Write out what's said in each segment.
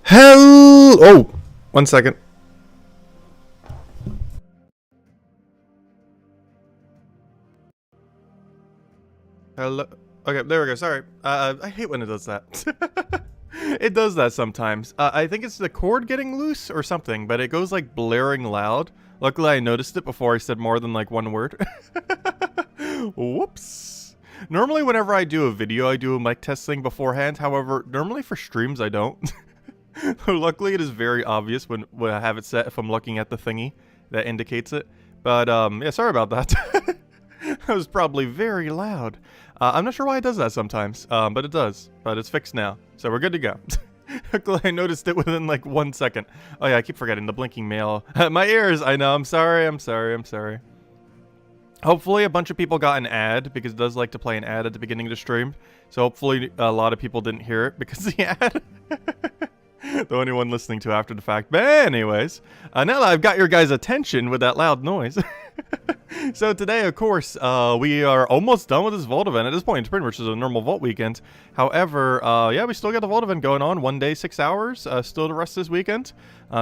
Hell! Oh, 1 second. Hello. Okay, there we go. Sorry. I hate when it does that. It does that sometimes. I think it's the cord getting loose or something, but it goes like blaring loud. Luckily, I noticed it before I said more than like one word. Whoops. Normally, whenever I do a video, I do a mic test thing beforehand. However, normally for streams, I don't. Luckily, it is very obvious when I have it set if I'm looking at the thingy that indicates it. But, yeah, sorry about that. That was probably very loud. I'm not sure why it does that sometimes, but it does. But it's fixed now, so we're good to go. Luckily, I noticed it within like 1 second. Oh yeah, I keep forgetting the blinking mail. My ears, I know, I'm sorry. Hopefully a bunch of people got an ad, because it does like to play an ad at the beginning of the stream. So hopefully a lot of people didn't hear it because of the ad. The only one listening to after the fact. But anyways, now that I've got your guys' attention with that loud noise. So today, of course, we are almost done with this Vault event. At this point, it's pretty much just a normal Vault weekend. However, yeah, we still got the Vault event going on. 1 day, 6 hours. Still the rest this weekend.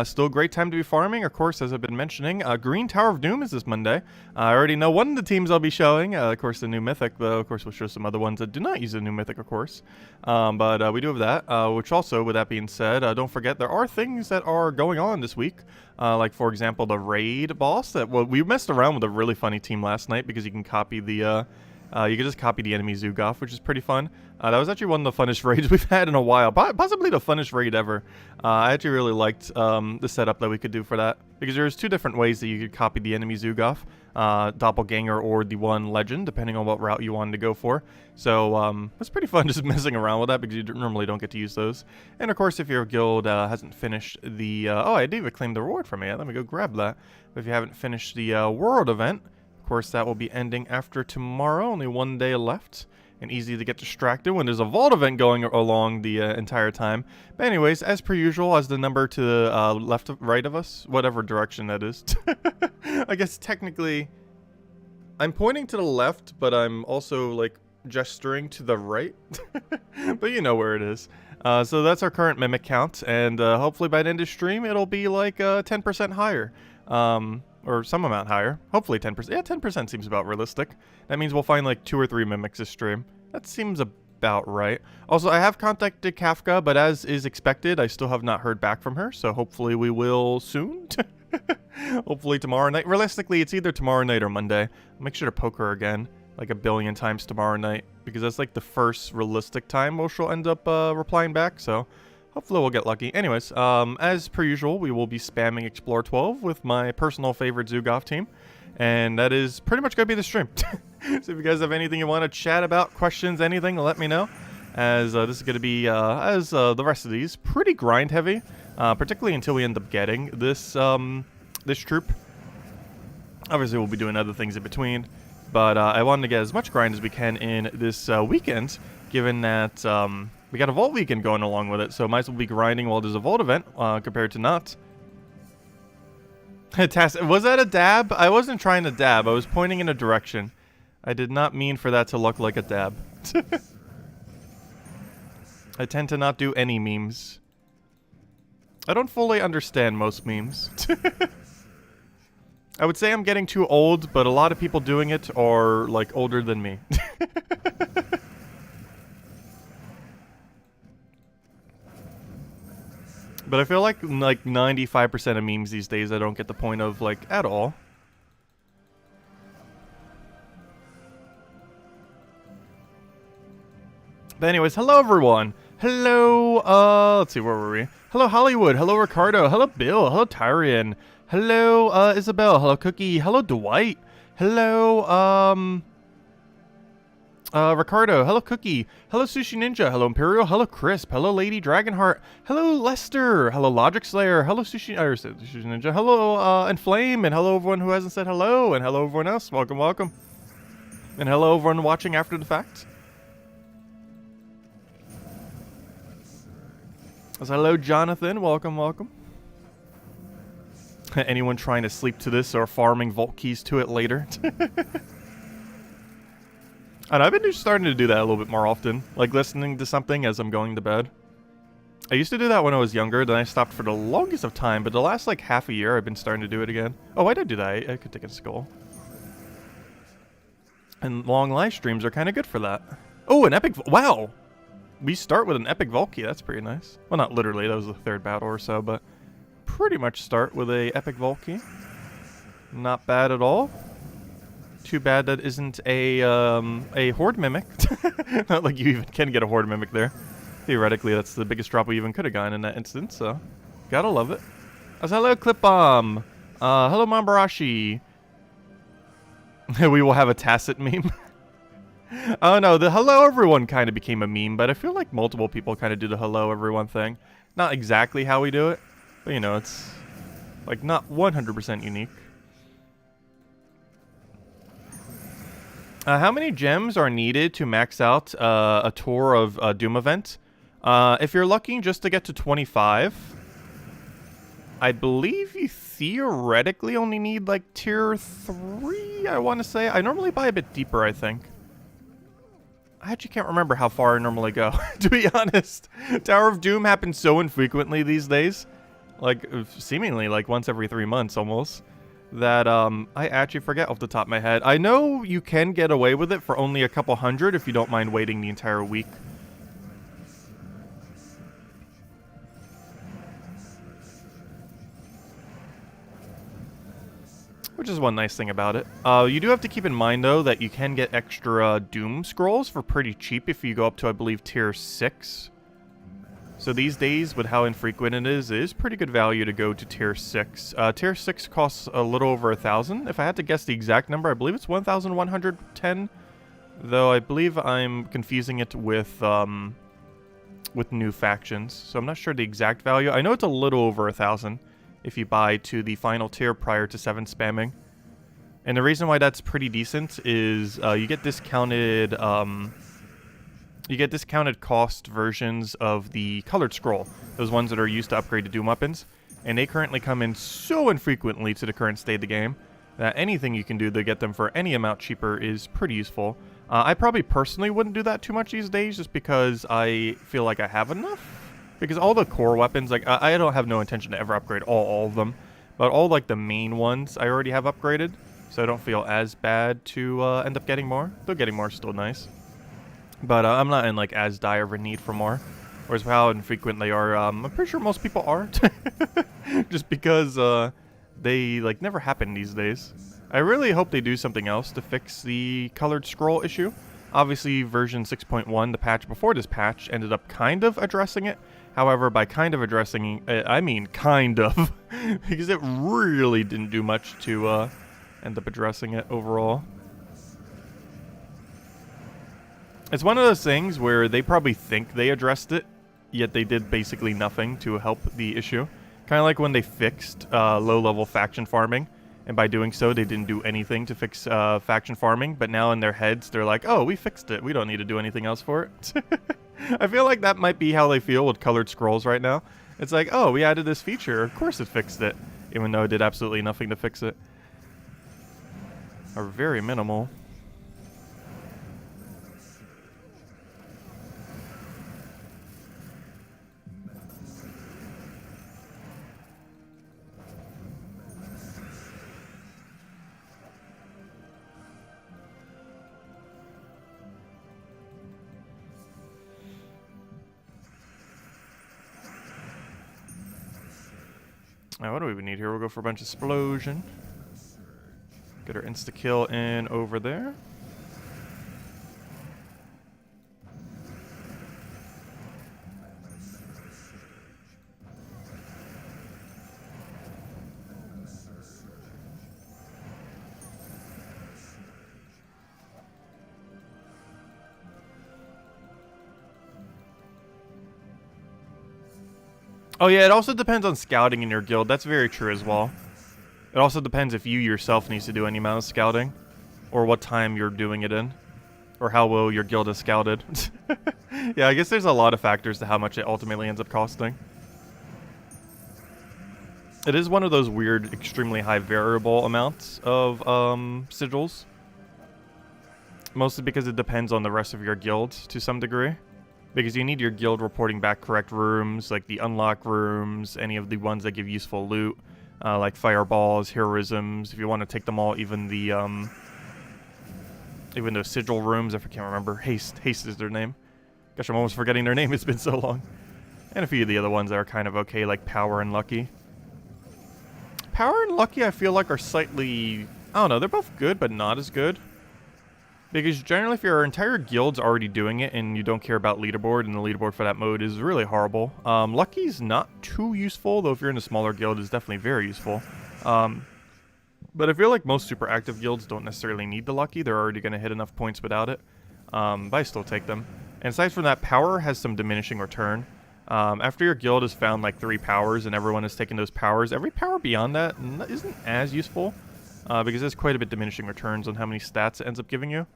Still a great time to be farming. Of course, as I've been mentioning, Green Tower of Doom is this Monday. I already know one of the teams I'll be showing. Of course, the new Mythic. But of course, we'll show some other ones that do not use the new Mythic, of course. But we do have that. Which also, with that being said, don't forget there are things that are going on this week. Like, for example, the raid boss. Well, we messed around with a really funny team last night because you can copy the, you can just copy the enemy Zugoff, which is pretty fun. That was actually one of the funnest raids we've had in a while. Possibly the funnest raid ever. I actually really liked the setup that we could do for that. Because there's 2 different ways that you could copy the enemy Zugoff. Doppelganger or the one legend, depending on what route you wanted to go for. So, it's pretty fun just messing around with that because you normally don't get to use those. And of course, if your guild hasn't finished the... oh, I didn't even claim the reward from it. Let me go grab that. But if you haven't finished the world event, of course, that will be ending after tomorrow. Only 1 day left. And easy to get distracted when there's a Vault event going along the entire time. But anyways, as per usual, as the number to the left of right of us, whatever direction that is. I guess technically, I'm pointing to the left, but I'm also like gesturing to the right. But you know where it is. So that's our current mimic count, and hopefully by the end of the stream, it'll be like 10% higher. Or some amount higher. Hopefully 10%. Yeah, 10% seems about realistic. That means we'll find like 2 or 3 mimics this stream. That seems about right. Also, I have contacted Kafka, but as is expected, I still have not heard back from her. So hopefully we will soon. Hopefully tomorrow night. Realistically, it's either tomorrow night or Monday. I'll make sure to poke her again like a billion times tomorrow night, because that's like the first realistic time where she'll end up replying back. So hopefully we'll get lucky. Anyways, as per usual, we will be spamming Explore 12 with my personal favorite Zugoff team. And that is pretty much going to be the stream. So if you guys have anything you want to chat about, questions, anything, let me know. As this is going to be, as the rest of these, pretty grind heavy. Particularly until we end up getting this, this troop. Obviously, we'll be doing other things in between. But I wanted to get as much grind as we can in this weekend, given that... we got a Vault weekend going along with it, so might as well be grinding while there's a Vault event, compared to not. Was that a dab? I wasn't trying to dab. I was pointing in a direction. I did not mean for that to look like a dab. I tend to not do any memes. I don't fully understand most memes. I would say I'm getting too old, but a lot of people doing it are, like, older than me. But I feel like 95% of memes these days I don't get the point of, like, at all. But anyways, hello everyone. Hello, let's see, where were we? Hello Hollywood, hello Ricardo, hello Bill, hello Tyrion, hello Isabel, hello Cookie, hello Dwight, hello Ricardo, hello Cookie, hello Sushi Ninja, hello Imperial, hello Crisp, hello Lady Dragonheart, hello Lester, hello Logic Slayer, hello Sushi Ninja, hello Inflame, and hello everyone who hasn't said hello, and hello everyone else, welcome, welcome. And hello everyone watching after the fact. So hello Jonathan, welcome, welcome. Anyone trying to sleep to this or farming vault keys to it later? And I've been just starting to do that a little bit more often, like listening to something as I'm going to bed. I used to do that when I was younger, then I stopped for the longest of time, but the last like half a year I've been starting to do it again. Oh, I did do that. I could take a skull. And long live streams are kind of good for that. Oh, an epic... Wow! We start with an epic Valky. That's pretty nice. Well, not literally. That was the third battle or so, but pretty much start with a epic Valky. Not bad at all. Too bad that isn't a Horde Mimic. Not like you even can get a Horde Mimic there. Theoretically, that's the biggest drop we even could have gotten in that instance, so gotta love it. Hello, Clipbomb. Hello, Mambarashi. We will have a tacit meme. Oh no, the hello everyone kind of became a meme, but I feel like multiple people kind of do the hello everyone thing. Not exactly how we do it, but you know, it's like not 100% unique. How many gems are needed to max out a tour of Doom event? If you're lucky just to get to 25, I believe you theoretically only need like tier 3, I want to say. I normally buy a bit deeper, I think. I actually can't remember how far I normally go, to be honest. Tower of Doom happens so infrequently these days. Like, seemingly like once every 3 months almost. That I actually forget off the top of my head. I know you can get away with it for only a couple hundred if you don't mind waiting the entire week. Which is one nice thing about it. You do have to keep in mind, though, that you can get extra Doom scrolls for pretty cheap if you go up to, I believe, tier 6. So these days, with how infrequent it is pretty good value to go to tier 6. Tier 6 costs a little over 1,000. If I had to guess the exact number, I believe it's 1,110. Though I believe I'm confusing it with new factions. So I'm not sure the exact value. I know it's a little over 1,000. If you buy to the final tier prior to 7 spamming. And the reason why that's pretty decent is you get discounted cost versions of the colored scroll. Those ones that are used to upgrade to Doom weapons. And they currently come in so infrequently to the current state of the game that anything you can do to get them for any amount cheaper is pretty useful. I probably personally wouldn't do that too much these days just because I feel like I have enough. Because all the core weapons, like, I don't have no intention to ever upgrade all of them. But all, like, the main ones I already have upgraded. So I don't feel as bad to end up getting more. Though getting more is still nice. But I'm not in, like, as dire of a need for more. Whereas how infrequent they are, I'm pretty sure most people are. Just because they, like, never happen these days. I really hope they do something else to fix the colored scroll issue. Obviously, version 6.1, the patch before this patch, ended up kind of addressing it. However, by kind of addressing, I mean kind of, because it really didn't do much to end up addressing it overall. It's one of those things where they probably think they addressed it, yet they did basically nothing to help the issue. Kind of like when they fixed low-level faction farming, and by doing so, they didn't do anything to fix faction farming, but now in their heads, they're like, oh, we fixed it. We don't need to do anything else for it. I feel like that might be how they feel with colored scrolls right now. It's like, oh, we added this feature. Of course it fixed it. Even though it did absolutely nothing to fix it. Are very minimal. Now, what do we need here? We'll go for a bunch of explosion. Get our insta-kill in over there. Oh yeah, it also depends on scouting in your guild. That's very true as well. It also depends if you yourself needs to do any amount of scouting, or what time you're doing it in, or how well your guild is scouted. Yeah, I guess there's a lot of factors to how much it ultimately ends up costing. It is one of those weird, extremely high variable amounts of sigils. Mostly because it depends on the rest of your guild to some degree. because you need your guild reporting back correct rooms, like the unlock rooms, any of the ones that give useful loot, like fireballs, heroisms. If you want to take them all, even those sigil rooms, if I can't remember. Haste is their name. Gosh, I'm almost forgetting their name. It's been so long. And a few of the other ones that are kind of okay, like power and lucky. Power and lucky, I feel like, are slightly, I don't know, they're both good, but not as good. Because generally, if your entire guild's already doing it and you don't care about leaderboard, and the leaderboard for that mode is really horrible. Lucky's not too useful, though if you're in a smaller guild, it's definitely very useful. But I feel like most super active guilds don't necessarily need the lucky. They're already going to hit enough points without it. But I still take them. And aside from that, power has some diminishing return. After your guild has found like 3 powers and everyone has taken those powers, every power beyond that isn't as useful. Because there's quite a bit diminishing returns on how many stats it ends up giving you.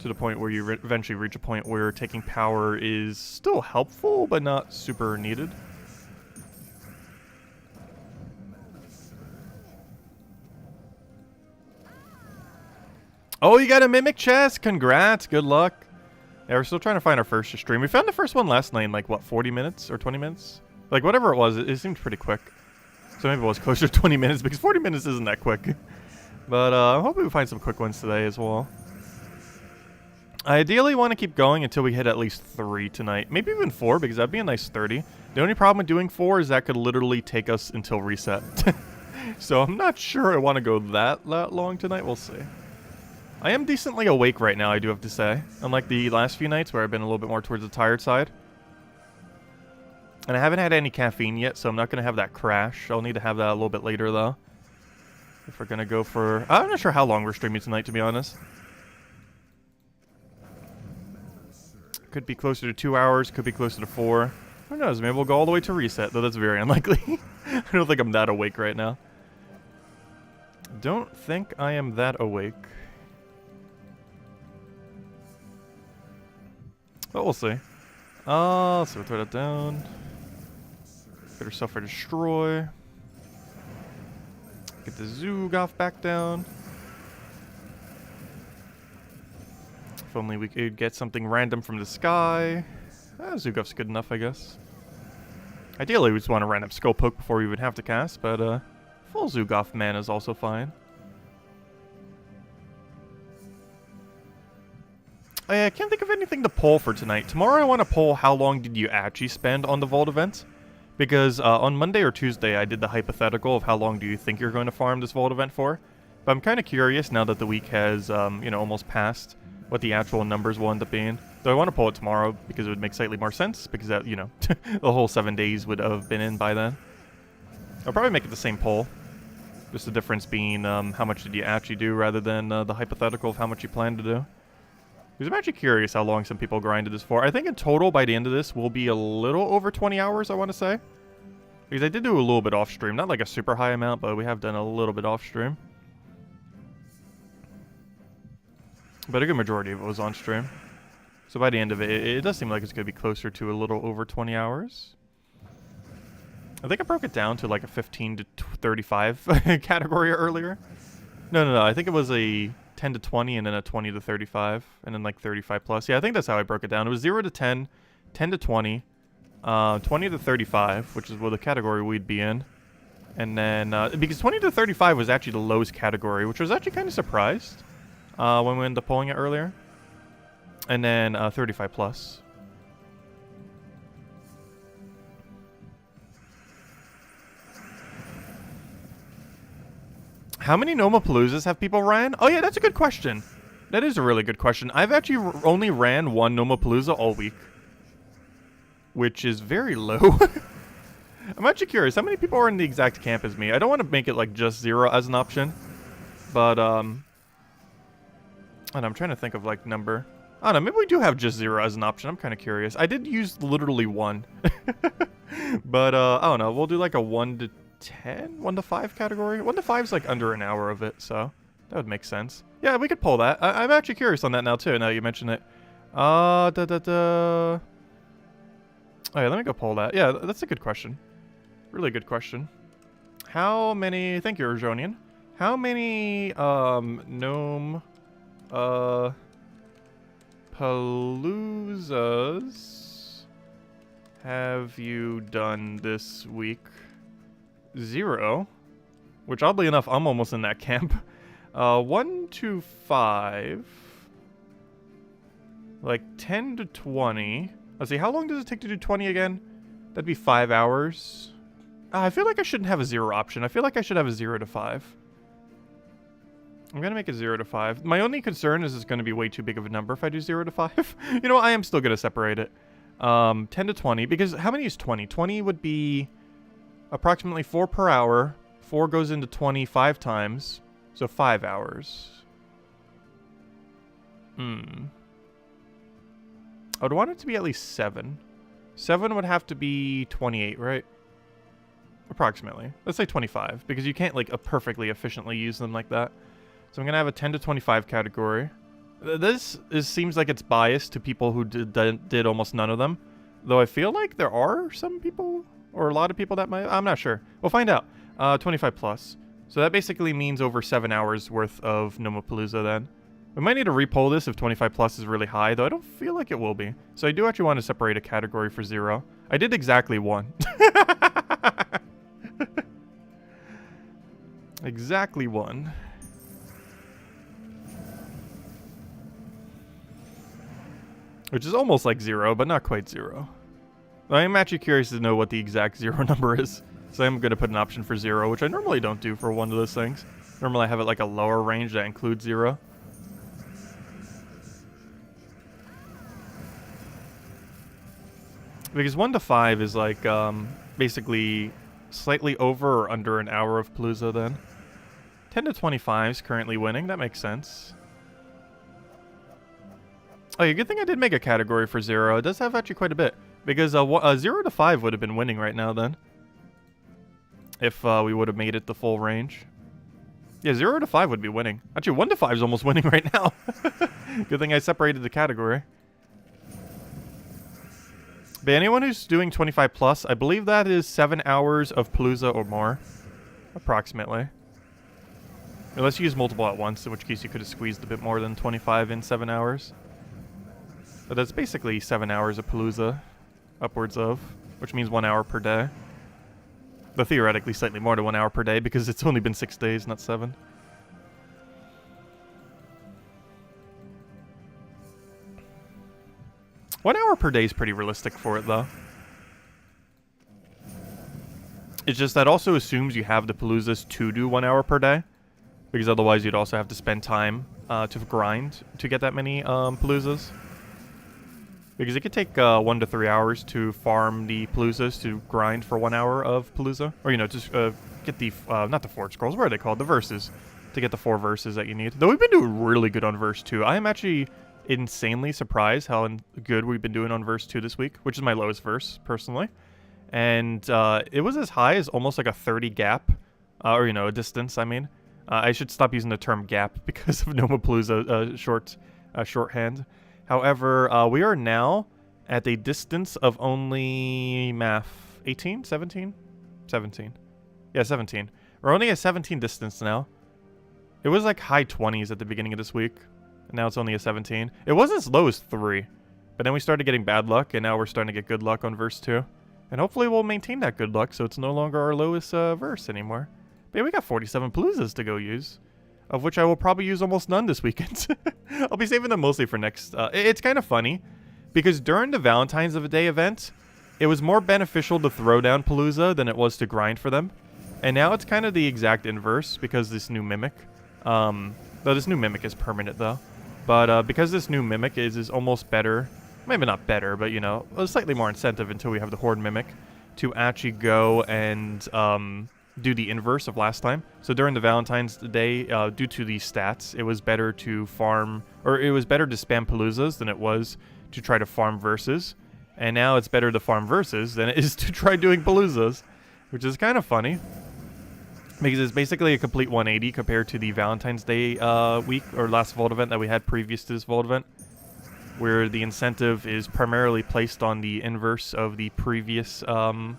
To the point where you eventually reach a point where taking power is still helpful, but not super needed. Oh, you got a Mimic chest! Congrats! Good luck! Yeah, we're still trying to find our first stream. We found the first one last night in like, what, 40 minutes or 20 minutes? Like, whatever it was, it seemed pretty quick. So maybe it was closer to 20 minutes, because 40 minutes isn't that quick. But I'm hoping we find some quick ones today as well. I ideally want to keep going until we hit at least 3 tonight. Maybe even 4, because that'd be a nice 30. The only problem with doing 4 is that could literally take us until reset. So I'm not sure I want to go that long tonight. We'll see. I am decently awake right now, I do have to say. Unlike the last few nights where I've been a little bit more towards the tired side. And I haven't had any caffeine yet, so I'm not going to have that crash. I'll need to have that a little bit later, though. If we're going to go for... I'm not sure how long we're streaming tonight, to be honest. Could be closer to 2 hours, could be closer to 4. Who knows, maybe we'll go all the way to reset, though that's very unlikely. I don't think I'm that awake right now. Don't think I am that awake. But we'll see. So we'll throw that down. Get ourselves for destroy. Get the Zoogoff back down. If only we could get something random from the sky. Zoogoff's good enough, I guess. Ideally, we just want a random skull poke before we even have to cast, but full Zoogoff mana is also fine. I can't think of anything to pull for tonight. Tomorrow I want to pull how long did you actually spend on the Vault event. Because on Monday or Tuesday I did the hypothetical of how long do you think you're going to farm this Vault event for. But I'm kind of curious now that the week has, you know, almost passed, what the actual numbers will end up being. Though I want to pull it tomorrow because it would make slightly more sense. Because, that, you know, the whole 7 days would have been in by then. I'll probably make it the same poll. Just the difference being how much did you actually do rather than the hypothetical of how much you plan to do. Because I'm actually curious how long some people grinded this for. I think in total, by the end of this, will be a little over 20 hours, I want to say. Because I did do a little bit off-stream. Not like a super high amount, but we have done a little bit off-stream. But a good majority of it was on-stream. So by the end of it, it does seem like it's going to be closer to a little over 20 hours. I think I broke it down to like a 15 to 35 category earlier. No. I think it was a 10 to 20 and then a 20 to 35 and then like 35 plus. Yeah, I think that's how I broke it down. It was 0 to 10, 10 to 20, 20 to 35, which is what the category we'd be in. And then, because 20 to 35 was actually the lowest category, which was actually kind of surprised when we ended up pulling it earlier. And then 35 plus. How many Nomapaloozas have people ran? Oh yeah, that's a good question. That is a really good question. I've actually only ran one Nomapalooza all week. Which is very low. I'm actually curious, how many people are in the exact camp as me? I don't want to make it like just 0 as an option. But, and I'm trying to think of like number. I don't know, maybe we do have just 0 as an option. I'm kind of curious. I did use literally 1. But, I don't know, we'll do like a 1 to 10? 1 to 5 category? 1 to 5 is like under an hour of it, so that would make sense. Yeah, we could pull that. I'm actually curious on that now too, now you mention it. Oh yeah, let me go pull that. Yeah, that's a good question. Really good question. How many... Thank you, Urjonian. How many, Gnome... Paloozas have you done this week? 0. Which, oddly enough, I'm almost in that camp. 1 to 5. Like 10 to 20. Let's see, how long does it take to do 20 again? That'd be 5 hours. I feel like I shouldn't have a 0 option. I feel like I should have a 0 to 5. I'm gonna make it 0 to 5. My only concern is it's gonna be way too big of a number if I do 0 to 5. You know, I am still gonna separate it. 10 to 20, because how many is 20? 20 would be approximately 4 per hour. 4 goes into 20 5 times, so 5 hours. I would want it to be at least 7. 7 would have to be 28, right? Approximately. Let's say 25, because you can't, like, perfectly efficiently use them like that. So I'm going to have a 10 to 25 category. This seems like it's biased to people who did almost none of them. Though I feel like there are some people, or a lot of people that might. I'm not sure. We'll find out. 25 plus. So that basically means over 7 hours worth of Nomapalooza then. We might need to repoll this if 25 plus is really high, though I don't feel like it will be. So I do actually want to separate a category for 0. I did exactly 1. Exactly 1. Which is almost like 0, but not quite 0. I am actually curious to know what the exact 0 number is. So I'm going to put an option for 0, which I normally don't do for one of those things. Normally I have it like a lower range that includes 0. Because 1 to 5 is like basically slightly over or under an hour of Palooza then. 10 to 25 is currently winning. That makes sense. Oh, yeah, good thing I did make a category for 0. It does have actually quite a bit. Because 0 to 5 would have been winning right now then. If we would have made it the full range. Yeah, 0 to 5 would be winning. Actually, 1 to 5 is almost winning right now. Good thing I separated the category. But anyone who's doing 25 plus, I believe that is 7 hours of Palooza or more. Approximately. Unless you use multiple at once, in which case you could have squeezed a bit more than 25 in 7 hours. But that's basically 7 hours of Palooza. Upwards of. Which means 1 hour per day. Though theoretically slightly more than 1 hour per day because it's only been 6 days, not 7. One hour per day is pretty realistic for it, though. It's just that also assumes you have the Paloozas to do 1 hour per day. Because otherwise you'd also have to spend time to grind to get that many Paloozas. Because it could take 1 to 3 hours to farm the Paloozas to grind for 1 hour of Palooza. Or, you know, just get the, not the Forge Scrolls, what are they called? The verses. To get the 4 verses that you need. Though we've been doing really good on verse 2. I am actually insanely surprised how good we've been doing on verse 2 this week. Which is my lowest verse, personally. And it was as high as almost like a 30 gap. Or, you know, a distance, I mean. I should stop using the term gap because of Nomapalooza shorthand. However, we are now at a distance of only 18? 17? 17. Yeah, 17. We're only at 17 distance now. It was like high 20s at the beginning of this week. And now it's only a 17. It was as low as 3. But then we started getting bad luck, and now we're starting to get good luck on verse 2. And hopefully we'll maintain that good luck so it's no longer our lowest verse anymore. But yeah, we got 47 Paloozas to go use. Of which I will probably use almost none this weekend. I'll be saving them mostly for next... it's kind of funny. Because during the Valentine's Day event, it was more beneficial to throw down Palooza than it was to grind for them. And now it's kind of the exact inverse because this new Mimic. Though this new Mimic is permanent though. But because this new Mimic is almost better... Maybe not better, but you know, slightly more incentive until we have the Horde Mimic. To actually go and... do the inverse of last time. So during the Valentine's Day, due to these stats, it was better to farm, or it was better to spam Paloozas than it was to try to farm verses. And now it's better to farm verses than it is to try doing Paloozas, which is kind of funny. Because it's basically a complete 180 compared to the Valentine's Day week, or last Vault event that we had previous to this Vault event. Where the incentive is primarily placed on the inverse of the previous Vault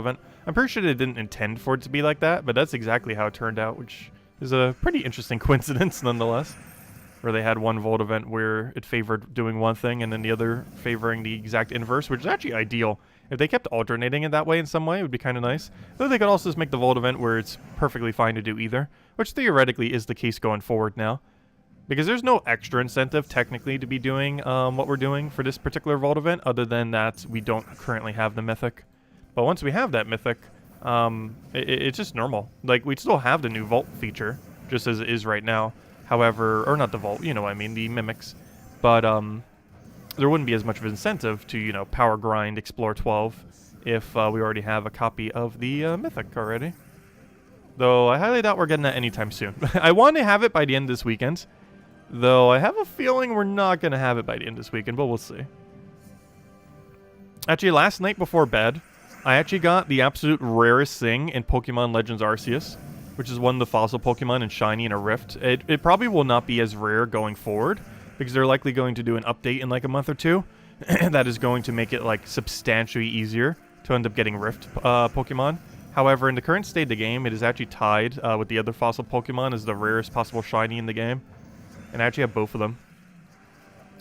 event. I'm pretty sure they didn't intend for it to be like that, but that's exactly how it turned out, which is a pretty interesting coincidence nonetheless. where they had one Vault event where it favored doing one thing and then the other favoring the exact inverse, which is actually ideal. If they kept alternating it that way in some way, it would be kind of nice. Though they could also just make the Vault event where it's perfectly fine to do either, which theoretically is the case going forward now. Because there's no extra incentive, technically, to be doing what we're doing for this particular Vault event, other than that we don't currently have the Mythic. But once we have that Mythic, it's just normal. Like, we'd still have the new Vault feature, just as it is right now. However, or not the Vault, you know what I mean, the Mimics. But there wouldn't be as much of an incentive to, you know, power grind Explore 12 if we already have a copy of the Mythic already. Though I highly doubt we're getting that anytime soon. I want to have it by the end of this weekend. Though I have a feeling we're not going to have it by the end of this weekend, but we'll see. Actually, last night before bed, I actually got the absolute rarest thing in Pokemon Legends Arceus, which is one of the fossil Pokemon in Shiny and a Rift. It probably will not be as rare going forward, because they're likely going to do an update in like a month or two that is going to make it like substantially easier to end up getting Rift Pokemon. However, in the current state of the game, it is actually tied with the other fossil Pokemon as the rarest possible Shiny in the game. And I actually have both of them.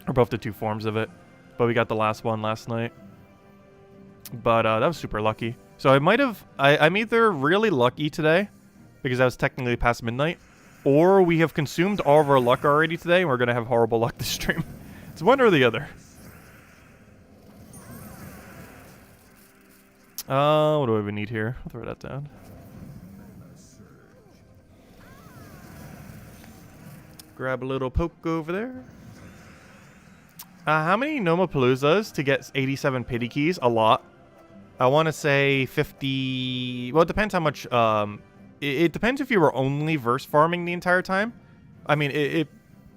Or both the two forms of it. But we got the last one last night. But that was super lucky. So I might have... I'm either really lucky today, because that was technically past midnight, or we have consumed all of our luck already today, and we're going to have horrible luck this stream. It's one or the other. What do I even need here? I'll throw that down. Grab a little poke over there. How many Nomapaloozas to get 87 pity keys? A lot. I want to say 50... Well, it depends how much... It depends if you were only verse farming the entire time. I mean, it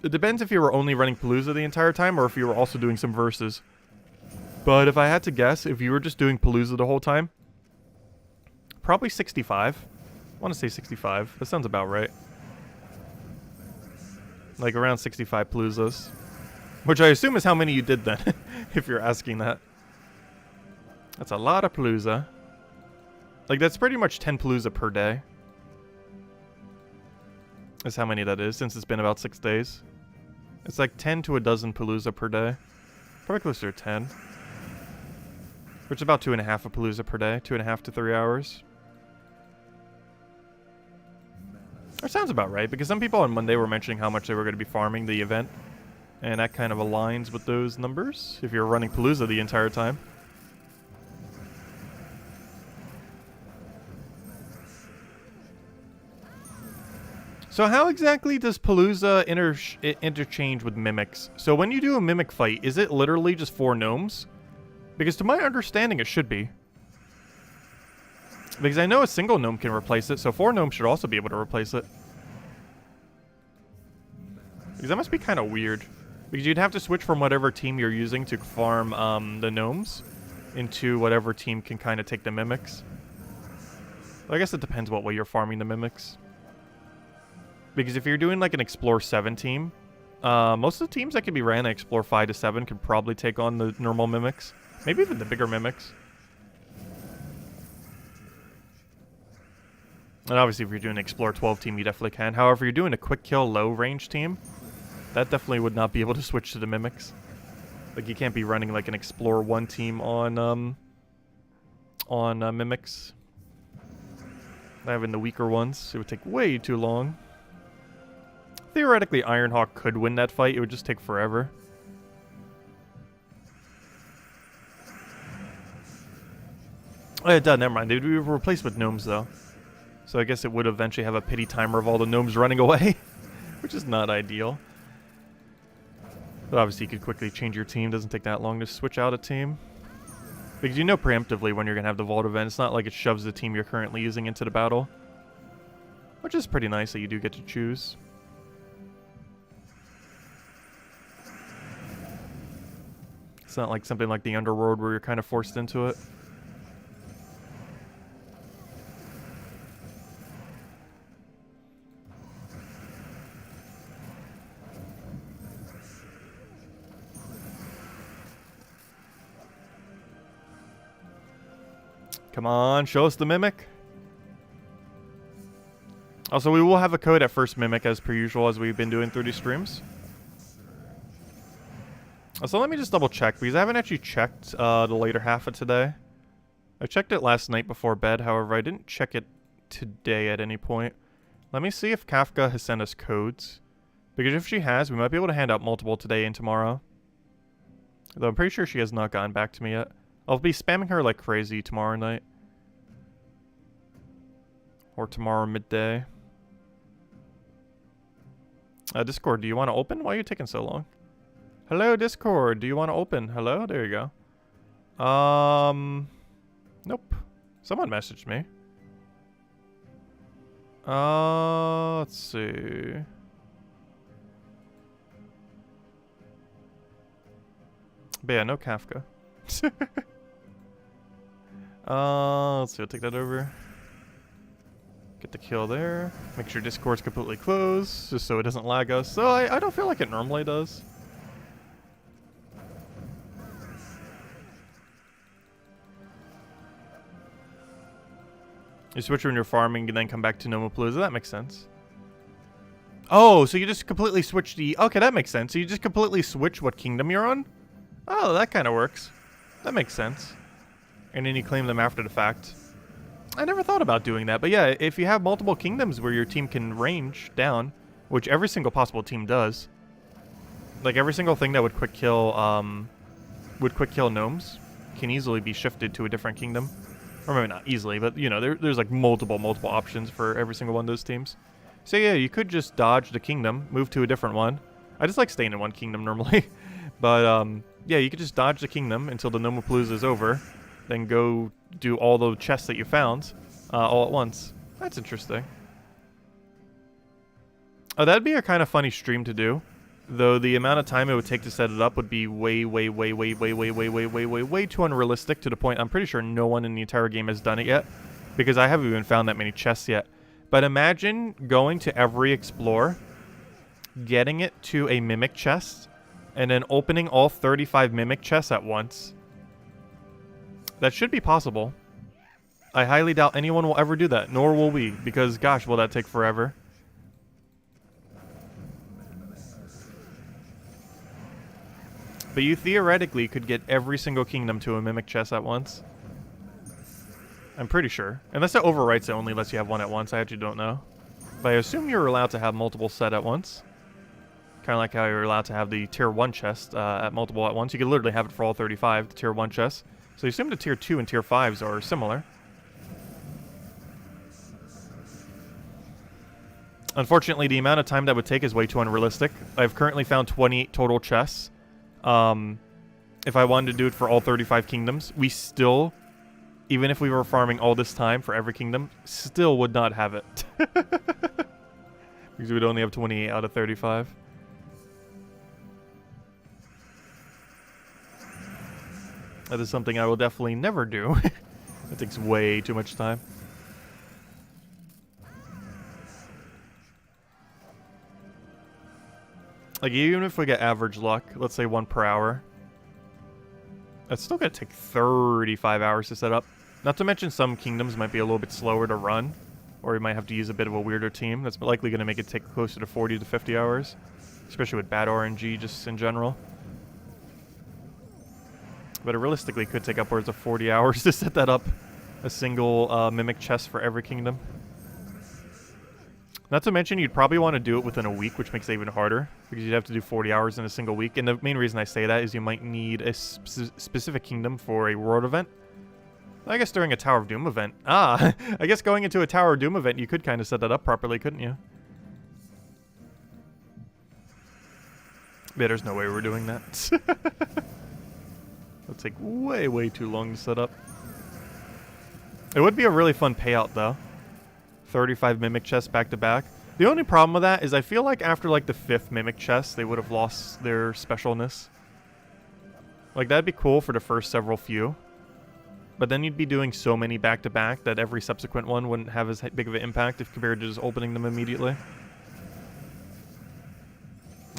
depends if you were only running Palooza the entire time or if you were also doing some verses. But if I had to guess, if you were just doing Palooza the whole time, probably 65. I want to say 65. That sounds about right. Like around 65 Paloozas. Which I assume is how many you did then, if you're asking that. That's a lot of Palooza. Like, that's pretty much 10 Palooza per day. That's how many that is, since it's been about 6 days. It's like 10 to a dozen Palooza per day. Probably closer to 10. Which is about 2.5 a Palooza per day. 2.5 to 3 hours. That sounds about right, because some people on Monday were mentioning how much they were going to be farming the event. And that kind of aligns with those numbers, if you're running Palooza the entire time. So how exactly does Palooza interchange with Mimics? So when you do a Mimic fight, is it literally just 4 gnomes? Because to my understanding, it should be. Because I know a single gnome can replace it, so 4 gnomes should also be able to replace it. Because that must be kind of weird. Because you'd have to switch from whatever team you're using to farm the gnomes into whatever team can kind of take the Mimics. Well, I guess it depends what way you're farming the Mimics. Because if you're doing like an Explore 7 team, most of the teams that can be ran at Explore 5 to 7 could probably take on the normal Mimics. Maybe even the bigger Mimics. And obviously if you're doing an Explore 12 team, you definitely can. However, if you're doing a quick kill low range team, that definitely would not be able to switch to the Mimics. Like, you can't be running like an Explore 1 team on Mimics. Having the weaker ones, it would take way too long. Theoretically, Ironhawk could win that fight. It would just take forever. Oh, it does. Never mind. They would be replaced with gnomes, though. So I guess it would eventually have a pity timer of all the gnomes running away, which is not ideal. But obviously, you could quickly change your team. Doesn't take that long to switch out a team. Because you know preemptively when you're going to have the Vault event. It's not like it shoves the team you're currently using into the battle. Which is pretty nice that you do get to choose. It's not like something like the Underworld where you're kind of forced into it. Come on, show us the Mimic. Also, we will have a code at first Mimic as per usual as we've been doing through these streams. So let me just double check, because I haven't actually checked the later half of today. I checked it last night before bed, however, I didn't check it today at any point. Let me see if Kafka has sent us codes. Because if she has, we might be able to hand out multiple today and tomorrow. Though I'm pretty sure she has not gotten back to me yet. I'll be spamming her like crazy tomorrow night. Or tomorrow midday. Discord, do you want to open? Why are you taking so long? Hello, Discord. Do you want to open? Hello? There you go. Nope. Someone messaged me. Let's see. But yeah, no Kafka. Let's see, I'll take that over. Get the kill there. Make sure Discord's completely closed, just so it doesn't lag us. So I don't feel like it normally does. You switch when you're farming and then come back to Nomapalooza. That makes sense. Oh, so you just completely switch the... Okay, that makes sense. So you just completely switch what kingdom you're on? Oh, that kind of works. That makes sense. And then you claim them after the fact. I never thought about doing that. But yeah, if you have multiple kingdoms where your team can range down, which every single possible team does, like every single thing that would quick kill gnomes can easily be shifted to a different kingdom. Or maybe not easily, but you know, there's like multiple options for every single one of those teams. So yeah, you could just dodge the kingdom, move to a different one. I just like staying in one kingdom normally. But yeah, you could just dodge the kingdom until the Nomapalooza is over. Then go do all the chests that you found all at once. That's interesting. Oh, that'd be a kind of funny stream to do. Though the amount of time it would take to set it up would be way too unrealistic, to the point I'm pretty sure no one in the entire game has done it yet. Because I haven't even found that many chests yet. But imagine going to every explore, getting it to a mimic chest, and then opening all 35 mimic chests at once. That should be possible. I highly doubt anyone will ever do that, nor will we, because gosh, will that take forever. But you theoretically could get every single kingdom to a mimic chest at once. I'm pretty sure. Unless it overwrites, it only lets you have one at once. I actually don't know. But I assume you're allowed to have multiple set at once. Kind of like how you're allowed to have the tier 1 chest at multiple at once. You could literally have it for all 35, the tier 1 chests. So you assume the tier 2 and tier 5s are similar. Unfortunately, the amount of time that would take is way too unrealistic. I've currently found 28 total chests. If I wanted to do it for all 35 kingdoms, we still, even if we were farming all this time for every kingdom, still would not have it. Because we'd only have 28 out of 35. That is something I will definitely never do. It takes way too much time. Like, even if we get average luck, let's say 1 per hour, that's still going to take 35 hours to set up. Not to mention some kingdoms might be a little bit slower to run, or you might have to use a bit of a weirder team. That's likely going to make it take closer to 40 to 50 hours, especially with bad RNG just in general. But it realistically could take upwards of 40 hours to set that up, a single mimic chest for every kingdom. Not to mention, you'd probably want to do it within a week, which makes it even harder, because you'd have to do 40 hours in a single week. And the main reason I say that is you might need a specific kingdom for a world event. I guess during a Tower of Doom event. I guess going into a Tower of Doom event, you could kind of set that up properly, couldn't you? Yeah, there's no way we're doing that. It'll take way too long to set up. It would be a really fun payout, though. 35 mimic chests back to back. The only problem with that is I feel like after like the 5th mimic chest, they would have lost their specialness. Like, that'd be cool for the first several few. But then you'd be doing so many back to back that every subsequent one wouldn't have as big of an impact if compared to just opening them immediately.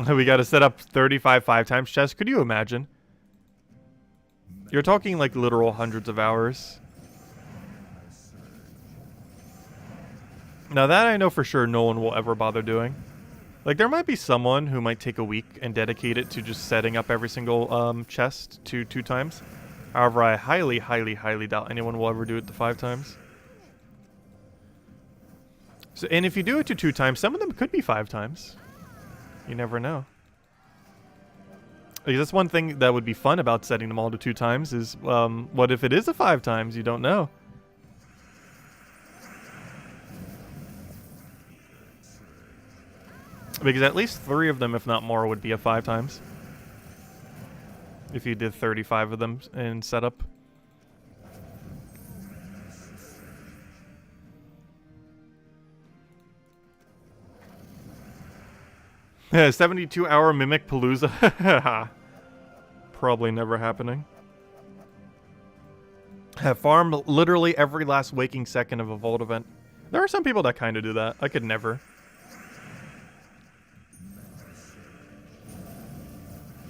We gotta set up 35 5x chests. Could you imagine? You're talking like literal hundreds of hours. Now that I know for sure no one will ever bother doing. Like, there might be someone who might take a week and dedicate it to just setting up every single chest to 2 times. However, I highly, highly, highly doubt anyone will ever do it to 5 times. So, and if you do it to 2 times, some of them could be 5 times. You never know. Like, that's one thing that would be fun about setting them all to 2 times is, what if it is a 5 times? You don't know. Because at least 3 of them, if not more, would be a 5 times. If you did 35 of them in setup. Yeah, 72-hour Mimic Palooza. Probably never happening. Have farmed literally every last waking second of a Vault event. There are some people that kind of do that. I could never.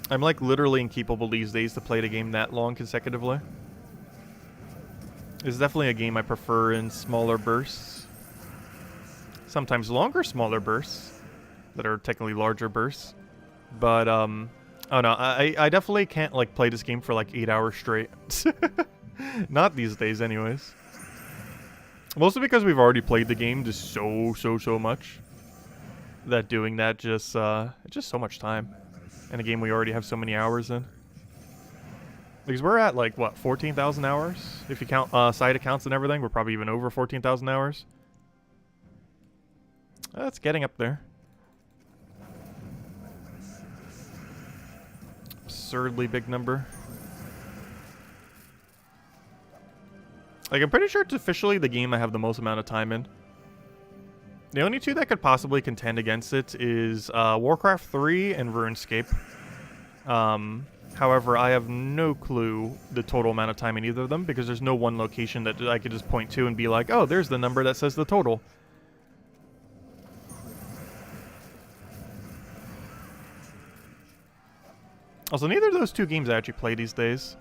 I'm like literally incapable these days to play the game that long consecutively. It's definitely a game I prefer in smaller bursts. Sometimes longer, smaller bursts that are technically larger bursts. But, oh no, I definitely can't like play this game for like 8 hours straight. Not these days anyways. Mostly because we've already played the game just so much. That doing that just, it's just so much time. In a game we already have so many hours in. Because we're at like, what, 14,000 hours? If you count side accounts and everything, we're probably even over 14,000 hours. That's getting up there. Absurdly big number. Like, I'm pretty sure it's officially the game I have the most amount of time in. The only 2 that could possibly contend against it is Warcraft 3 and RuneScape. However, I have no clue the total amount of time in either of them because there's no one location that I could just point to and be like, oh, there's the number that says the total. Also, neither of those 2 games I actually play these days.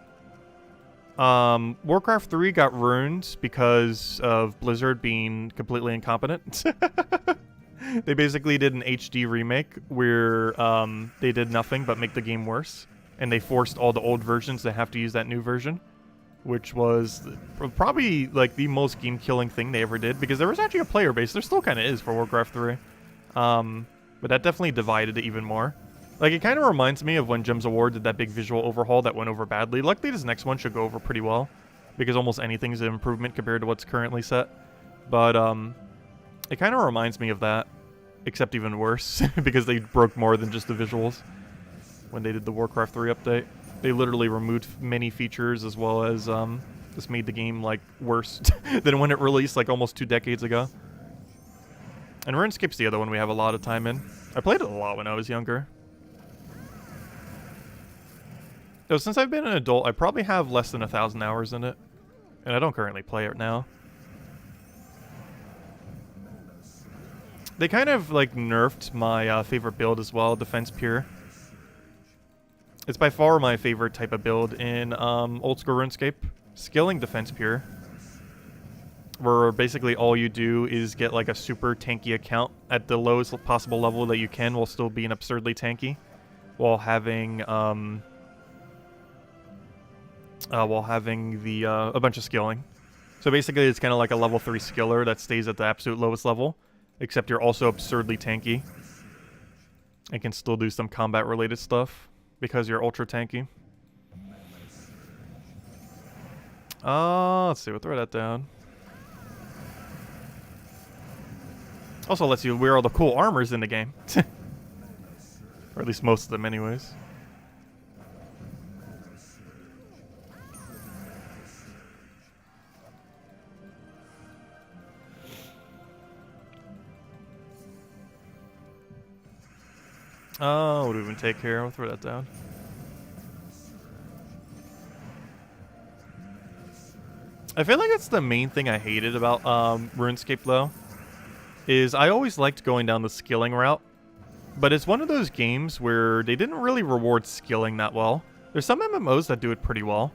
Warcraft 3 got ruined because of Blizzard being completely incompetent. They basically did an HD remake where they did nothing but make the game worse. And they forced all the old versions to have to use that new version. Which was probably like the most game-killing thing they ever did. Because there was actually a player base. There still kind of is for Warcraft 3. But that definitely divided it even more. Like, it kind of reminds me of when Gems of War did that big visual overhaul that went over badly. Luckily, this next one should go over pretty well. Because almost anything's an improvement compared to what's currently set. But, it kind of reminds me of that. Except even worse. Because they broke more than just the visuals. When they did the Warcraft 3 update. They literally removed many features as well as, just made the game, like, worse than when it released, like, almost 2 decades ago. And RuneScape's the other one we have a lot of time in. I played it a lot when I was younger. So since I've been an adult, I probably have less than 1,000 hours in it. And I don't currently play it now. They kind of, like, nerfed my favorite build as well, Defense Pure. It's by far my favorite type of build in old school RuneScape. Skilling Defense Pure. Where basically all you do is get, like, a super tanky account at the lowest possible level that you can while still being absurdly tanky. While having a bunch of skilling. So basically it's kind of like a level 3 skiller that stays at the absolute lowest level. Except you're also absurdly tanky. And can still do some combat related stuff. Because you're ultra tanky. Let's see, we'll throw that down. Also lets you wear all the cool armors in the game. Or at least most of them anyways. Oh, what do we even take here? We'll throw that down. I feel like that's the main thing I hated about RuneScape, though. Is I always liked going down the skilling route. But it's one of those games where they didn't really reward skilling that well. There's some MMOs that do it pretty well.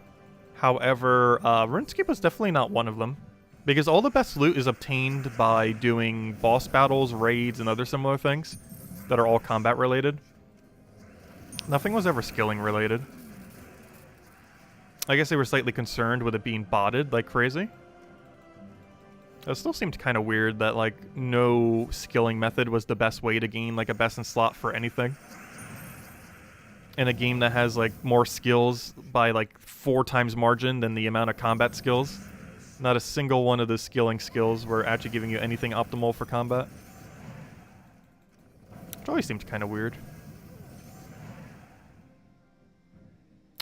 However, RuneScape was definitely not one of them. Because all the best loot is obtained by doing boss battles, raids, and other similar things. that are all combat related. Nothing was ever skilling related. I guess they were slightly concerned with it being botted like crazy. It still seemed kind of weird that, like, no skilling method was the best way to gain, like, a best in slot for anything. In a game that has, like, more skills by, like, 4 times margin than the amount of combat skills. Not a single one of the skilling skills were actually giving you anything optimal for combat. Which always seemed kind of weird.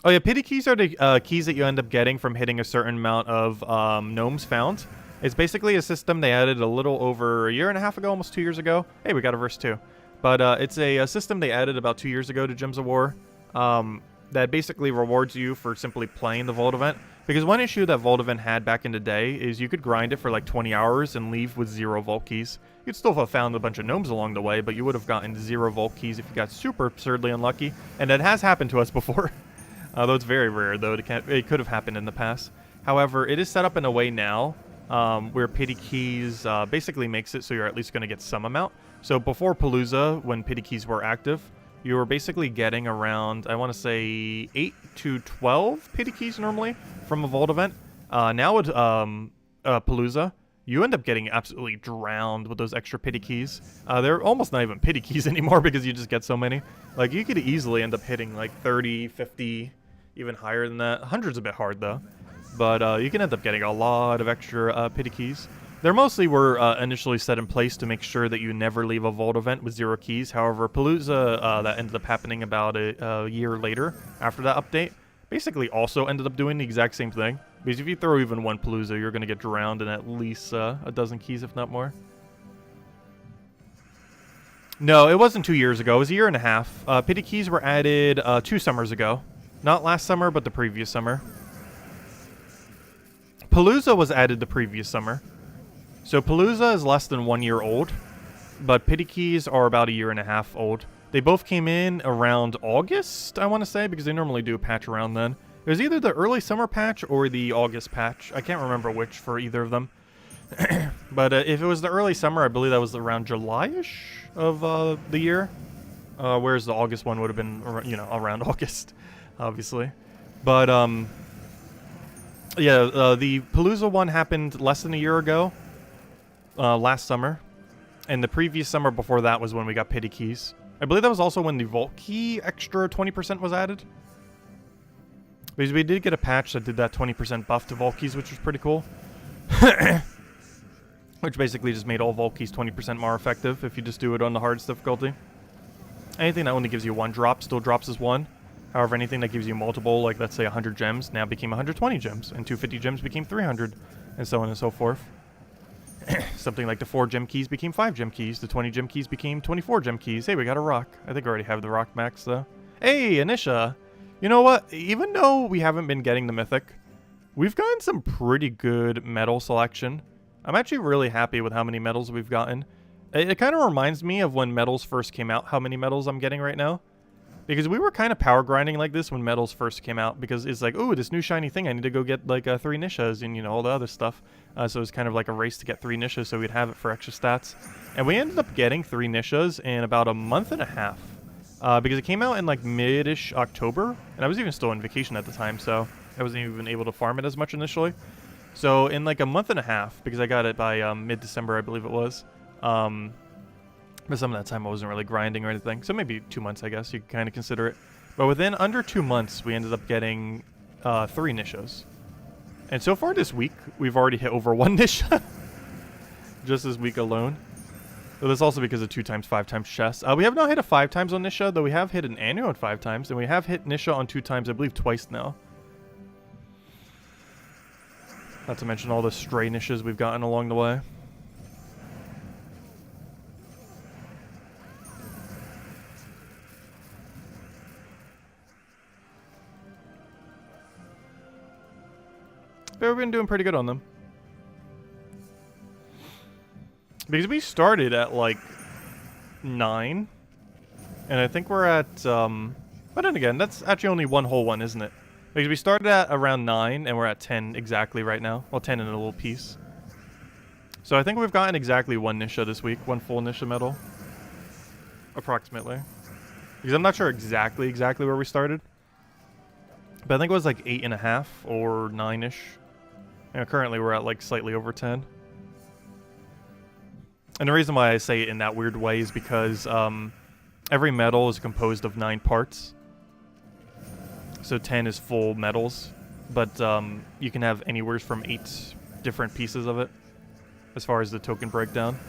Oh yeah, pity keys are the keys that you end up getting from hitting a certain amount of gnomes found. It's basically a system they added a little over a year and a half ago, almost 2 years ago. Hey, we got a verse 2. But it's a system they added about 2 years ago to Gems of War that basically rewards you for simply playing the Vault event. Because one issue that Vault event had back in the day is you could grind it for like 20 hours and leave with 0 Vault keys. You'd still have found a bunch of gnomes along the way, but you would have gotten 0 Vault keys if you got super absurdly unlucky. And that has happened to us before. Though it's very rare, though. It could have happened in the past. However, it is set up in a way now where pity keys basically makes it so you're at least going to get some amount. So before Palooza, when pity keys were active, you were basically getting around, I want to say, 8 to 12 pity keys normally from a Vault event. Now with Palooza, you end up getting absolutely drowned with those extra pity keys. They're almost not even pity keys anymore because you just get so many. Like, you could easily end up hitting like 30, 50, even higher than that. 100's a bit hard, though. But you can end up getting a lot of extra pity keys. They mostly were initially set in place to make sure that you never leave a Vault event with 0 keys. However, Palooza, that ended up happening about a year later after that update, basically also ended up doing the exact same thing. Because if you throw even one Palooza, you're going to get drowned in at least a dozen keys, if not more. No, it wasn't 2 years ago. It was a year and a half. Pity keys were added 2 summers ago. Not last summer, but the previous summer. Palooza was added the previous summer. So Palooza is less than 1 year old, but pity keys are about a year and a half old. They both came in around August, I want to say, because they normally do a patch around then. It was either the early summer patch or the August patch. I can't remember which for either of them. But if it was the early summer, I believe that was around July-ish of the year. Whereas the August one would have been, you know, around August, obviously. But, yeah, the Palooza one happened less than a year ago, last summer. And the previous summer before that was when we got pity keys. I believe that was also when the Vault key extra 20% was added. Because we did get a patch that did that 20% buff to Vault keys, which was pretty cool. Which basically just made all Vault keys 20% more effective if you just do it on the hardest difficulty. Anything that only gives you 1 drop still drops as 1. However, anything that gives you multiple, like let's say 100 gems, now became 120 gems. And 250 gems became 300. And so on and so forth. Something like the 4 gem keys became 5 gem keys. The 20 gem keys became 24 gem keys. Hey, we got a rock. I think I already have the rock max, though. Hey, Anisha! You know what? Even though we haven't been getting the mythic, we've gotten some pretty good medal selection. I'm actually really happy with how many medals we've gotten. It kind of reminds me of when medals first came out, how many medals I'm getting right now. Because we were kind of power grinding like this when medals first came out, because it's like, ooh, this new shiny thing, I need to go get like 3 nishas and, you know, all the other stuff. So it was kind of like a race to get 3 nishas so we'd have it for extra stats. And we ended up getting 3 nishas in about a month and a half. Because it came out in like mid-ish October, and I was even still on vacation at the time, so I wasn't even able to farm it as much initially. So in like a month and a half, because I got it by mid-December, I believe it was. But some of that time I wasn't really grinding or anything, so maybe 2 months, I guess you could kind of consider it. But within under 2 months, we ended up getting 3 nishas. And so far this week, we've already hit over 1 nisha. Just this week alone. But that's also because of 2 times 5 times chests. We have not hit a 5 times on Nisha, though we have hit an annual 5 times, and we have hit Nisha on 2 times, I believe twice now. Not to mention all the stray Nishas we've gotten along the way. But we've been doing pretty good on them. Because we started at, like, 9. And I think we're at, but then again, that's actually only one whole one, isn't it? Because we started at around 9, and we're at 10 exactly right now. Well, 10 in a little piece. So I think we've gotten exactly 1 Nisha this week. 1 full Nisha medal. approximately. Because I'm not sure exactly where we started. But I think it was like 8.5 or 9-ish. You know, currently we're at like slightly over 10. And the reason why I say it in that weird way is because every medal is composed of 9 parts. So 10 is full medals. But you can have anywhere from 8 different pieces of it as far as the token breakdown.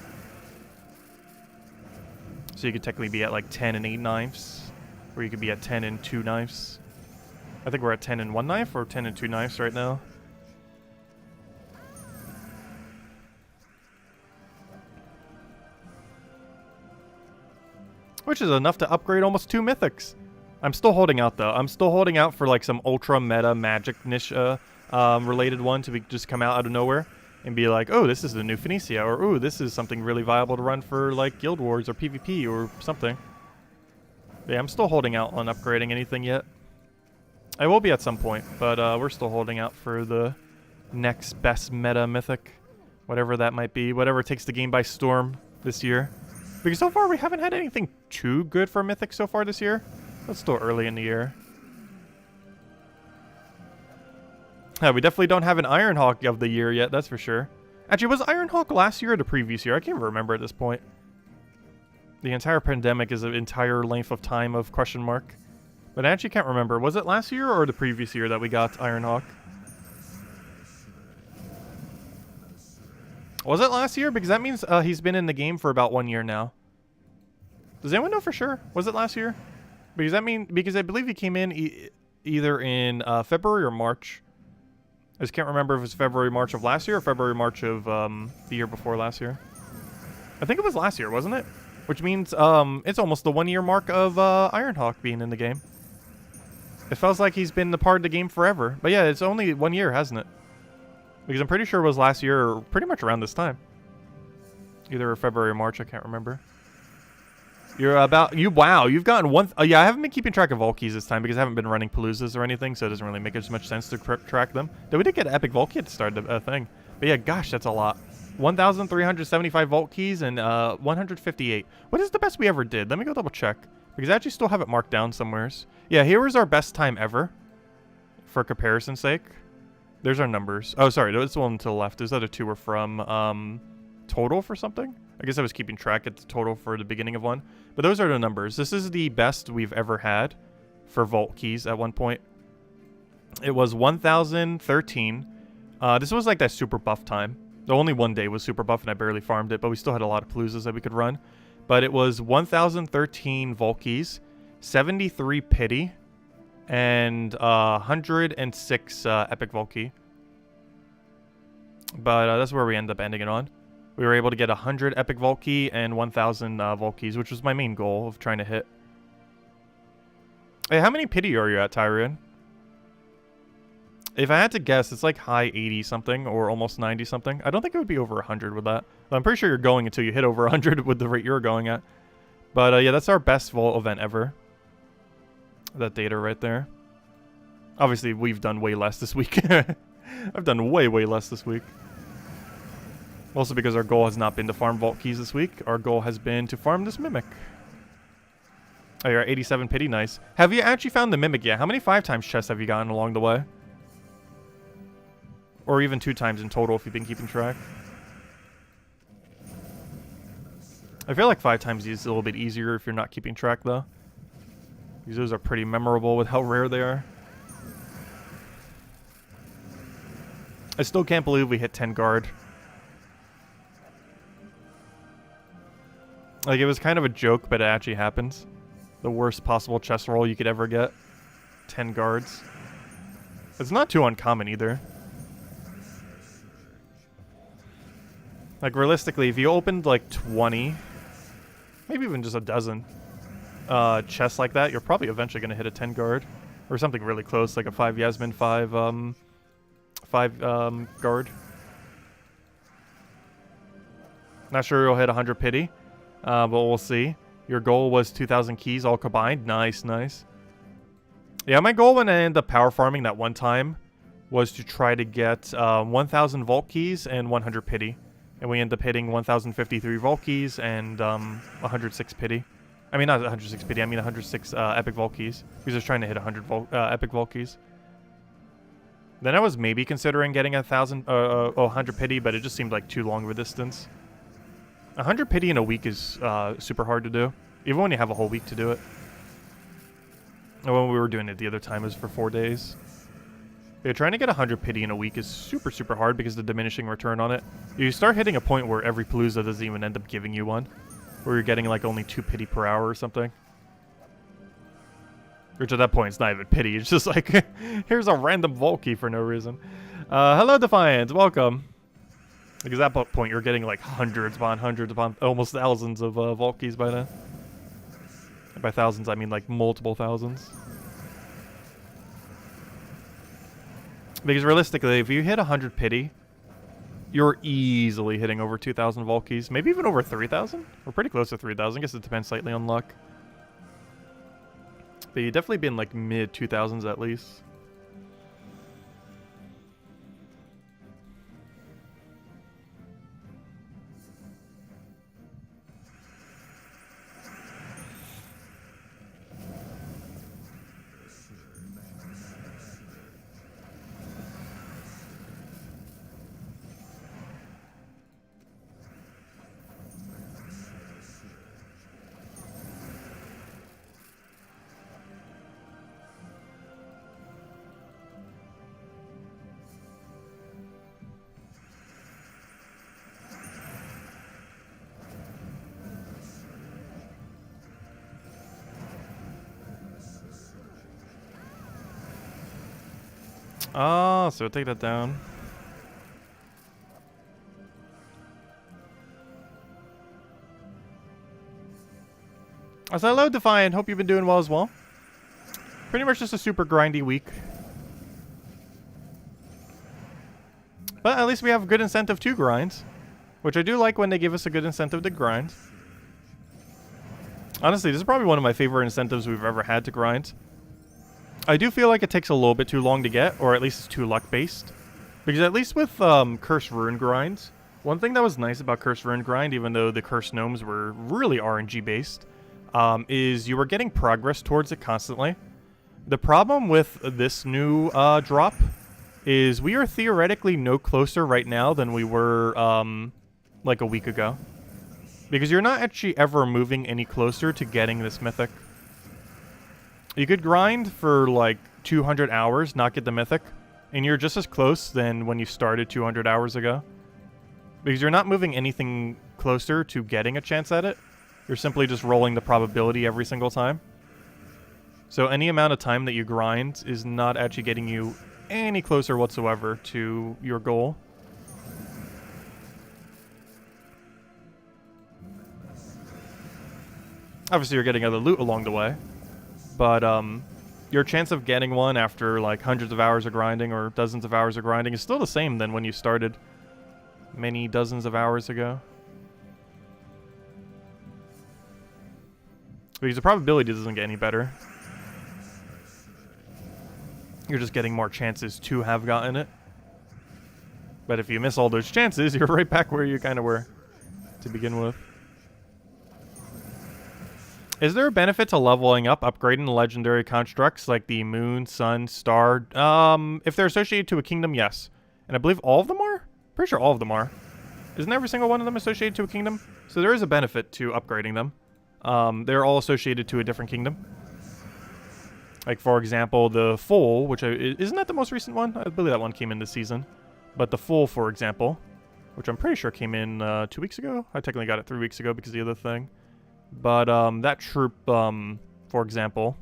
So you could technically be at like 10 and 8 knives. Or you could be at 10 and 2 knives. I think we're at 10 and 1 knife or 10 and 2 knives right now. Which is enough to upgrade almost 2 mythics. I'm still holding out though. I'm still holding out for like some ultra meta magic niche related one to just come out of nowhere and be like, oh, this is the new Phoenicia, or oh, this is something really viable to run for like Guild Wars or PvP or something. But yeah, I'm still holding out on upgrading anything yet. I will be at some point, but we're still holding out for the next best meta mythic. Whatever that might be. Whatever takes the game by storm this year. Because so far we haven't had anything too good for mythic so far this year. It's still early in the year. Yeah, we definitely don't have an Ironhawk of the year yet, that's for sure. Actually, was Ironhawk last year or the previous year? I can't remember at this point. The entire pandemic is an entire length of time of question mark. But I actually can't remember. Was it last year or the previous year that we got Ironhawk? Was it last year? Because that means he's been in the game for about 1 year now. Does anyone know for sure? Was it last year? Because I believe he came in either in February or March. I just can't remember if it was February, March of last year or February, March of the year before last year. I think it was last year, wasn't it? Which means it's almost the 1 year mark of Ironhawk being in the game. It feels like he's been a part of the game forever. But yeah, it's only 1 year, hasn't it? Because I'm pretty sure it was last year or pretty much around this time. Either February or March, I can't remember. Wow, you've gotten one. Yeah, I haven't been keeping track of vault keys this time because I haven't been running Paloozas or anything, so it doesn't really make as much sense to track them. Though we did get an epic vault key at the start of the thing. But yeah, gosh, that's a lot. 1,375 vault keys and 158. What is the best we ever did? Let me go double check. Because I actually still have it marked down somewheres. Yeah, here was our best time ever. For comparison's sake. There's our numbers. Oh, sorry, that's the one to the left. Those other two were from total for something. I guess I was keeping track at the total for the beginning of one. But those are the numbers. This is the best we've ever had for vault keys at one point. It was 1,013. This was like that super buff time. The only one day was super buff and I barely farmed it, but we still had a lot of Paloozas that we could run. But it was 1,013 vault keys, 73 pity, and 106 epic vault key. But that's where we ended up ending it on. We were able to get 100 epic vault key and 1,000 vault keys, which was my main goal of trying to hit. Hey, how many pity are you at, Tyrion? If I had to guess, it's like high 80 something or almost 90 something. I don't think it would be over 100 with that. But I'm pretty sure you're going until you hit over 100 with the rate you're going at. But yeah, that's our best vault event ever. That data right there. Obviously, we've done way less this week. I've done way less this week. Also because our goal has not been to farm vault keys this week. Our goal has been to farm this mimic. Oh, you're at 87 pity, nice. Have you actually found the mimic yet? How many 5x chests have you gotten along the way? Or even 2 times in total if you've been keeping track. I feel like 5 times is a little bit easier if you're not keeping track though. Because those are pretty memorable with how rare they are. I still can't believe we hit 10 guard. Like, it was kind of a joke, but it actually happens. The worst possible chest roll you could ever get. 10 guards. It's not too uncommon either. Like, realistically, if you opened like 20, maybe even just a dozen chests like that, you're probably eventually going to hit a 10 guard. Or something really close, like a 5 Yasmin, 5 guard. Not sure you'll hit 100 pity, but we'll see. Your goal was 2,000 keys all combined. Nice, nice. Yeah, my goal when I ended up power farming that one time was to try to get 1,000 vault keys and 100 pity. And we ended up hitting 1,053 vault keys and 106 pity. I mean, not 106 pity, I mean 106 epic Volkeys. Because I was trying to hit 100 epic Volkeys. Then I was maybe considering getting 100 pity, but it just seemed like too long of a distance. 100 pity in a week is super hard to do, even when you have a whole week to do it. And when we were doing it the other time, it was for 4 days. Yeah, trying to get 100 pity in a week is super, super hard because of the diminishing return on it. You start hitting a point where every Palooza doesn't even end up giving you one, where you're getting like only 2 pity per hour or something. Which at that point, it's not even pity. It's just like, here's a random Volkey for no reason. Hello, Defiant. Welcome. Because at that point, you're getting like hundreds upon almost thousands of Volkeys by then. And by thousands, I mean like multiple thousands. Because realistically, if you hit 100 pity, you're easily hitting over 2,000 Volkeys. Maybe even over 3,000? We're pretty close to 3,000. I guess it depends slightly on luck. But you'd definitely be in like mid-2000s at least. Oh, so take that down. So hello, Defiant. Hope you've been doing well as well. Pretty much just a super grindy week. But at least we have a good incentive to grind. Which I do like when they give us a good incentive to grind. Honestly, this is probably one of my favorite incentives we've ever had to grind. I do feel like it takes a little bit too long to get, or at least it's too luck-based. Because at least with Cursed Rune grinds, one thing that was nice about Cursed Rune grind, even though the Cursed Gnomes were really RNG-based, is you were getting progress towards it constantly. The problem with this new drop is we are theoretically no closer right now than we were like a week ago. Because you're not actually ever moving any closer to getting this mythic. You could grind for like 200 hours, not get the mythic, and you're just as close than when you started 200 hours ago. Because you're not moving anything closer to getting a chance at it. You're simply just rolling the probability every single time. So any amount of time that you grind is not actually getting you any closer whatsoever to your goal. Obviously, you're getting other loot along the way. But your chance of getting one after like hundreds of hours of grinding or dozens of hours of grinding is still the same than when you started many dozens of hours ago. Because the probability doesn't get any better. You're just getting more chances to have gotten it. But if you miss all those chances, you're right back where you kind of were to begin with. Is there a benefit to leveling up, upgrading the legendary constructs like the moon, sun, star? If they're associated to a kingdom, yes. And I believe all of them are? Pretty sure all of them are. Isn't every single one of them associated to a kingdom? So there is a benefit to upgrading them. They're all associated to a different kingdom. Like, for example, the Foal, which isn't that the most recent one? I believe that one came in this season. But the Foal, for example, which I'm pretty sure came in 2 weeks ago. I technically got it 3 weeks ago because of the other thing. But that troop, for example,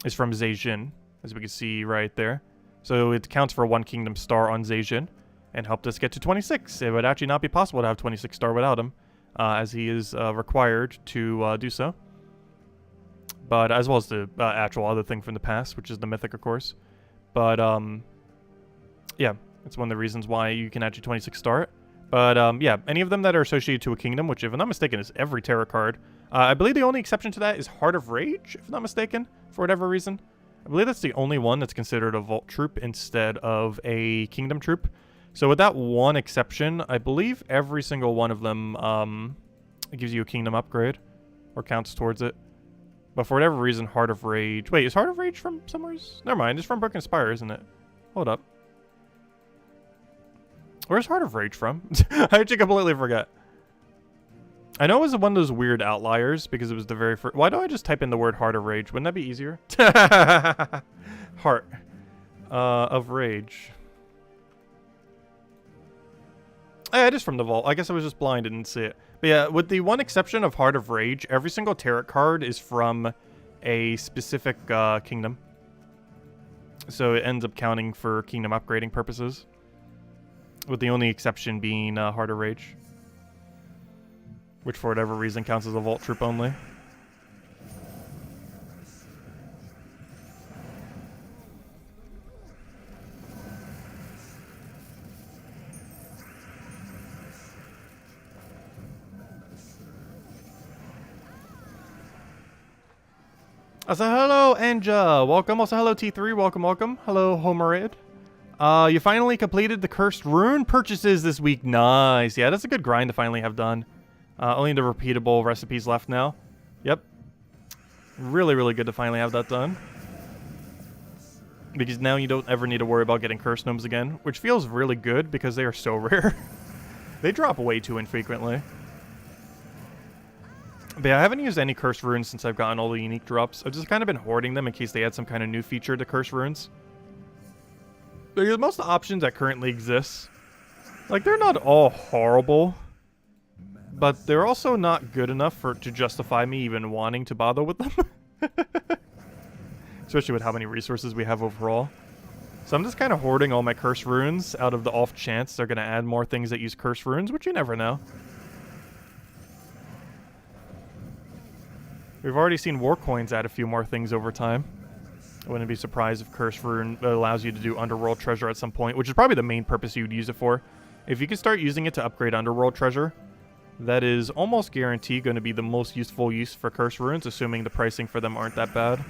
is from Zejin, as we can see right there. So it counts for 1 kingdom star on Zejin and helped us get to 26. It would actually not be possible to have 26 star without him, as he is required to do so. But as well as the actual other thing from the past, which is the mythic, of course. But yeah, it's one of the reasons why you can actually 26 star it. But yeah, any of them that are associated to a kingdom, which if I'm not mistaken is every tarot card. I believe the only exception to that is Heart of Rage, if I'm not mistaken, for whatever reason. I believe that's the only one that's considered a vault troop instead of a kingdom troop. So with that one exception, I believe every single one of them gives you a kingdom upgrade. or counts towards it. But for whatever reason, Heart of Rage... Wait, is Heart of Rage from somewhere? Never mind, it's from Broken Spire, isn't it? Hold up. Where's Heart of Rage from? I actually completely forget. I know it was one of those weird outliers because it was the very first... Why don't I just type in the word Heart of Rage? Wouldn't that be easier? Heart of Rage. Yeah, it is from the vault. I guess I was just blind and didn't see it. But yeah, with the one exception of Heart of Rage, every single tarot card is from a specific kingdom. So it ends up counting for kingdom upgrading purposes. With the only exception being Heart of Rage. Which for whatever reason counts as a vault troop only. I said hello, Anja. Welcome. Also, hello, T3. Welcome, welcome. Hello, Homerid. You finally completed the Cursed Rune purchases this week. Nice. Yeah, that's a good grind to finally have done. Only the repeatable recipes left now. Yep. Really, really good to finally have that done. Because now you don't ever need to worry about getting Cursed Gnomes again, which feels really good because they are so rare. They drop way too infrequently. But yeah, I haven't used any Cursed Runes since I've gotten all the unique drops. I've just kind of been hoarding them in case they add some kind of new feature to Cursed Runes. Because most of the options that currently exist, like, they're not all horrible, but they're also not good enough to justify me even wanting to bother with them. Especially with how many resources we have overall. So I'm just kind of hoarding all my Cursed Runes out of the off chance they're going to add more things that use Cursed Runes, which you never know. We've already seen War Coins add a few more things over time. I wouldn't be surprised if Cursed Rune allows you to do Underworld Treasure at some point, which is probably the main purpose you'd use it for. If you can start using it to upgrade Underworld Treasure, that is almost guaranteed going to be the most useful use for Cursed Runes, assuming the pricing for them aren't that bad.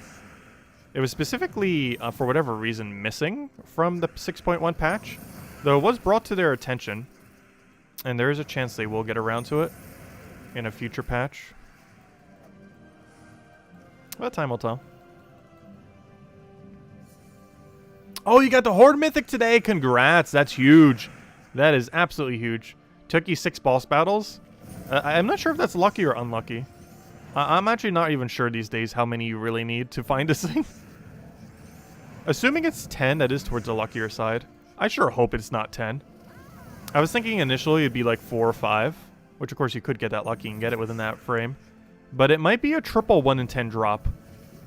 It was specifically, for whatever reason, missing from the 6.1 patch, though it was brought to their attention, and there is a chance they will get around to it in a future patch. But time will tell. Oh, you got the Horde Mythic today. Congrats. That's huge. That is absolutely huge. Took you 6 boss battles. I'm not sure if that's lucky or unlucky. I'm actually not even sure these days how many you really need to find this thing. Assuming it's 10, that is towards the luckier side. I sure hope it's not 10. I was thinking initially it'd be like 4 or 5, which of course you could get that lucky and get it within that frame. But it might be a triple 1 in 10 drop,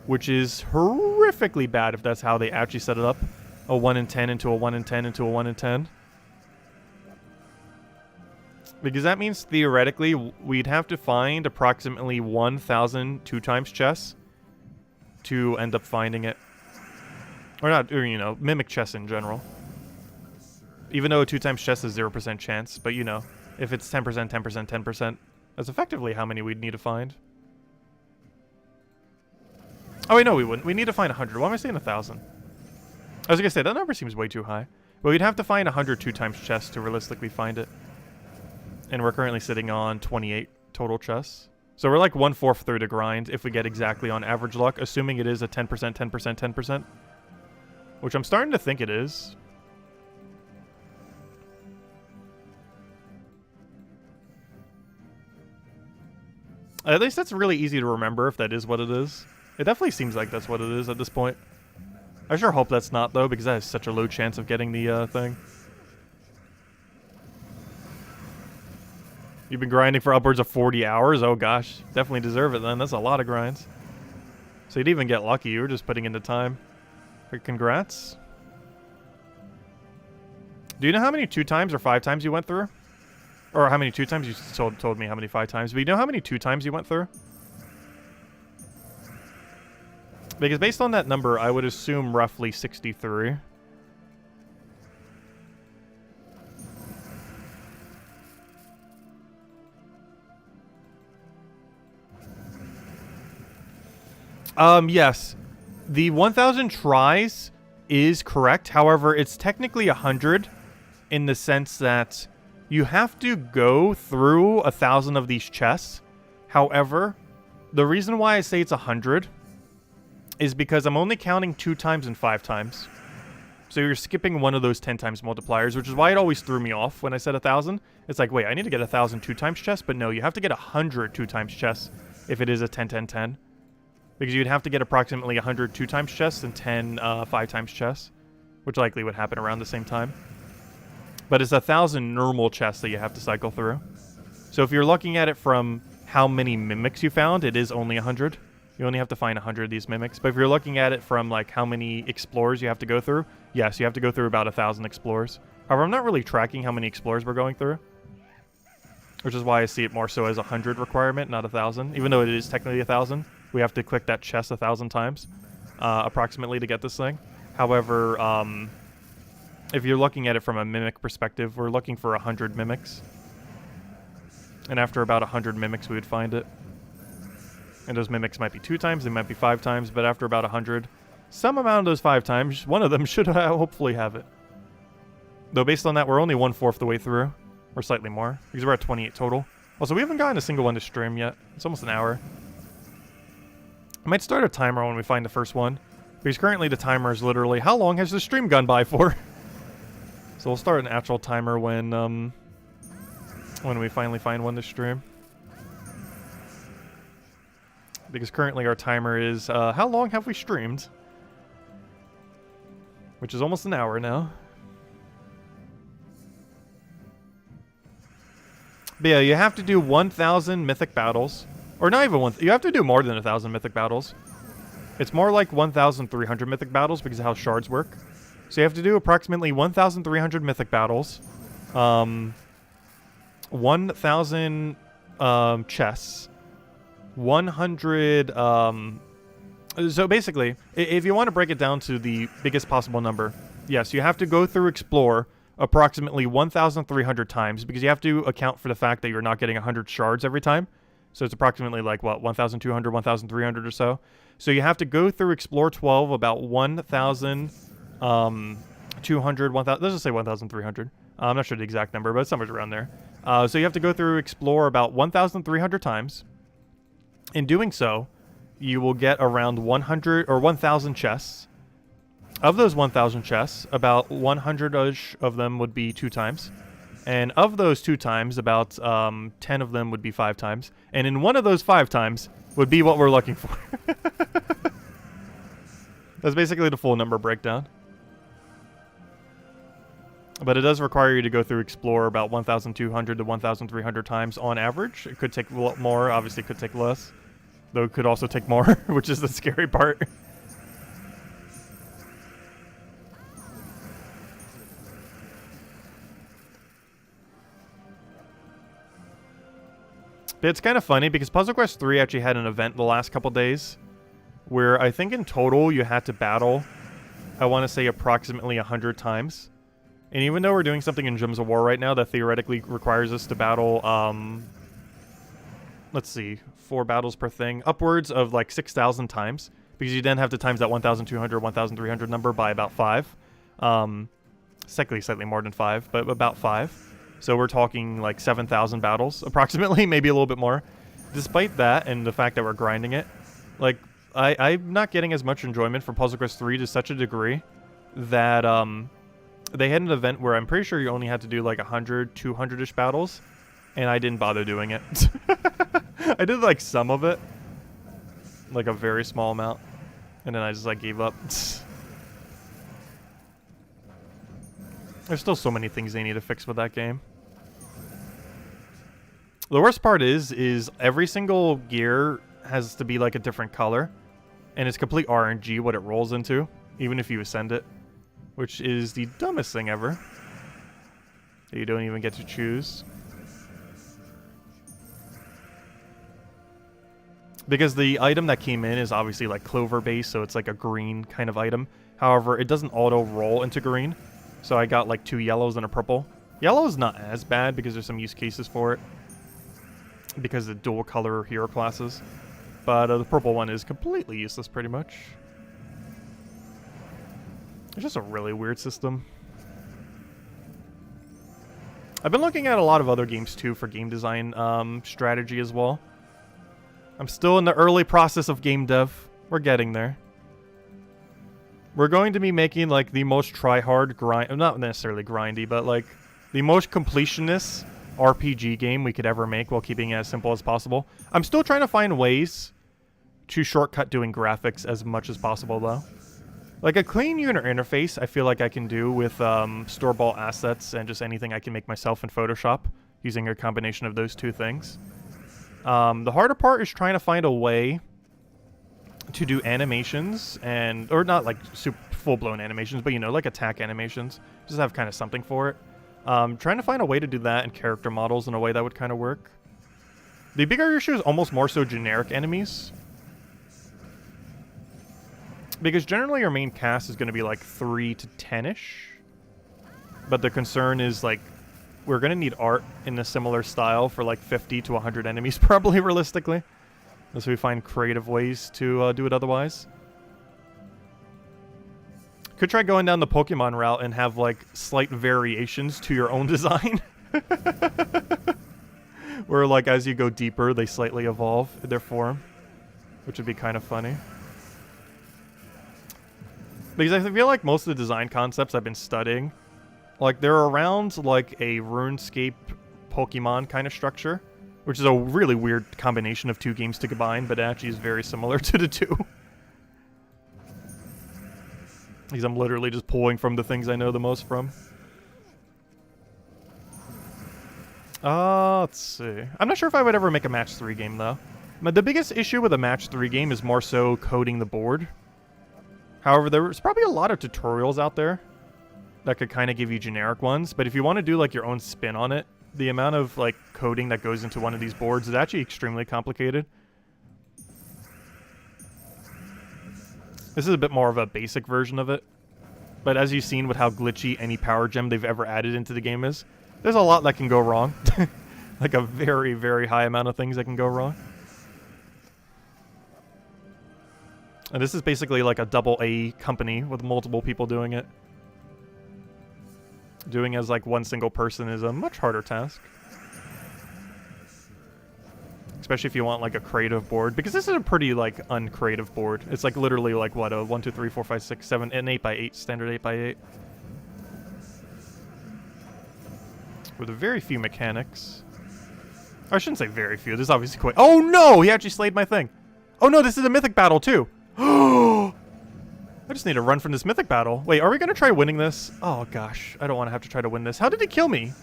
which is horrifically bad if that's how they actually set it up. A 1 in 10 into a 1 in 10 into a 1 in 10. Because that means theoretically we'd have to find approximately 1,000 2x chests to end up finding it. Or not, or, you know, mimic chests in general. Even though a 2x chest is 0% chance, but you know, if it's 10%, 10%, 10%, that's effectively how many we'd need to find. Oh wait, no, we wouldn't. We need to find 100. Why am I saying 1,000? I was gonna say, that number seems way too high. But we'd have to find 100 2x chests to realistically find it. And we're currently sitting on 28 total chests. So we're like 1/4 through the grind if we get exactly on average luck, assuming it is a 10%, 10%, 10%. Which I'm starting to think it is. At least that's really easy to remember if that is what it is. It definitely seems like that's what it is at this point. I sure hope that's not, though, because that has such a low chance of getting the thing. You've been grinding for upwards of 40 hours? Oh gosh, definitely deserve it then. That's a lot of grinds. So you'd even get lucky. You were just putting in the time. But congrats. Do you know how many 2x or 5x you went through? Or how many 2x? You told me how many 5x. But you know how many 2x you went through? Because based on that number, I would assume roughly 63. Yes. The 1,000 tries is correct. However, it's technically 100 in the sense that you have to go through 1,000 of these chests. However, The reason why I say it's 100 is because I'm only counting 2 times and 5 times. So you're skipping one of those 10 times multipliers, which is why it always threw me off when I said 1,000. It's like, wait, I need to get 1,000 2 times chess, but no, you have to get 100 2 times chess if it is a 10, 10, 10. Because you'd have to get approximately 100 2 times chess and 10 5 times chess, which likely would happen around the same time. But it's 1,000 normal chess that you have to cycle through. So if you're looking at it from how many mimics you found, it is only 100. You only have to find 100 of these mimics. But if you're looking at it from like how many explorers you have to go through, yes, you have to go through about 1,000 explorers. However, I'm not really tracking how many explorers we're going through, which is why I see it more so as a 100 requirement, not 1,000. Even though it is technically 1,000, we have to click that chest 1,000 times, approximately, to get this thing. However, if you're looking at it from a mimic perspective, we're looking for 100 mimics. And after about 100 mimics, we would find it. And those mimics might be 2 times, they might be 5 times, but after about 100, some amount of those 5 times, one of them should hopefully have it. Though based on that, we're only 1/4 the way through, or slightly more, because we're at 28 total. Also, we haven't gotten a single one to stream yet. It's almost an hour. I might start a timer when we find the first one, because currently the timer is literally, how long has the stream gone by for? So we'll start an actual timer when we finally find one to stream. Because currently our timer is, how long have we streamed? Which is almost an hour now. But yeah, you have to do 1,000 mythic battles. Or not even you have to do more than 1,000 mythic battles. It's more like 1,300 mythic battles because of how shards work. So you have to do approximately 1,300 mythic battles. 1,000 chests. 100 so basically, if you want to break it down to the biggest possible number, yes, you have to go through explore approximately 1,300 times, because you have to account for the fact that you're not getting 100 shards every time. So it's approximately like what, 1,200, 1,300 or so. So you have to go through explore 12 about 1,200, 1,000, let's just say 1,300. I'm not sure the exact number, but it's somewhere around there. So you have to go through explore about 1,300 times. In doing so, you will get around 100 or 1,000 chests. Of those 1,000 chests, about 100-ish of them would be 2 times. And of those 2 times, about 10 of them would be 5 times. And in one of those 5 times would be what we're looking for. That's basically the full number breakdown. But it does require you to go through explore about 1,200 to 1,300 times on average. It could take a lot more, obviously it could take less. Though it could also take more, which is the scary part. But it's kind of funny because Puzzle Quest 3 actually had an event the last couple days where I think in total you had to battle, I want to say approximately 100 times. And even though we're doing something in Gems of War right now that theoretically requires us to battle, let's see, 4 battles per thing, upwards of like 6,000 times, because you then have to times that 1,200, 1,300 number by about 5. Slightly more than 5, but about 5. So we're talking like 7,000 battles, approximately, maybe a little bit more. Despite that, and the fact that we're grinding it, like, I'm not getting as much enjoyment from Puzzle Quest 3 to such a degree that, they had an event where I'm pretty sure you only had to do like 100, 200-ish battles, and I didn't bother doing it. I did like some of it, like a very small amount, and then I just like gave up. There's still so many things they need to fix with that game. The worst part is every single gear has to be like a different color, and it's complete RNG what it rolls into, even if you ascend it, which is the dumbest thing ever. That you don't even get to choose. Because the item that came in is obviously like clover based, so it's like a green kind of item. However, it doesn't auto roll into green. So I got like 2 yellows and a purple. Yellow is not as bad because there's some use cases for it, because the dual color hero classes. But the purple one is completely useless pretty much. It's just a really weird system. I've been looking at a lot of other games too for game design strategy as well. I'm still in the early process of game dev. We're getting there. We're going to be making, like, the most try-hard grind... Not necessarily grindy, but, like, the most completionist RPG game we could ever make while keeping it as simple as possible. I'm still trying to find ways to shortcut doing graphics as much as possible, though. Like, a clean user interface, I feel like I can do with store-bought assets and just anything I can make myself in Photoshop, using a combination of those two things. The harder part is trying to find a way to do animations, and or not like super full-blown animations, but, you know, like attack animations. Just have kind of something for it. Trying to find a way to do that and character models in a way that would kind of work. The bigger issue is almost more so generic enemies. Because generally your main cast is going to be like 3 to 10-ish. But the concern is, like, we're going to need art in a similar style for like 50 to 100 enemies, probably, realistically. Unless we find creative ways to do it otherwise. Could try going down the Pokemon route and have, like, slight variations to your own design. Where, like, as you go deeper, they slightly evolve in their form. Which would be kind of funny. Because I feel like most of the design concepts I've been studying, like, they're around, like, a RuneScape Pokemon kind of structure. Which is a really weird combination of two games to combine, but it actually is very similar to the two. Because I'm literally just pulling from the things I know the most from. Let's see. I'm not sure if I would ever make a match 3 game, though. But the biggest issue with a match 3 game is more so coding the board. However, there's probably a lot of tutorials out there that could kind of give you generic ones. But if you want to do, like, your own spin on it, the amount of, like, coding that goes into one of these boards is actually extremely complicated. This is a bit more of a basic version of it. But as you've seen with how glitchy any power gem they've ever added into the game is, there's a lot that can go wrong. Like a very, very high amount of things that can go wrong. And this is basically like a double-A company with multiple people doing it. Doing as, like, one single person is a much harder task. Especially if you want, like, a creative board. Because this is a pretty, like, uncreative board. It's, like, literally, like, what, a 1, 2, 3, 4, 5, 6, 7, an 8x8, standard 8x8. With very few mechanics. Or I shouldn't say very few. There's obviously quite... Oh, no! He actually slayed my thing. Oh, no, this is a mythic battle, too. I just need to run from this mythic battle. Wait, are we going to try winning this? Oh, gosh. I don't want to have to try to win this. How did he kill me?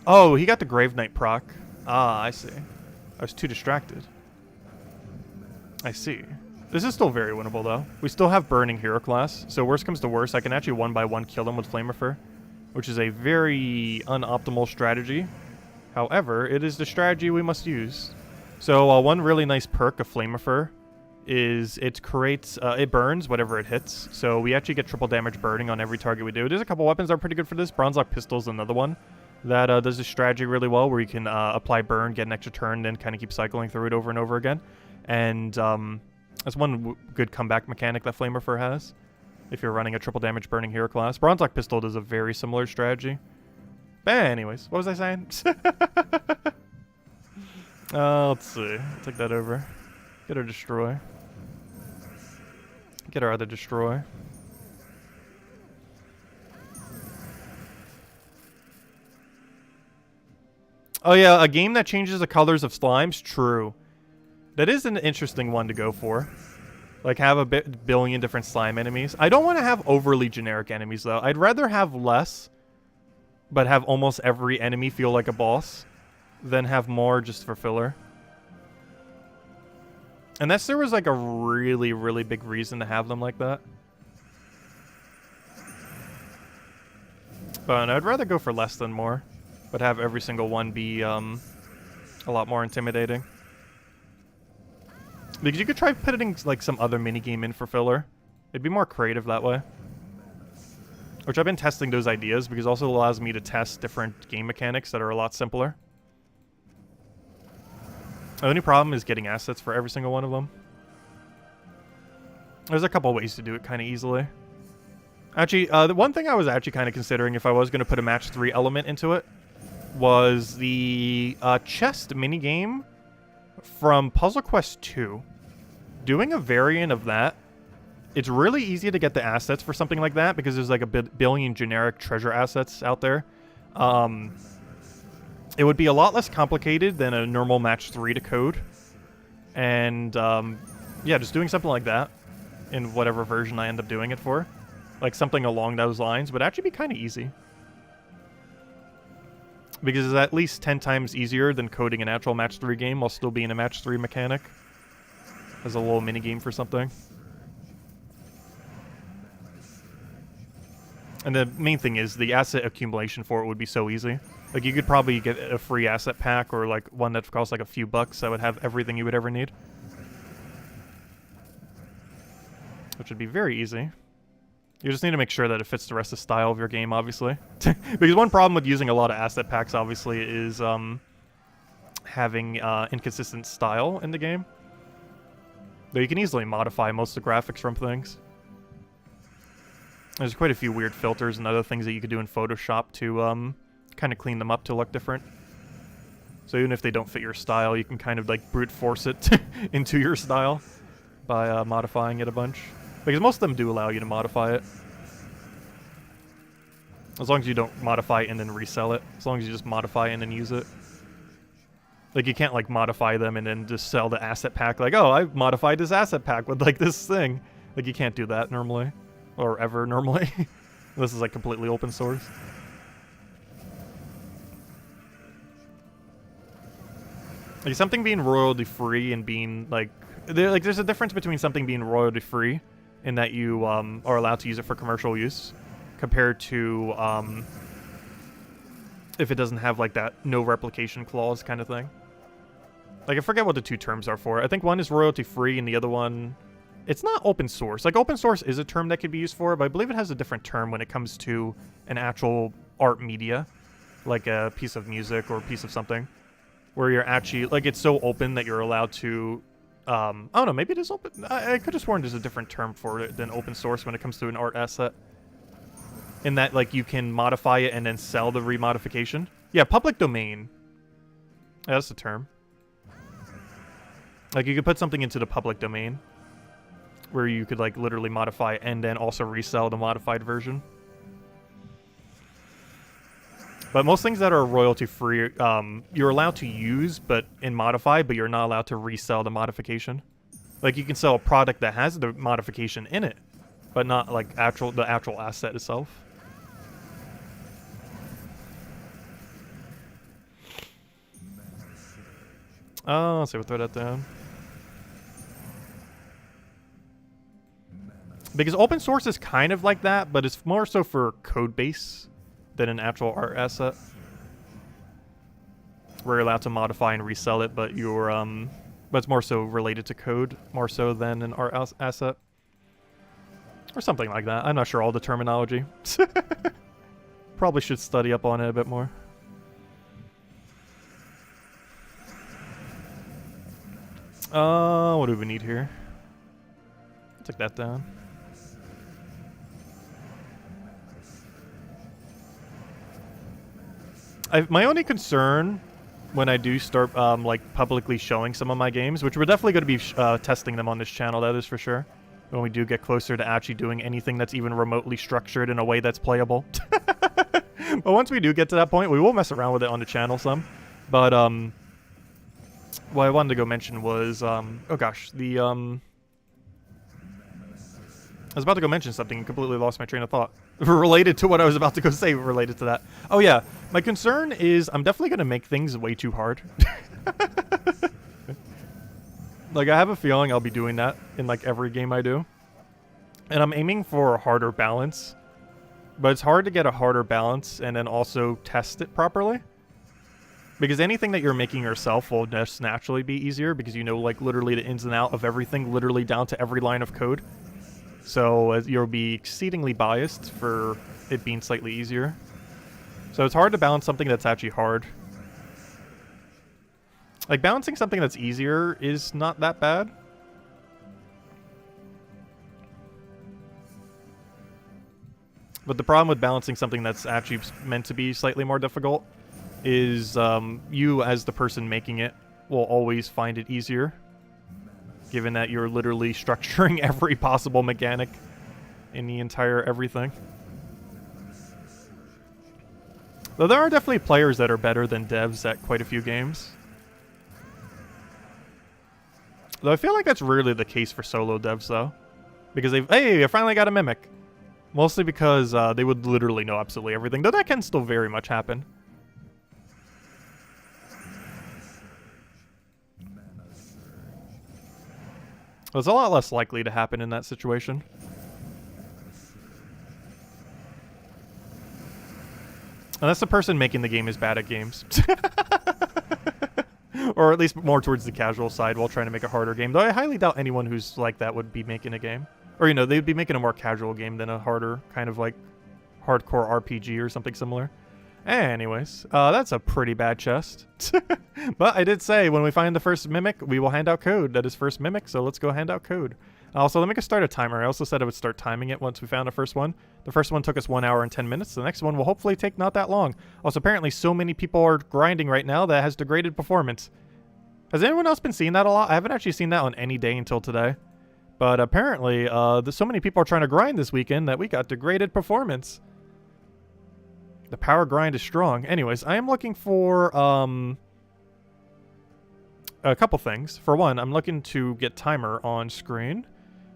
Oh, he got the Grave Knight proc. Ah, I see. I was too distracted. I see. This is still very winnable, though. We still have Burning Hero class, so worst comes to worst, I can actually 1-by-1 kill him with Flameifer, which is a very unoptimal strategy. However, it is the strategy we must use. So, one really nice perk of Flameifer is it creates, it burns whatever it hits. So we actually get triple damage burning on every target we do. There's a couple weapons that are pretty good for this. Bronzelock Pistol is another one that does this strategy really well, where you can apply burn, get an extra turn, then kind of keep cycling through it over and over again. And that's one good comeback mechanic that Flameifer has, if you're running a triple damage burning hero class. Bronzelock Pistol does a very similar strategy. But anyways, what was I saying? Let's see. I'll take that over. Get our destroy. Get our other destroy. Oh yeah, a game that changes the colors of slimes? True. That is an interesting one to go for. Like, have a billion different slime enemies. I don't want to have overly generic enemies, though. I'd rather have less, but have almost every enemy feel like a boss, than have more just for filler. Unless there was, like, a really, really big reason to have them like that. But I'd rather go for less than more, but have every single one be a lot more intimidating. Because you could try putting, like, some other minigame in for filler. It'd be more creative that way. Which I've been testing those ideas, because it also allows me to test different game mechanics that are a lot simpler. The only problem is getting assets for every single one of them. There's a couple ways to do it kind of easily. Actually, the one thing I was actually kind of considering if I was going to put a match 3 element into it was the chest minigame from Puzzle Quest 2, doing a variant of that, it's really easy to get the assets for something like that because there's like a billion generic treasure assets out there. It would be a lot less complicated than a normal match 3 to code. And yeah, just doing something like that in whatever version I end up doing it for. Like something along those lines would actually be kind of easy. Because it's at least 10 times easier than coding an actual match 3 game while still being a match 3 mechanic. As a little minigame for something. And the main thing is the asset accumulation for it would be so easy. Like you could probably get a free asset pack or like one that costs like a few bucks that would have everything you would ever need. Which would be very easy. You just need to make sure that it fits the rest of the style of your game, obviously. Because one problem with using a lot of asset packs, obviously, is having inconsistent style in the game. Though you can easily modify most of the graphics from things. There's quite a few weird filters and other things that you could do in Photoshop to kind of clean them up to look different. So even if they don't fit your style, you can kind of like brute force it into your style by modifying it a bunch. Because most of them do allow you to modify it. As long as you don't modify it and then resell it. As long as you just modify it and then use it. Like, you can't, like, modify them and then just sell the asset pack. Like, oh, I've modified this asset pack with, like, this thing. Like, you can't do that normally. Or ever normally. This is, like, completely open source. Like, something being royalty-free and being, like... there's a difference between something being royalty-free in that you are allowed to use it for commercial use compared to if it doesn't have, like, that no replication clause kind of thing. Like, I forget what the two terms are for. I think one is royalty-free and the other one... It's not open source. Like, open source is a term that could be used for it, but I believe it has a different term when it comes to an actual art media. Like a piece of music or a piece of something. Where you're actually... Like, it's so open that you're allowed to... I don't know, maybe it is open... I could have sworn there's a different term for it than open source when it comes to an art asset. In that, like, you can modify it and then sell the remodification. Yeah, public domain. Yeah, that's the term. Like, you could put something into the public domain. Where you could, like, literally modify it and then also resell the modified version. But most things that are royalty-free, you're allowed to use but and modify, but you're not allowed to resell the modification. Like, you can sell a product that has the modification in it, but not, like, the actual asset itself. Oh, let's see, we'll throw that down. Because open source is kind of like that, but it's more so for code base than an actual art asset. Where you're allowed to modify and resell it, but you're but it's more so related to code, more so than an art asset. Or something like that. I'm not sure all the terminology. Probably should study up on it a bit more. What do we need here? Take that down. My only concern when I do start like publicly showing some of my games, which we're definitely going to be testing them on this channel, that is for sure. When we do get closer to actually doing anything that's even remotely structured in a way that's playable. But once we do get to that point, we will mess around with it on the channel some. But what I wanted to go mention was oh gosh, the I was about to go mention something and completely lost my train of thought. Related to what I was about to go say related to that. Oh yeah, my concern is I'm definitely going to make things way too hard. Like, I have a feeling I'll be doing that in, like, every game I do. And I'm aiming for a harder balance. But it's hard to get a harder balance and then also test it properly. Because anything that you're making yourself will just naturally be easier because you know, like, literally the ins and out of everything, literally down to every line of code. So you'll be exceedingly biased for it being slightly easier. So it's hard to balance something that's actually hard. Like, balancing something that's easier is not that bad. But the problem with balancing something that's actually meant to be slightly more difficult is you, as the person making it, will always find it easier, given that you're literally structuring every possible mechanic in the entire everything. Though there are definitely players that are better than devs at quite a few games. Though I feel like that's rarely the case for solo devs, though. Because hey, I finally got a Mimic. Mostly because they would literally know absolutely everything, though that can still very much happen. Well, it's a lot less likely to happen in that situation. Unless the person making the game is bad at games. Or at least more towards the casual side while trying to make a harder game. Though I highly doubt anyone who's like that would be making a game. Or, you know, they'd be making a more casual game than a harder, kind of like hardcore RPG or something similar. Anyways, that's a pretty bad chest. But I did say when we find the first Mimic, we will hand out code. That is first Mimic, so let's go hand out code. Also, let me start a timer. I also said I would start timing it once we found the first one. The first one took us 1 hour and 10 minutes. The next one will hopefully take not that long. Also, apparently so many people are grinding right now that has degraded performance. Has anyone else been seeing that a lot? I haven't actually seen that on any day until today. But apparently, so many people are trying to grind this weekend that we got degraded performance. The power grind is strong. Anyways, I am looking for a couple things. For one, I'm looking to get timer on screen.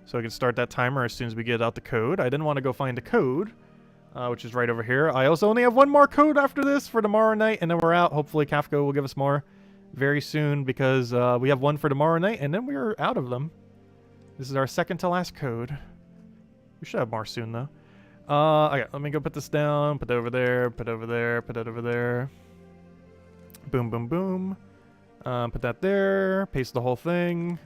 So I can start that timer as soon as we get out the code. I didn't want to go find the code, which is right over here. I also only have one more code after this for tomorrow night, and then we're out. Hopefully Kafka will give us more very soon because we have one for tomorrow night, and then we're out of them. This is our second to last code. We should have more soon, though. Okay, let me go put this down. Put it over there. Put it over there. Put it over there. Boom, boom, boom. Put that there. Paste the whole thing.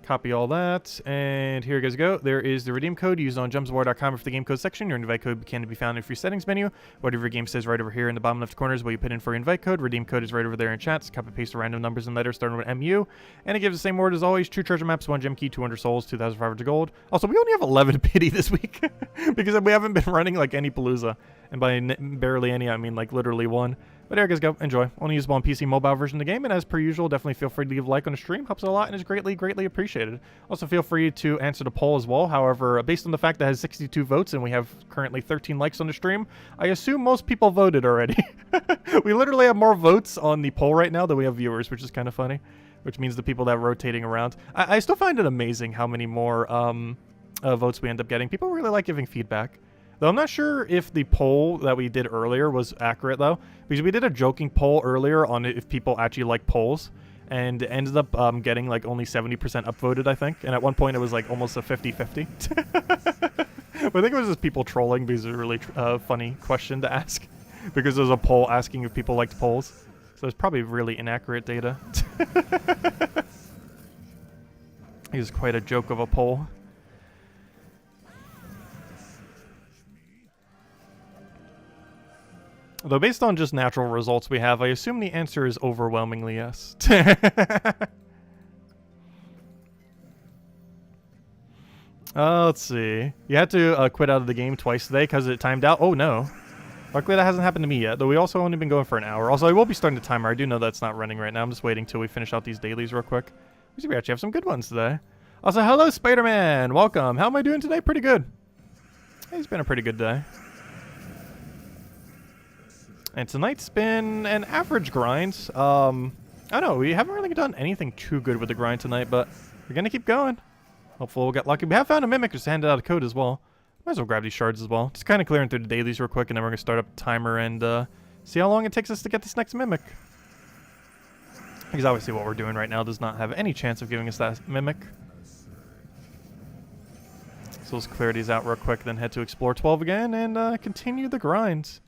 Copy all that, and here you guys go. There is the redeem code used on jumpswar.com for the game code section. Your invite code can be found in your free settings menu. Whatever your game says right over here in the bottom left corner is where you put in for your invite code. Redeem code is right over there in chat. Copy paste the random numbers and letters starting with MU, and it gives the same word as always: 2 treasure maps, 1 gem key, 200 souls, 2,500 gold. Also, we only have 11 pity this week because we haven't been running like any Palooza, and by barely any, I mean like literally 1. But there you guys go. Enjoy. Only usable on PC mobile version of the game, and as per usual, definitely feel free to leave a like on the stream. Helps a lot and is greatly, greatly appreciated. Also, feel free to answer the poll as well. However, based on the fact that it has 62 votes and we have currently 13 likes on the stream, I assume most people voted already. We literally have more votes on the poll right now than we have viewers, which is kind of funny. Which means the people that are rotating around. I still find it amazing how many more votes we end up getting. People really like giving feedback. Though I'm not sure if the poll that we did earlier was accurate, though. Because we did a joking poll earlier on if people actually like polls. And it ended up getting like only 70% upvoted, I think. And at one point it was like almost a 50-50. But I think it was just people trolling because it was a really funny question to ask. Because there was a poll asking if people liked polls. So it's probably really inaccurate data. It was quite a joke of a poll. Though based on just natural results we have, I assume the answer is overwhelmingly yes. Let's see. You had to quit out of the game twice today because it timed out. Oh no. Luckily that hasn't happened to me yet, though we also only been going for an hour. Also, I will be starting the timer. I do know that's not running right now. I'm just waiting till we finish out these dailies real quick. We actually have some good ones today. Also, hello Spider-Man! Welcome! How am I doing today? Pretty good. It's been a pretty good day. And tonight's been an average grind. I don't know, we haven't really done anything too good with the grind tonight, but we're gonna keep going. Hopefully we'll get lucky. We have found a Mimic, just handed out a code as well. Might as well grab these shards as well. Just kind of clearing through the dailies real quick, and then we're gonna start up the timer and see how long it takes us to get this next Mimic. Because obviously what we're doing right now does not have any chance of giving us that Mimic. So let's clear these out real quick, then head to Explore 12 again and continue the grind.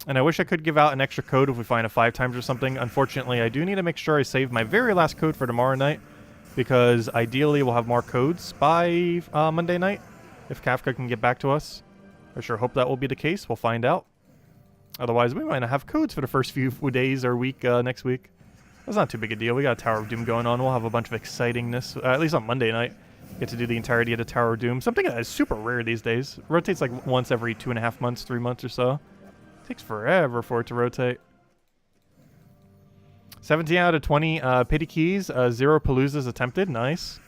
And I wish I could give out an extra code if we find a 5 times or something. Unfortunately, I do need to make sure I save my very last code for tomorrow night, because ideally we'll have more codes by Monday night, if Kafka can get back to us. I sure hope that will be the case. We'll find out. Otherwise, we might not have codes for the first few days or week next week. That's not too big a deal. We got a Tower of Doom going on. We'll have a bunch of excitingness, at least on Monday night. Get to do the entirety of the Tower of Doom. Something that is super rare these days. It rotates like once every 2.5 months, 3 months or so. Takes forever for it to rotate. 17 out of 20 pity keys. 0 Paloozas attempted. Nice.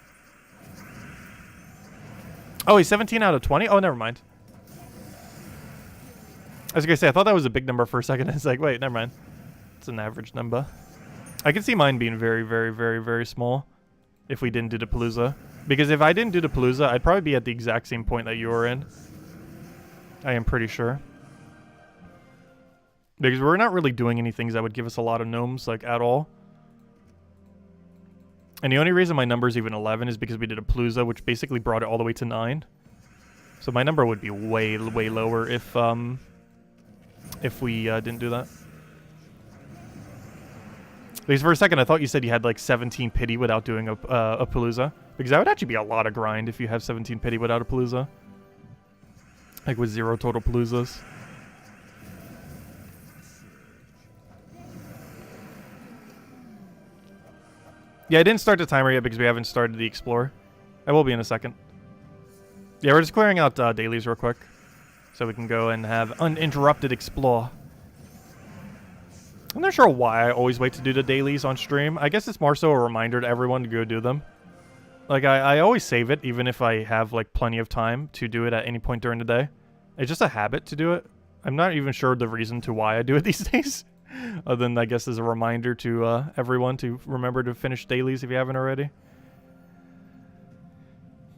Oh, he's 17 out of 20? Oh, never mind. I was going to say, I thought that was a big number for a second. It's like, wait, never mind. It's an average number. I can see mine being very, very, very, very small if we didn't do the Palooza. Because if I didn't do the Palooza, I'd probably be at the exact same point that you were in. I am pretty sure. Because we're not really doing any things that would give us a lot of gnomes, like, at all. And the only reason my number is even 11 is because we did a Palooza, which basically brought it all the way to 9. So my number would be way, way lower if we didn't do that. Because for a second, I thought you said you had, like, 17 pity without doing a Palooza. Because that would actually be a lot of grind if you have 17 pity without a Palooza. Like, with 0 total Paloozas. Yeah, I didn't start the timer yet because we haven't started the Explore. I will be in a second. Yeah, we're just clearing out dailies real quick. So we can go and have uninterrupted Explore. I'm not sure why I always wait to do the dailies on stream. I guess it's more so a reminder to everyone to go do them. Like, I always save it, even if I have, like, plenty of time to do it at any point during the day. It's just a habit to do it. I'm not even sure the reason to why I do it these days. Other than, I guess, as a reminder to everyone to remember to finish dailies if you haven't already.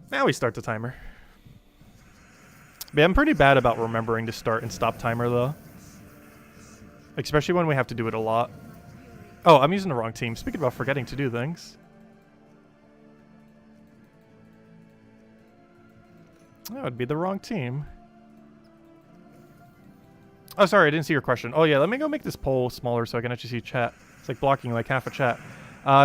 Now we start the timer. But I'm pretty bad about remembering to start and stop timer, though. Especially when we have to do it a lot. Oh, I'm using the wrong team. Speaking about forgetting to do things. That would be the wrong team. Oh, sorry, I didn't see your question. Oh, yeah, let me go make this poll smaller so I can actually see chat. It's like blocking like half a chat.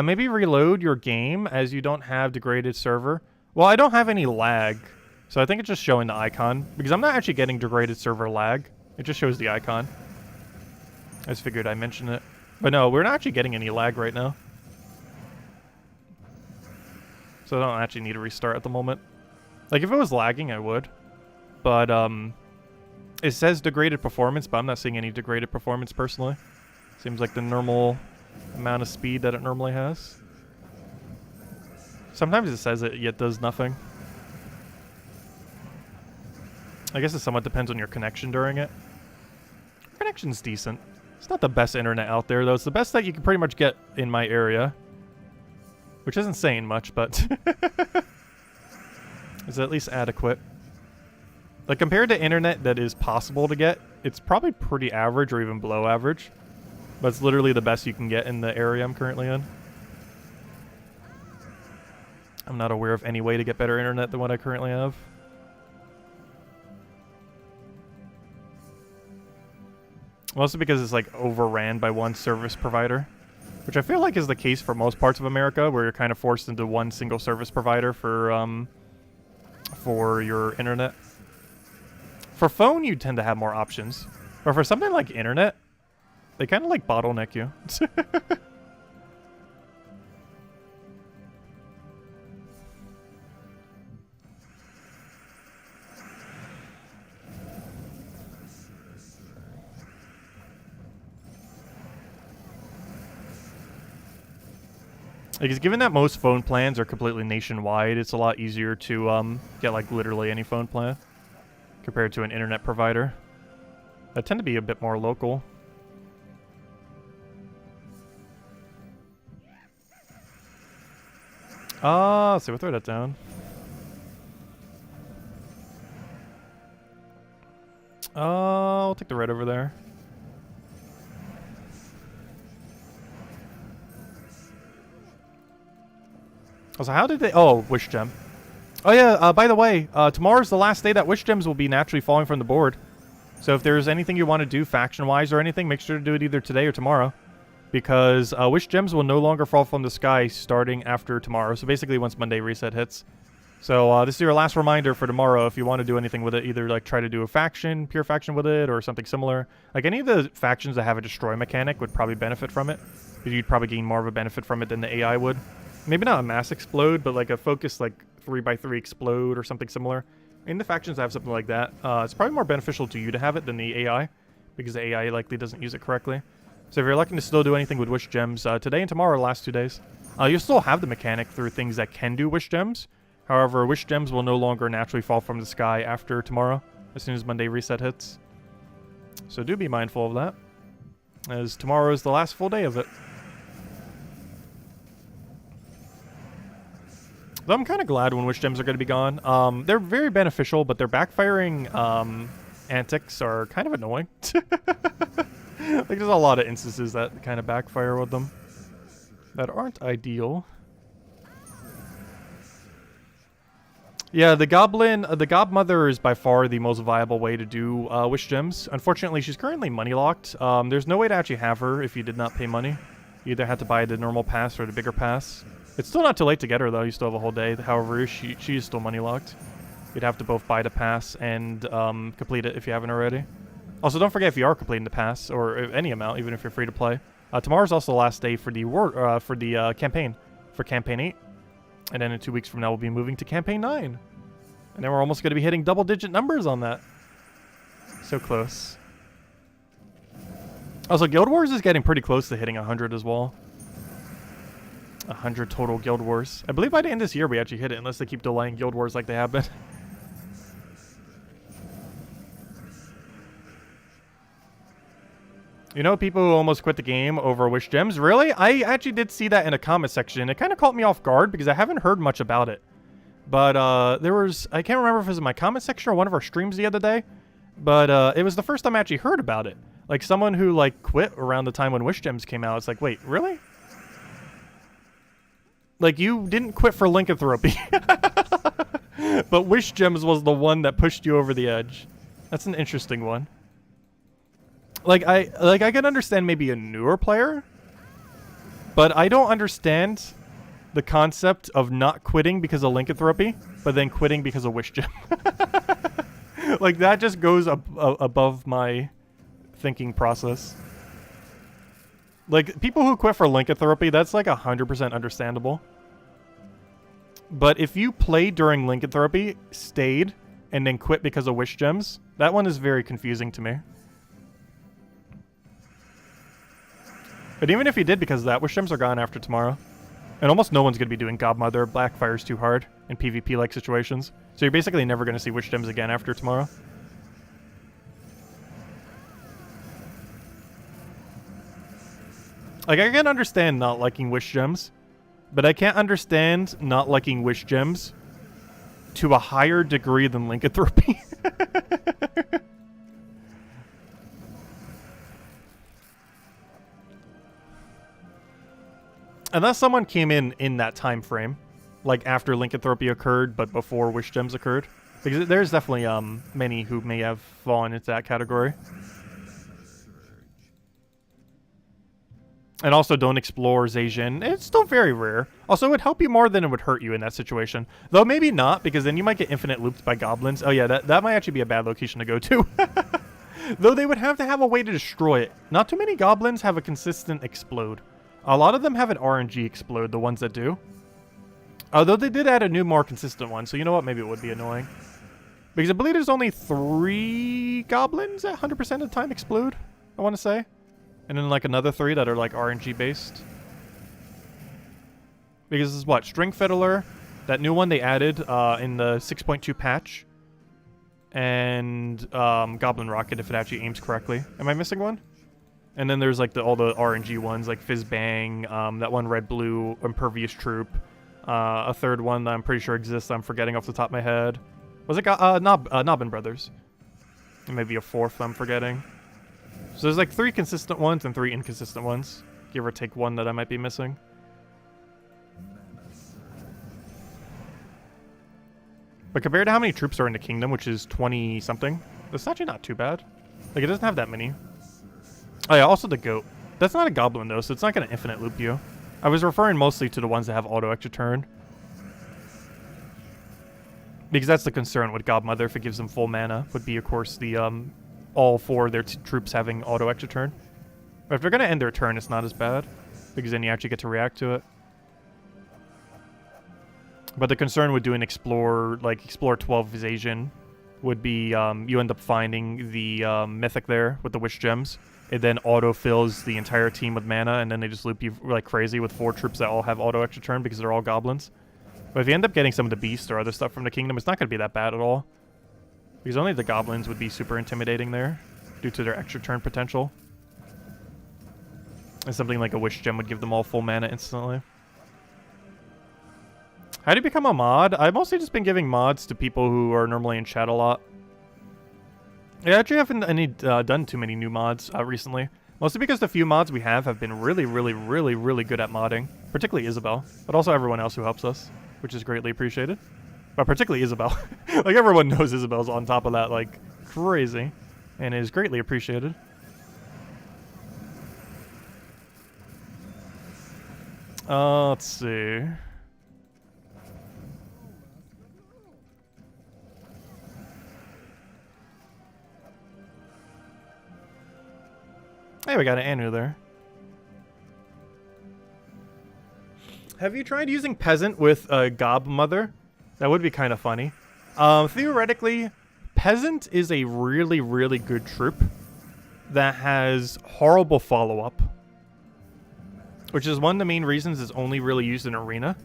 Maybe reload your game as you don't have degraded server. Well, I don't have any lag, so I think it's just showing the icon. Because I'm not actually getting degraded server lag. It just shows the icon. I just figured I'd mention it. But no, we're not actually getting any lag right now. So I don't actually need to restart at the moment. Like, if it was lagging, I would. But, it says degraded performance, but I'm not seeing any degraded performance personally. Seems like the normal amount of speed that it normally has. Sometimes it says it, yet does nothing. I guess it somewhat depends on your connection during it. Connection's decent. It's not the best internet out there, though. It's the best that you can pretty much get in my area. Which isn't saying much, but... is at least adequate. Like, compared to internet that is possible to get, it's probably pretty average or even below average. But it's literally the best you can get in the area I'm currently in. I'm not aware of any way to get better internet than what I currently have. Mostly because it's, like, overran by one service provider. Which I feel like is the case for most parts of America, where you're kind of forced into one single service provider for your internet. For phone, you tend to have more options. But for something like internet, they kind of like bottleneck you. Because given that most phone plans are completely nationwide, it's a lot easier to get like literally any phone plan compared to an internet provider that tend to be a bit more local. Ah, so we'll throw that down. I'll take the red over there. So how did they... Oh, Wish Gem. Oh yeah, by the way, tomorrow's the last day that Wish Gems will be naturally falling from the board. So if there's anything you want to do faction-wise or anything, make sure to do it either today or tomorrow. Because Wish Gems will no longer fall from the sky starting after tomorrow. So basically once Monday reset hits. So this is your last reminder for tomorrow if you want to do anything with it. Either like try to do a faction, pure faction with it, or something similar. Like any of the factions that have a destroy mechanic would probably benefit from it. Because you'd probably gain more of a benefit from it than the AI would. Maybe not a mass explode, but like a focused like 3x3 explode or something similar. In the factions that have something like that, it's probably more beneficial to you to have it than the AI. Because the AI likely doesn't use it correctly. So if you're looking to still do anything with wish gems, today and tomorrow are the last 2 days. You'll still have the mechanic through things that can do wish gems. However, wish gems will no longer naturally fall from the sky after tomorrow, as soon as Monday reset hits. So do be mindful of that, as tomorrow is the last full day of it. Though I'm kind of glad when wish gems are going to be gone. They're very beneficial, but their backfiring antics are kind of annoying. Like, there's a lot of instances that kind of backfire with them that aren't ideal. Yeah, the godmother is by far the most viable way to do wish gems. Unfortunately, she's currently money locked. There's no way to actually have her if you did not pay money. You either have to buy the normal pass or the bigger pass. It's still not too late to get her, though. You still have a whole day. However, she is still money locked. You'd have to both buy the pass and complete it if you haven't already. Also, don't forget, if you are completing the pass, or any amount, even if you're free to play, tomorrow's also the last day for the campaign, for Campaign 8. And then in 2 weeks from now, we'll be moving to Campaign 9. And then we're almost going to be hitting double-digit numbers on that. So close. Also, Guild Wars is getting pretty close to hitting 100 as well. 100 total Guild Wars. I believe by the end of this year, we actually hit it, unless they keep delaying Guild Wars like they have been. You know, people who almost quit the game over wish gems? Really? I actually did see that in a comment section. It kind of caught me off guard because I haven't heard much about it. But there was, I can't remember if it was in my comment section or one of our streams the other day, but it was the first time I actually heard about it. Like, someone who, like, quit around the time when wish gems came out. It's like, wait, really? Like, you didn't quit for lycanthropy. But wish gems was the one that pushed you over the edge. That's an interesting one. Like I can understand maybe a newer player, but I don't understand the concept of not quitting because of lycanthropy, but then quitting because of wish gem. Like, that just goes above my thinking process. Like, people who quit for lycanthropy, that's like 100% understandable. But if you played during lycanthropy, stayed, and then quit because of wish gems, that one is very confusing to me. But even if you did because of that, wish gems are gone after tomorrow. And almost no one's going to be doing Godmother. Blackfire's too hard in PvP-like situations. So you're basically never going to see wish gems again after tomorrow. Like, I can understand not liking wish gems, but I can't understand not liking wish gems to a higher degree than lycanthropy. Unless someone came in that time frame, like after lycanthropy occurred, but before wish gems occurred. Because there's definitely many who may have fallen into that category. And also, don't explore Zhejian. It's still very rare. Also, it would help you more than it would hurt you in that situation. Though maybe not, because then you might get infinite looped by goblins. Oh yeah, that might actually be a bad location to go to. Though they would have to have a way to destroy it. Not too many goblins have a consistent explode. A lot of them have an RNG explode, the ones that do. Although they did add a new, more consistent one, so you know what? Maybe it would be annoying. Because I believe there's only 3 goblins that 100% of the time explode, I want to say. And then like another 3 that are like RNG based. Because this is what? String Fiddler, that new one they added in the 6.2 patch. And Goblin Rocket if it actually aims correctly. Am I missing one? And then there's like all the RNG ones, like Fizz Bang, that one Red-Blue Impervious Troop. A third one that I'm pretty sure exists, I'm forgetting off the top of my head. Was it Nobbin Brothers? And maybe a 4th I'm forgetting. So there's like 3 consistent ones and 3 inconsistent ones. Give or take one that I might be missing. But compared to how many troops are in the kingdom, which is 20-something, that's actually not too bad. Like, it doesn't have that many. Oh yeah, also the goat. That's not a goblin though, so it's not going to infinite loop you. I was referring mostly to the ones that have auto extra turn. Because that's the concern with Godmother, if it gives them full mana, would be of course the all 4 of their troops having auto extra turn. But if they're going to end their turn, it's not as bad, because then you actually get to react to it. But the concern with doing Explore, like Explore 12 Asian, would be you end up finding the mythic there with the wish gems. It then auto-fills the entire team with mana, and then they just loop you like crazy with 4 troops that all have auto extra turn because they're all goblins. But if you end up getting some of the beasts or other stuff from the kingdom, it's not going to be that bad at all. Because only the goblins would be super intimidating there due to their extra turn potential. And something like a wish gem would give them all full mana instantly. How do you become a mod? I've mostly just been giving mods to people who are normally in chat a lot. I actually haven't done too many new mods recently. Mostly because the few mods we have been really good at modding. Particularly Isabel, but also everyone else who helps us, which is greatly appreciated. But particularly Isabel. Like, everyone knows Isabel's on top of that, like, crazy. And is greatly appreciated. Let's see. Hey, we got an Anu there. Have you tried using Peasant with a Gob Mother? That would be kind of funny. Theoretically, Peasant is a really good troop that has horrible follow-up. Which is one of the main reasons it's only really used in Arena.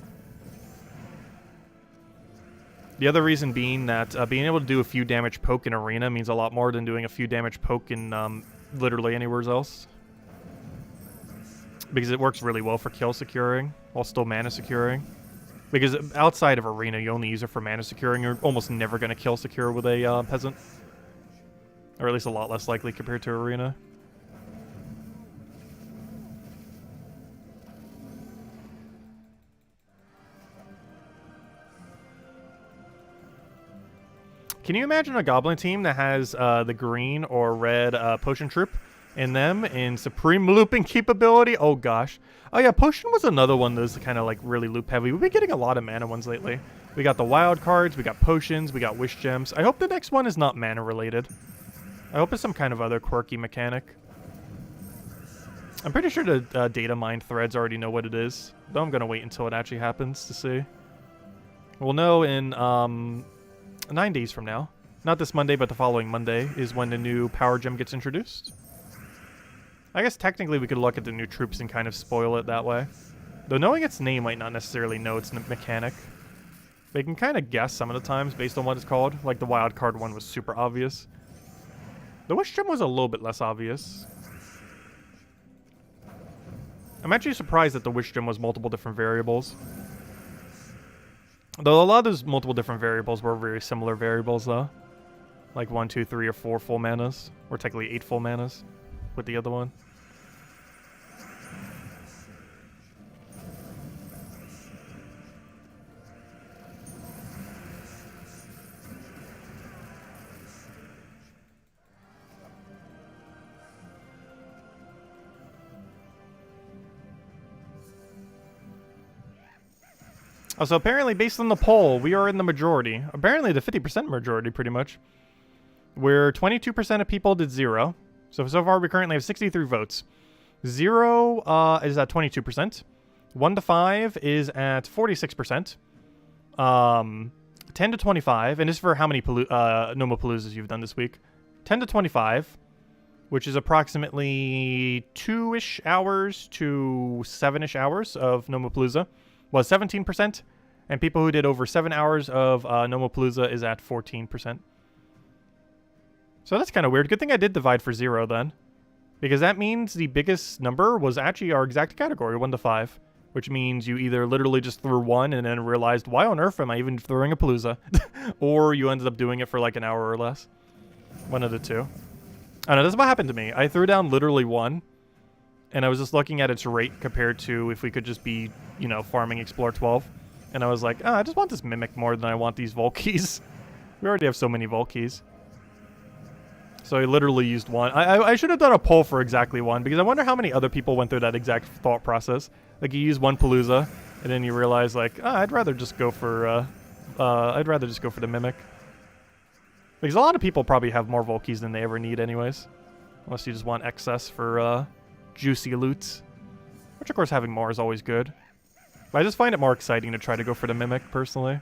The other reason being that being able to do a few damage poke in Arena means a lot more than doing a few damage poke in literally anywhere else. Because it works really well for kill securing, while still mana securing. Because outside of Arena, you only use it for mana securing. You're almost never going to kill secure with a Peasant. Or at least a lot less likely compared to Arena. Can you imagine a Goblin team that has the green or red Potion Troop in them in Supreme Looping capability? Oh gosh. Oh yeah, Potion was another one that was kind of like really loop heavy. We've been getting a lot of mana ones lately. We got the wild cards, we got potions, we got wish gems. I hope the next one is not mana related. I hope it's some kind of other quirky mechanic. I'm pretty sure the data mine threads already know what it is, though I'm going to wait until it actually happens to see. We'll know in 9 days from now. Not this Monday, but the following Monday is when the new power gem gets introduced. I guess technically we could look at the new troops and kind of spoil it that way. Though knowing its name might not necessarily know its mechanic. They can kind of guess some of the times based on what it's called. Like the wild card one was super obvious. The wish gem was a little bit less obvious. I'm actually surprised that the wish gem was multiple different variables. Though a lot of those multiple different variables were very similar variables though. Like 1, 2, 3, or 4 full manas. Or technically 8 full manas with the other one. So apparently, based on the poll, we are in the majority. Apparently, the 50% majority, pretty much. Where 22% of people did 0. So far, we currently have 63 votes. 0 is at 22%. 1 to 5 is at 46%. 10 to 25, and this is for how many Nomapaloozas you've done this week. 10 to 25, which is approximately 2-ish hours to 7-ish hours of Nomapalooza, was 17%, and people who did over 7 hours of Nomapalooza is at 14%. So that's kind of weird. Good thing I did divide for 0 then, because that means the biggest number was actually our exact category, 1 to 5, which means you either literally just threw 1 and then realized, why on earth am I even throwing a Palooza? Or you ended up doing it for like an hour or less. One of the two. I don't know, this is what happened to me. I threw down literally 1, and I was just looking at its rate compared to if we could just be, you know, farming Explore 12. And I was like, I just want this Mimic more than I want these Volkeys. We already have so many Volkeys. So I literally used 1. I should have done a poll for exactly 1, because I wonder how many other people went through that exact thought process. Like, you use 1 Palooza, and then you realize, like, I'd rather just go for the Mimic. Because a lot of people probably have more Volkeys than they ever need anyways. Unless you just want excess for, juicy loots. Which, of course, having more is always good. But I just find it more exciting to try to go for the Mimic, personally.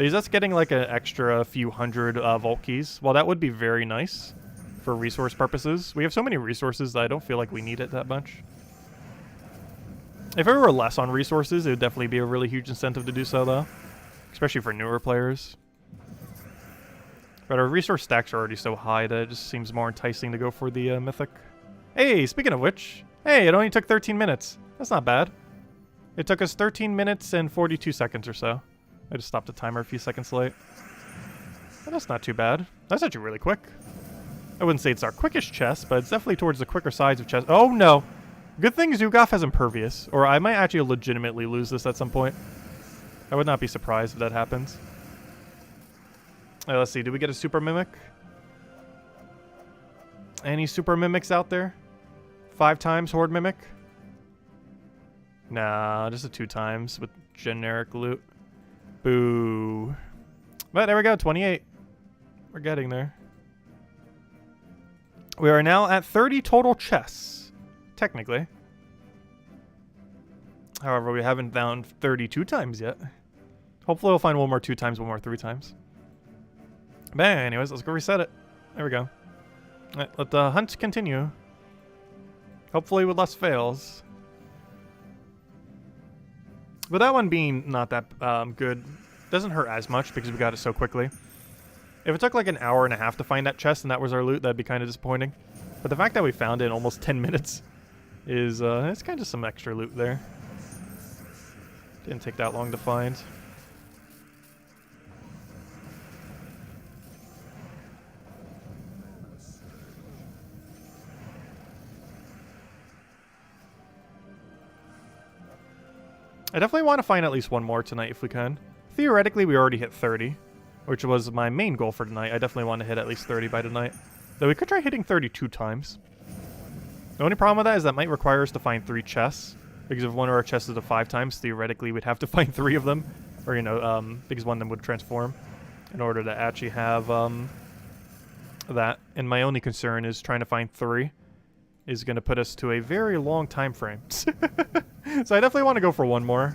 But he's just getting like an extra few hundred vault keys. Well, that would be very nice for resource purposes. We have so many resources that I don't feel like we need it that much. If it were less on resources, it would definitely be a really huge incentive to do so, though. Especially for newer players. But our resource stacks are already so high that it just seems more enticing to go for the mythic. Hey, speaking of which, hey, it only took 13 minutes. That's not bad. It took us 13 minutes and 42 seconds or so. I just stopped the timer a few seconds late. But that's not too bad. That's actually really quick. I wouldn't say it's our quickest chest, but it's definitely towards the quicker sides of chest. Oh no! Good thing Zugaf has Impervious, or I might actually legitimately lose this at some point. I would not be surprised if that happens. Let's see, do we get a Super Mimic? Any Super Mimics out there? 5 times Horde Mimic? Nah, just a 2 times with generic loot. Boo. But there we go, 28. We're getting there. We are now at 30 total chests, technically. However, we haven't found 32 times yet. Hopefully we'll find one more 2 times, one more 3 times. But anyways, let's go reset it. There we go. Right, let the hunt continue. Hopefully with less fails. But that one being not that good doesn't hurt as much because we got it so quickly. If it took like an hour and a half to find that chest and that was our loot, that'd be kind of disappointing. But the fact that we found it in almost 10 minutes is, it's kind of some extra loot there. Didn't take that long to find. I definitely want to find at least one more tonight if we can. Theoretically, we already hit 30, which was my main goal for tonight. I definitely want to hit at least 30 by tonight. Though we could try hitting 32 times. The only problem with that is that might require us to find 3 chests. Because if one of our chests is a 5 times, theoretically we'd have to find 3 of them. Or, you know, because one of them would transform in order to actually have that. And my only concern is trying to find 3 is going to put us to a very long time frame. So I definitely want to go for one more.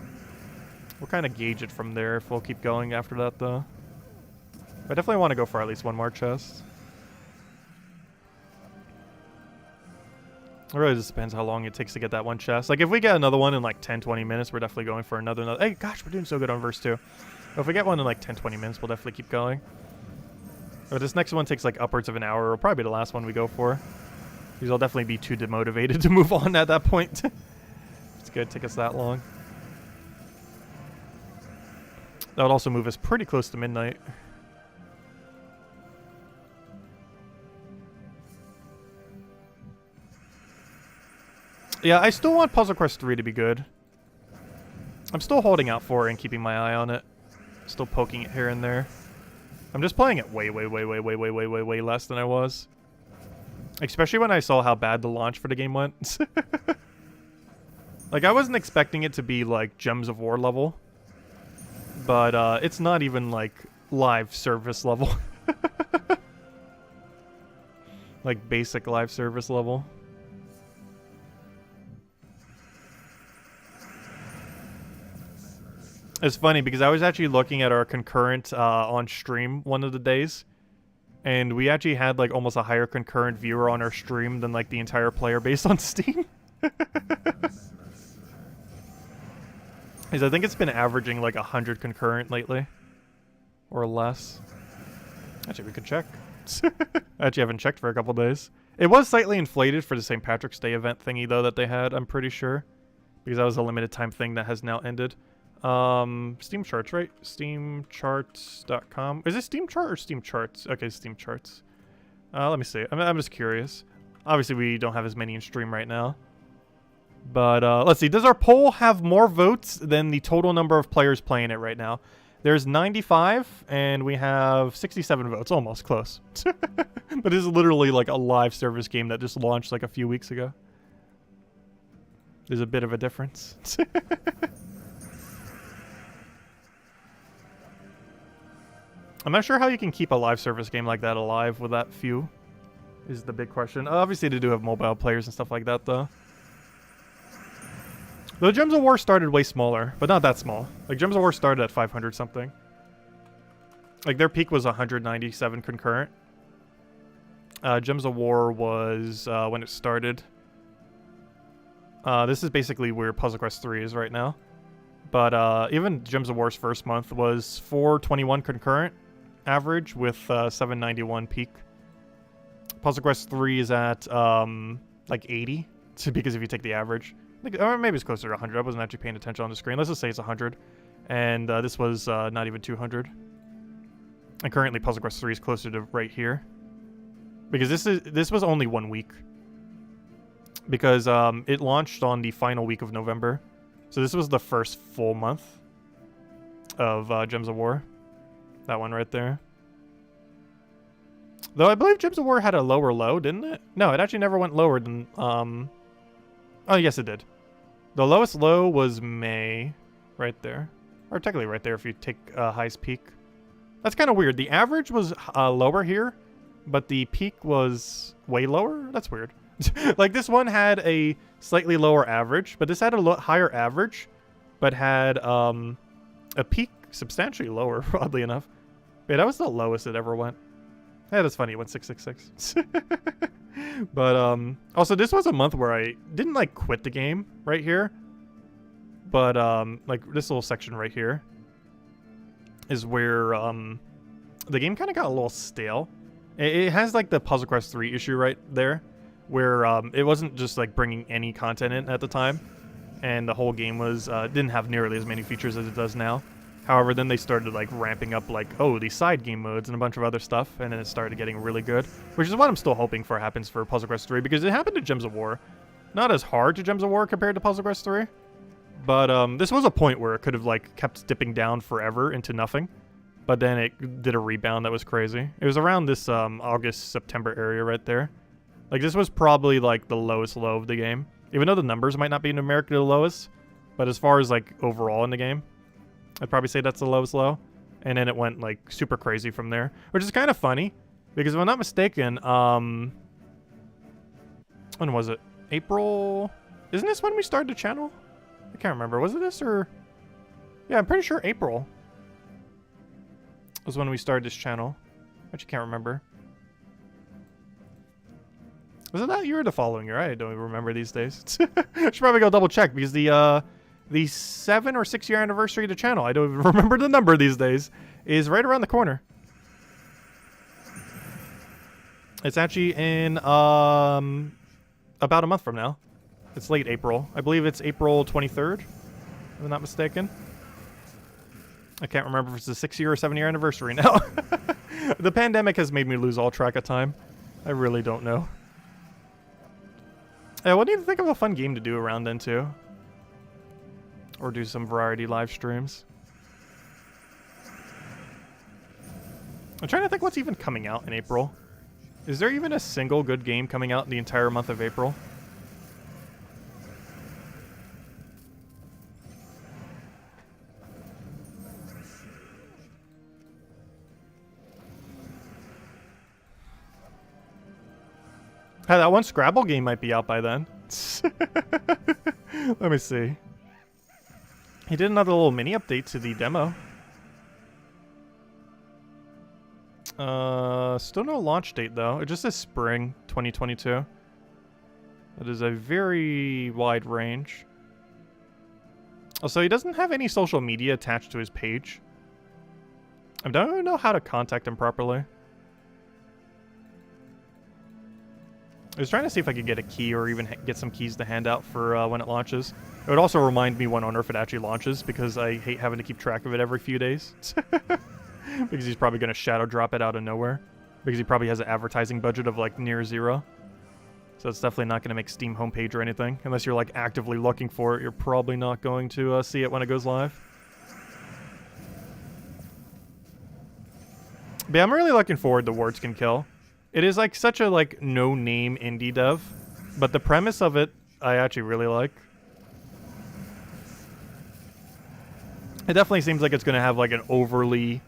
We'll kind of gauge it from there if we'll keep going after that, though. I definitely want to go for at least one more chest. It really just depends how long it takes to get that one chest. Like, if we get another one in like 10-20 minutes, we're definitely going for another. Hey, gosh, we're doing so good on verse 2. But if we get one in like 10-20 minutes, we'll definitely keep going. But this next one takes like upwards of an hour. It'll probably be the last one we go for. Because I'll definitely be too demotivated to move on at that point. It's good to take us that long. That would also move us pretty close to midnight. Yeah, I still want Puzzle Quest 3 to be good. I'm still holding out for it and keeping my eye on it. Still poking it here and there. I'm just playing it way less than I was. Especially when I saw how bad the launch for the game went. Like, I wasn't expecting it to be, like, Gems of War level. But, it's not even, like, live service level. Like, basic live service level. It's funny, because I was actually looking at our concurrent on stream one of the days. And we actually had, like, almost a higher concurrent viewer on our stream than, like, the entire player base on Steam. Because I think it's been averaging, like, 100 concurrent lately. Or less. Actually, we could check. I actually haven't checked for a couple days. It was slightly inflated for the St. Patrick's Day event thingy, though, that they had, I'm pretty sure. Because that was a limited time thing that has now ended. Steam Charts, right? Steamcharts.com. Is it Steam Chart or Steam Charts? Okay, Steam Charts. Let me see. I'm just curious. Obviously, we don't have as many in stream right now. But, let's see. Does our poll have more votes than the total number of players playing it right now? There's 95, and we have 67 votes. Almost close. But this is literally like a live service game that just launched like a few weeks ago. There's a bit of a difference. I'm not sure how you can keep a live service game like that alive with that few, is the big question. Obviously, they do have mobile players and stuff like that, though. The Gems of War started way smaller, but not that small. Like, Gems of War started at 500 something. Like, their peak was 197 concurrent. Gems of War was when it started. This is basically where Puzzle Quest 3 is right now. But even Gems of War's first month was 421 concurrent average with 791 peak. Puzzle Quest 3 is at like 80, because if you take the average. Or maybe it's closer to 100. I wasn't actually paying attention on the screen. Let's just say it's 100. And this was not even 200. And currently Puzzle Quest 3 is closer to right here. Because this was only 1 week. Because it launched on the final week of November. So this was the first full month of Gems of War. That one right there. Though I believe Gems of War had a lower low, didn't it? No, it actually never went lower than... Oh, yes, it did. The lowest low was May. Right there. Or technically right there if you take highest peak. That's kind of weird. The average was lower here, but the peak was way lower? That's weird. Like, this one had a slightly lower average, but this had a higher average, but had a peak substantially lower, oddly enough. Yeah, that was the lowest it ever went. Yeah, that's funny. It went 666. But also, this was a month where I didn't, like, quit the game right here. But, like, this little section right here is where the game kind of got a little stale. It has, like, the Puzzle Quest 3 issue right there, where it wasn't just, like, bringing any content in at the time. And the whole game was didn't have nearly as many features as it does now. However, then they started, like, ramping up, like, oh, these side game modes and a bunch of other stuff, and then it started getting really good, which is what I'm still hoping for happens for Puzzle Quest 3, because it happened to Gems of War. Not as hard to Gems of War compared to Puzzle Quest 3, but this was a point where it could have, like, kept dipping down forever into nothing, but then it did a rebound that was crazy. It was around this August-September area right there. Like, this was probably, like, the lowest low of the game, even though the numbers might not be numerically the lowest, but as far as, like, overall in the game, I'd probably say that's the lowest low. And then it went, like, super crazy from there. Which is kind of funny. Because if I'm not mistaken, when was it? April? Isn't this when we started the channel? I can't remember. Was it this or... Yeah, I'm pretty sure April was when we started this channel. I actually can't remember. Was it that year or the following year? I don't even remember these days. I should probably go double check because the 7 or 6 year anniversary of the channel, I don't even remember the number these days, is right around the corner. It's actually in about a month from now. It's late April. I believe it's April 23rd, if I'm not mistaken. I can't remember if it's a 6 year or 7 year anniversary now. The pandemic has made me lose all track of time. I really don't know. Yeah, what do you think of a fun game to do around then too? Or do some variety live streams. I'm trying to think what's even coming out in April. Is there even a single good game coming out in the entire month of April? Hey, that one Scrabble game might be out by then. Let me see. He did another little mini update to the demo. Still no launch date though. It just says spring 2022. That is a very wide range. Also, he doesn't have any social media attached to his page. I don't know how to contact him properly. I was trying to see if I could get a key or even get some keys to hand out for when it launches. It would also remind me when on Earth it actually launches, because I hate having to keep track of it every few days. Because he's probably going to shadow drop it out of nowhere. Because he probably has an advertising budget of like near zero. So it's definitely not going to make Steam homepage or anything. Unless you're like actively looking for it, you're probably not going to see it when it goes live. But yeah, I'm really looking forward to Words Can Kill. It is like such a like no-name indie dev, but the premise of it I actually really like. It definitely seems like it's going to have like an overly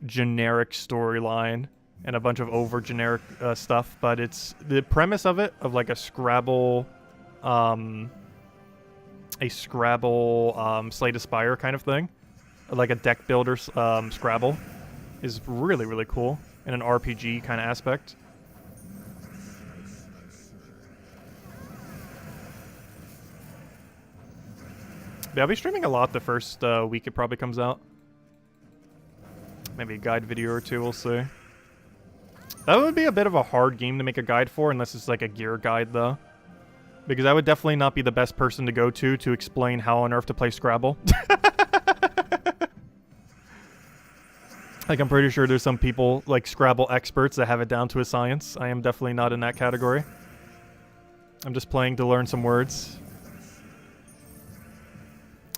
generic storyline and a bunch of over generic stuff, but it's the premise of it of like a Scrabble Slay to Spire kind of thing, like a deck builder Scrabble. is really, really cool in an RPG kind of aspect. Yeah, I'll be streaming a lot the first week it probably comes out. Maybe a guide video or two, we'll see. That would be a bit of a hard game to make a guide for, unless it's like a gear guide, though. Because I would definitely not be the best person to go to explain how on earth to play Scrabble. Like, I'm pretty sure there's some people, like Scrabble experts, that have it down to a science. I am definitely not in that category. I'm just playing to learn some words.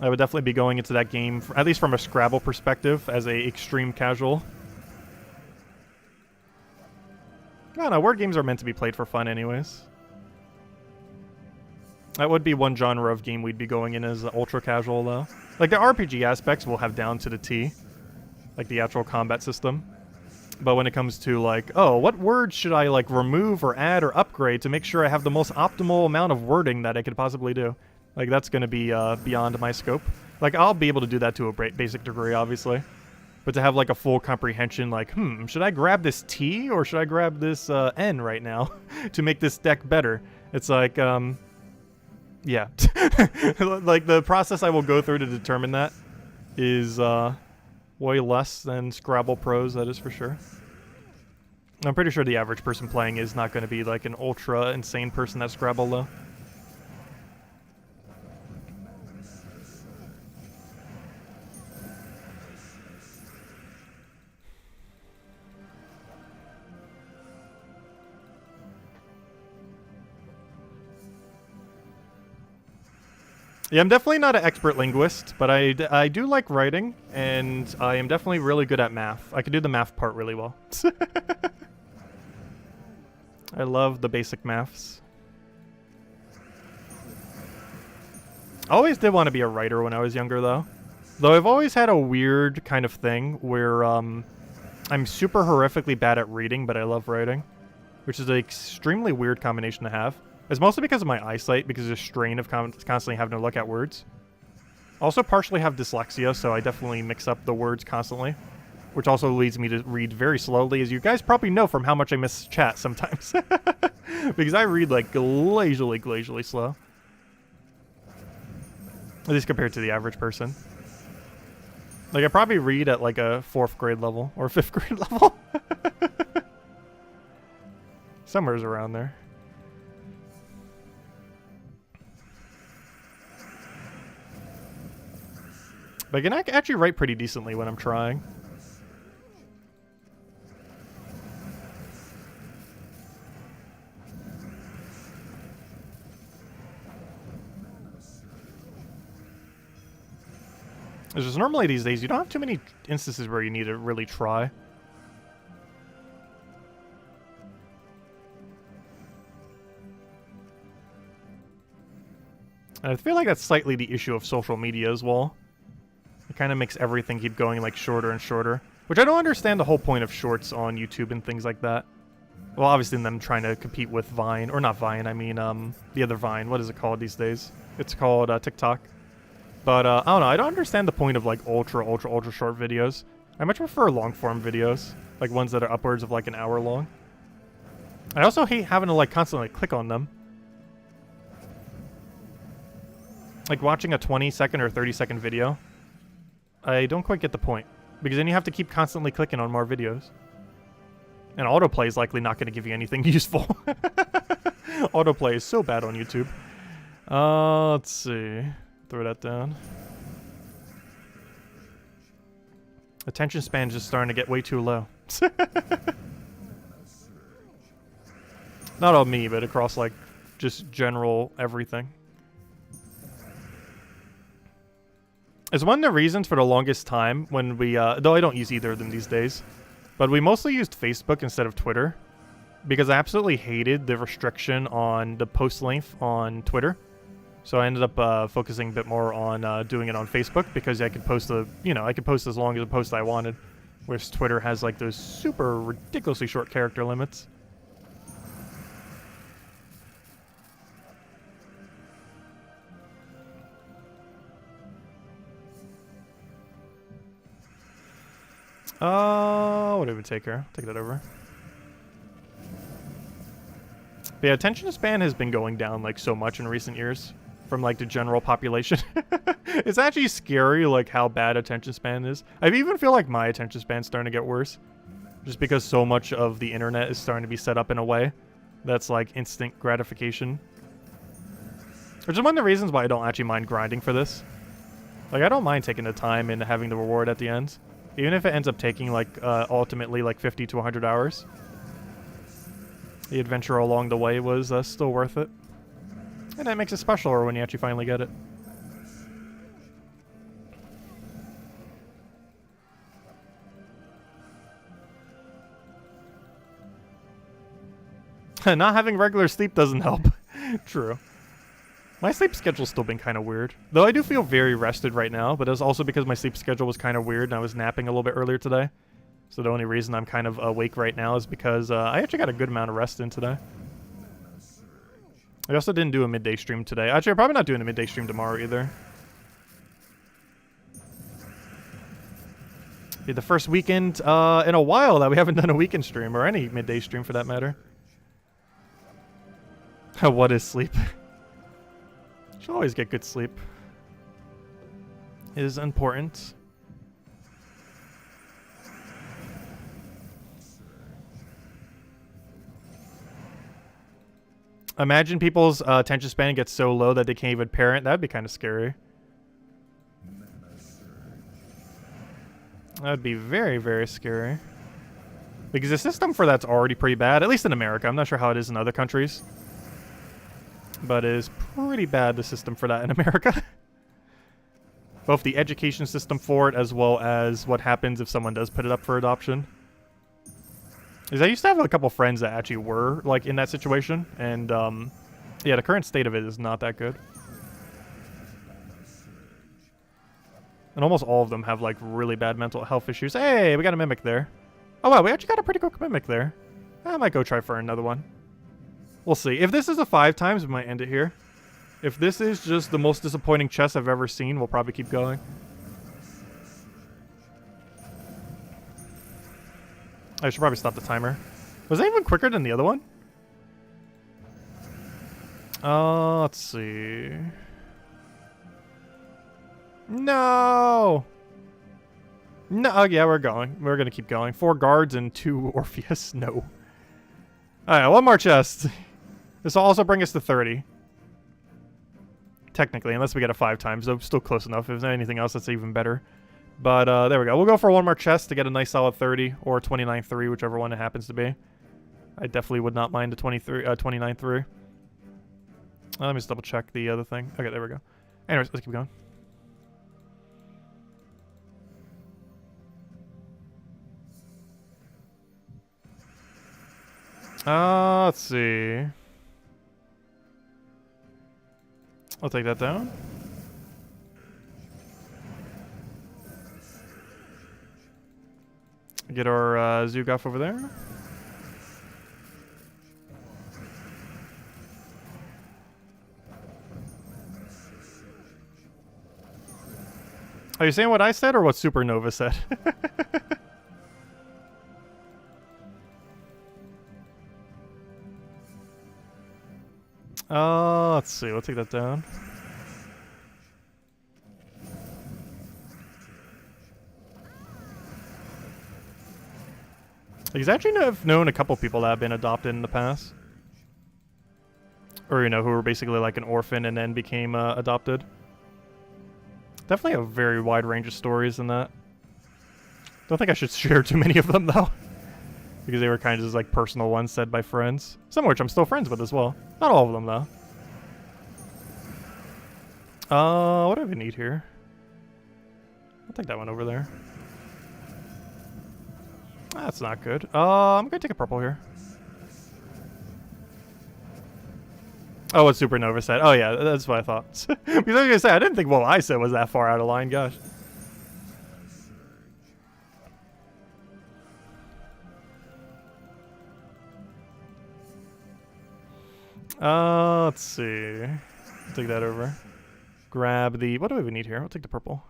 I would definitely be going into that game, at least from a Scrabble perspective, as a extreme casual. I don't know, word games are meant to be played for fun anyways. That would be one genre of game we'd be going in as ultra casual, though. Like, the RPG aspects we'll have down to the T. Like, the actual combat system. But when it comes to, like, oh, what words should I, like, remove or add or upgrade to make sure I have the most optimal amount of wording that I could possibly do? Like, that's gonna be beyond my scope. Like, I'll be able to do that to a basic degree, obviously. But to have, like, a full comprehension, like, should I grab this T or should I grab this N right now to make this deck better? It's like, yeah. Like, the process I will go through to determine that is way less than Scrabble pros, that is for sure. I'm pretty sure the average person playing is not going to be, like, an ultra insane person at Scrabble, though. Yeah, I'm definitely not an expert linguist, but I do like writing, and I am definitely really good at math. I can do the math part really well. I love the basic maths. I always did want to be a writer when I was younger, though. Though I've always had a weird kind of thing where I'm super horrifically bad at reading, but I love writing, which is an extremely weird combination to have. It's mostly because of my eyesight, because of the strain of constantly having to look at words. Also partially have dyslexia, so I definitely mix up the words constantly, which also leads me to read very slowly, as you guys probably know from how much I miss chat sometimes. Because I read, like, glacially slow. At least compared to the average person. Like, I probably read at, like, a 4th grade level, or 5th grade level. Somewhere's around there. But I can actually write pretty decently when I'm trying. It's just normally these days, you don't have too many instances where you need to really try. And I feel like that's slightly the issue of social media as well. It kind of makes everything keep going, like, shorter and shorter. Which I don't understand the whole point of shorts on YouTube and things like that. Well, obviously them trying to compete with Vine. Or not Vine, I mean, the other Vine. What is it called these days? It's called TikTok. But, I don't know. I don't understand the point of, like, ultra short videos. I much prefer long-form videos. Like, ones that are upwards of, like, an hour long. I also hate having to, like, constantly click on them. Like, watching a 20-second or 30-second video, I don't quite get the point. Because then you have to keep constantly clicking on more videos. And autoplay is likely not going to give you anything useful. Autoplay is so bad on YouTube. Let's see. Throw that down. Attention span is just starting to get way too low. Not on me, but across, like, just general everything. It's one of the reasons for the longest time when we, though I don't use either of them these days, but we mostly used Facebook instead of Twitter, because I absolutely hated the restriction on the post length on Twitter. So I ended up focusing a bit more on doing it on Facebook, because I could post I could post as long as a post I wanted, whereas Twitter has, like, those super ridiculously short character limits. What did we take here? Take that over. But yeah, attention span has been going down like so much in recent years from like the general population. It's actually scary like how bad attention span is. I even feel like my attention span's starting to get worse. Just because so much of the internet is starting to be set up in a way that's like instant gratification. Which is one of the reasons why I don't actually mind grinding for this. Like I don't mind taking the time and having the reward at the end. Even if it ends up taking like ultimately like 50 to 100 hours. The adventure along the way was still worth it. And that makes it special when you actually finally get it. Not having regular sleep doesn't help. True. My sleep schedule's still been kind of weird. Though I do feel very rested right now, but it's also because my sleep schedule was kind of weird and I was napping a little bit earlier today. So the only reason I'm kind of awake right now is because I actually got a good amount of rest in today. I also didn't do a midday stream today. Actually, I'm probably not doing a midday stream tomorrow either. Be the first weekend in a while that we haven't done a weekend stream, or any midday stream for that matter. What is sleep? Should always get good sleep. It is important. Imagine people's attention span gets so low that they can't even parent. That'd be kind of scary. That'd be very, very scary. Because the system for that's already pretty bad, at least in America. I'm not sure how it is in other countries. But it is pretty bad, the system for that in America. Both the education system for it, as well as what happens if someone does put it up for adoption. Is I used to have a couple friends that actually were, like, in that situation. And, yeah, the current state of it is not that good. And almost all of them have, like, really bad mental health issues. Hey, we got a mimic there. Oh, wow, we actually got a pretty quick mimic there. I might go try for another one. We'll see. If this is a 5 times, we might end it here. If this is just the most disappointing chest I've ever seen, we'll probably keep going. I should probably stop the timer. Was that even quicker than the other one? Let's see. No! No, oh, yeah, we're going. We're gonna keep going. 4 guards and 2 Orpheus. No. Alright, one more chest. This will also bring us to 30. Technically, unless we get a 5 times, though still close enough. If there's anything else, that's even better. But there we go. We'll go for one more chest to get a nice solid 30 or 29-3, whichever one it happens to be. I definitely would not mind a 29-3. Let me just double check the other thing. Okay, there we go. Anyways, let's keep going. Let's see. I'll take that down. Get our Zugoff over there. Are you saying what I said or what Supernova said? Let's see. We'll take that down. He's actually known a couple people that have been adopted in the past. Or, you know, who were basically like an orphan and then became adopted. Definitely a very wide range of stories in that. Don't think I should share too many of them, though. Because they were kind of just like personal ones said by friends. Some of which I'm still friends with as well. Not all of them, though. What do we need here? I'll take that one over there. That's not good. I'm gonna take a purple here. Oh, what Supernova said. Oh, yeah, that's what I thought. Because I was gonna say, I didn't think what I said was that far out of line, gosh. Let's see. Take that over. Grab the... What do we need here? I'll take the purple.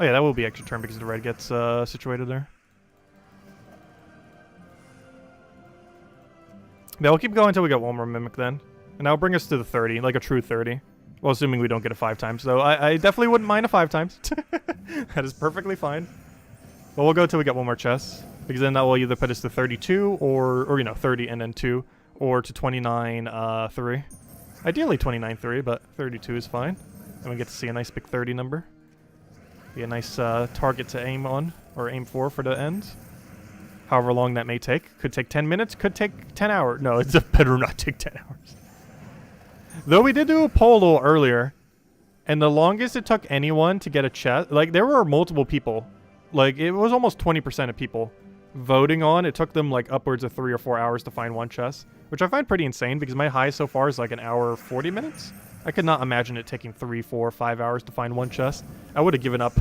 Oh yeah, that will be extra turn because the red gets situated there. Yeah, we'll keep going until we get one more Mimic then. And that'll bring us to the 30, like a true 30. Well, assuming we don't get a 5 times. So I definitely wouldn't mind a 5 times. That is perfectly fine. But we'll go till we get one more chest. Because then that will either put us to 32 or you know, 30 and then 2. Or to 29, 3. Ideally 29, 3, but 32 is fine. And we get to see a nice big 30 number. Be a nice target to aim on, or aim for the end. However long that may take. Could take 10 minutes, could take 10 hours. No, it's better not take 10 hours. Though we did do a poll a little earlier, and the longest it took anyone to get a chest, like there were multiple people. Like it was almost 20% of people voting on. It took them like upwards of 3 or 4 hours to find one chest, which I find pretty insane because my high so far is like an hour 40 minutes. I could not imagine it taking 3, 4, 5 hours to find one chest. I would have given up.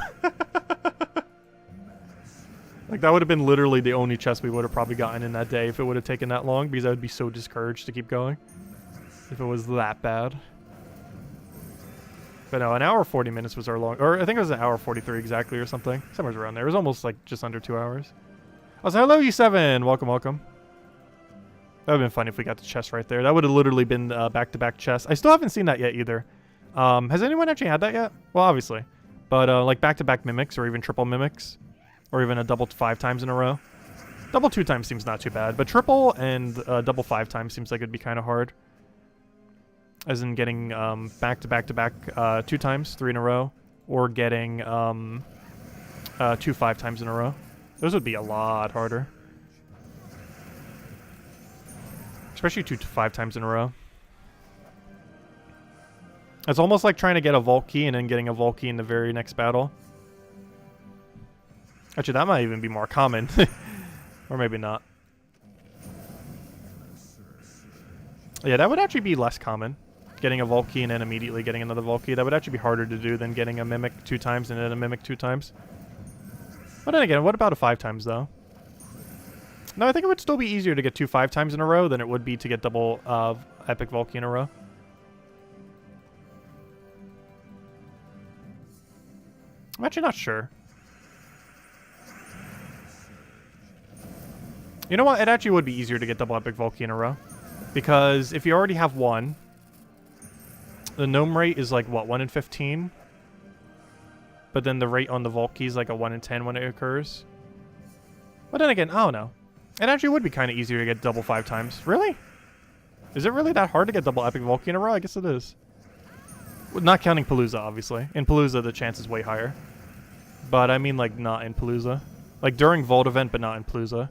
Like that would have been literally the only chest we would have probably gotten in that day if it would have taken that long, because I would be so discouraged to keep going if it was that bad. But no, an hour 40 minutes was our long, or I think it was an hour 43 exactly or something. Somewhere around there. It was almost like just under 2 hours. I was like, hello, U7. Welcome, welcome. That would have been funny if we got the chest right there. That would have literally been back-to-back chests. I still haven't seen that yet either. Has anyone actually had that yet? Well, obviously. But like back-to-back mimics or even triple mimics. Or even a double 5 times in a row. Double 2 times seems not too bad. But triple and double 5 times seems like it'd be kind of hard. As in getting back-to-back-to-back 2 times, 3 in a row. Or getting 2 5 times in a row. Those would be a lot harder. Especially 2 to 5 times in a row. It's almost like trying to get a vault key and then getting a vault key in the very next battle. Actually, that might even be more common. Or maybe not. Yeah, that would actually be less common. Getting a vault key and then immediately getting another vault key. That would actually be harder to do than getting a Mimic 2 times and then a Mimic 2 times. But then again, what about a 5 times though? No, I think it would still be easier to get 2 5 times in a row than it would be to get double Epic Vault Key in a row. I'm actually not sure. You know what? It actually would be easier to get double Epic Vault Key in a row. Because if you already have one, the gnome rate is like, what, 1 in 15? But then the rate on the Vault Key is like a 1 in 10 when it occurs. But then again, I don't know. It actually would be kind of easier to get double 5 times. Really? Is it really that hard to get double Epic Vault Key in a row? I guess it is. Not counting Palooza, obviously. In Palooza, the chance is way higher. But I mean, like, not in Palooza. Like, during Vault event, but not in Palooza.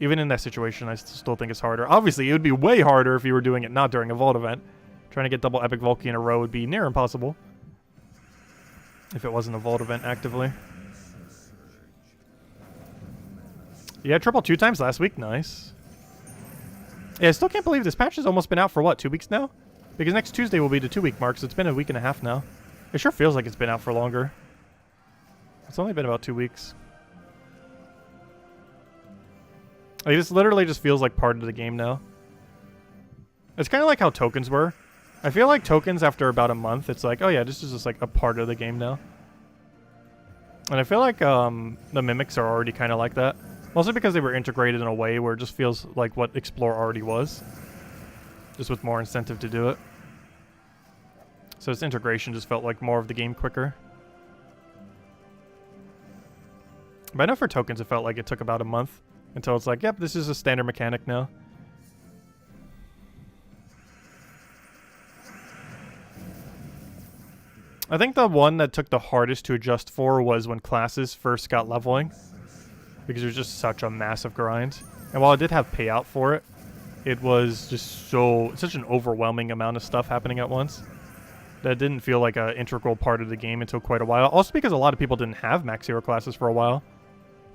Even in that situation, I still think it's harder. Obviously, it would be way harder if you were doing it not during a Vault event. Trying to get double Epic Vault Key in a row would be near impossible. If it wasn't a Vault event actively. Yeah, triple 2 times last week. Nice. Yeah, I still can't believe this patch has almost been out for, what, 2 weeks now? Because next Tuesday will be the 2-week mark, so it's been a week and a half now. It sure feels like it's been out for longer. It's only been about 2 weeks. Like, this literally just feels like part of the game now. It's kind of like how tokens were. I feel like tokens, after about a month, it's like, oh yeah, this is just like a part of the game now. And I feel like the mimics are already kind of like that. Mostly because they were integrated in a way where it just feels like what Explore already was. Just with more incentive to do it. So this integration just felt like more of the game quicker. But I know for tokens it felt like it took about a month. Until it's like, yep, this is a standard mechanic now. I think the one that took the hardest to adjust for was when classes first got leveling. Because it was just such a massive grind. And while I did have payout for it, it was just such an overwhelming amount of stuff happening at once. That didn't feel like an integral part of the game until quite a while. Also because a lot of people didn't have max hero classes for a while.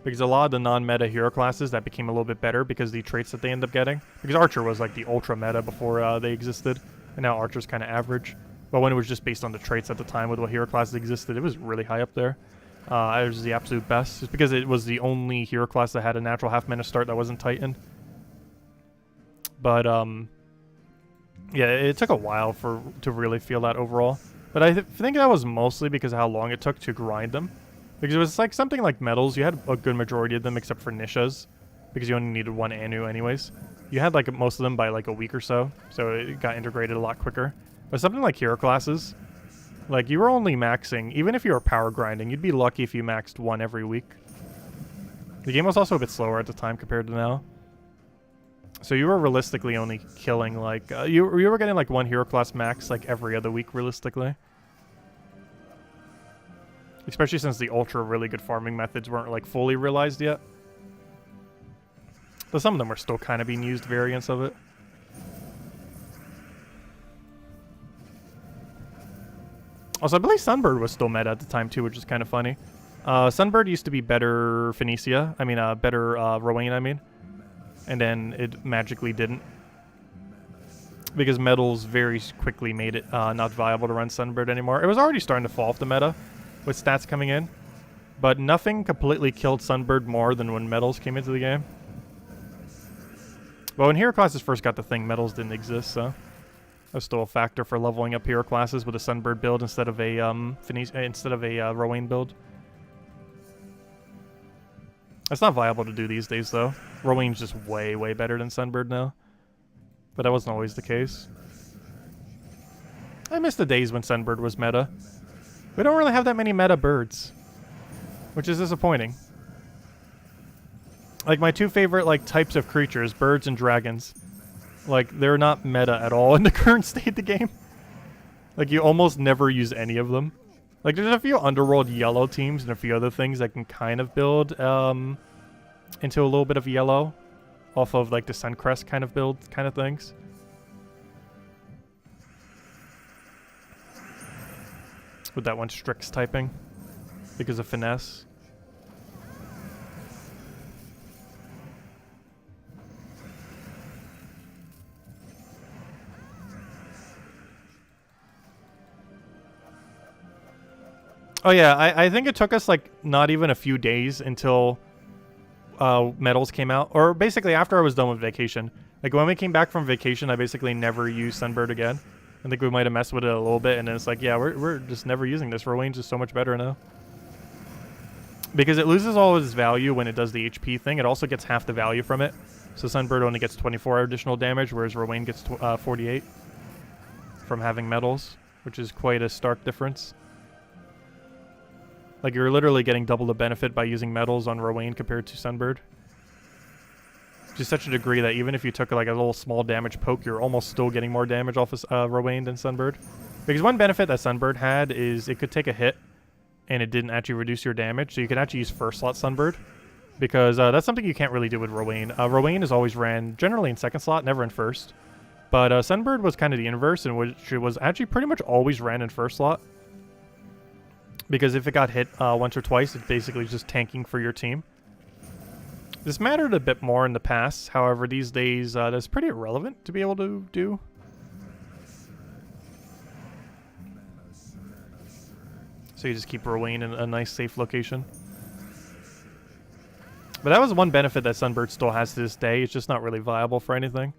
Because a lot of the non-meta hero classes that became a little bit better because the traits that they end up getting. Because Archer was like the ultra meta before they existed. And now Archer's kind of average. But when it was just based on the traits at the time with what hero classes existed, it was really high up there. It was the absolute best. Just because it was the only hero class that had a natural half-mana start that wasn't Titan. But, yeah, it took a while to really feel that overall. But I think that was mostly because of how long it took to grind them. Because it was like something like metals, you had a good majority of them except for niches. Because you only needed one Anu anyways. You had like most of them by like a week or so. So it got integrated a lot quicker. But something like hero classes, like you were only maxing, even if you were power grinding, you'd be lucky if you maxed one every week. The game was also a bit slower at the time compared to now. So you were realistically only killing like, you were getting like one hero class max like every other week realistically. Especially since the ultra really good farming methods weren't like fully realized yet. But some of them were still kind of being used variants of it. Also, I believe Sunbird was still meta at the time too, which is kind of funny. Sunbird used to be better Phoenicia. I mean, better Rowan, I mean. And then it magically didn't. Because metals very quickly made it not viable to run Sunbird anymore. It was already starting to fall off the meta with stats coming in. But nothing completely killed Sunbird more than when metals came into the game. But when hero classes first got the thing, metals didn't exist, so... That was still a factor for leveling up hero classes with a Sunbird build instead of a Rowan build. It's not viable to do these days, though. Rowan's just way, way better than Sunbird now. But that wasn't always the case. I miss the days when Sunbird was meta. We don't really have that many meta birds. Which is disappointing. Like, my two favorite, like, types of creatures, birds and dragons. Like, they're not meta at all in the current state of the game. Like, you almost never use any of them. Like, there's a few Underworld yellow teams and a few other things that can kind of build into a little bit of yellow. Off of, like, the Suncrest kind of build kind of things. With that one Strix typing. Because of finesse. Oh yeah, I think it took us like not even a few days until metals came out. Or basically after I was done with vacation. Like when we came back from vacation, I basically never used Sunbird again. I think we might have messed with it a little bit and then it's like, yeah, we're just never using this. Rowan's is so much better now. Because it loses all of its value when it does the HP thing. It also gets half the value from it. So Sunbird only gets 24 additional damage, whereas Rowan gets 48 from having metals, which is quite a stark difference. Like, you're literally getting double the benefit by using metals on Rowan compared to Sunbird. To such a degree that even if you took, like, a little small damage poke, you're almost still getting more damage off of Rowan than Sunbird. Because one benefit that Sunbird had is it could take a hit, and it didn't actually reduce your damage, so you can actually use first slot Sunbird. Because that's something you can't really do with Rowan. Rowan is always ran generally in second slot, never in first. But Sunbird was kind of the inverse, in which it was actually pretty much always ran in first slot. Because if it got hit once or twice, it's basically just tanking for your team. This mattered a bit more in the past. However, these days, that's pretty irrelevant to be able to do. So you just keep Rowan in a nice, safe location. But that was one benefit that Sunbird still has to this day. It's just not really viable for anything.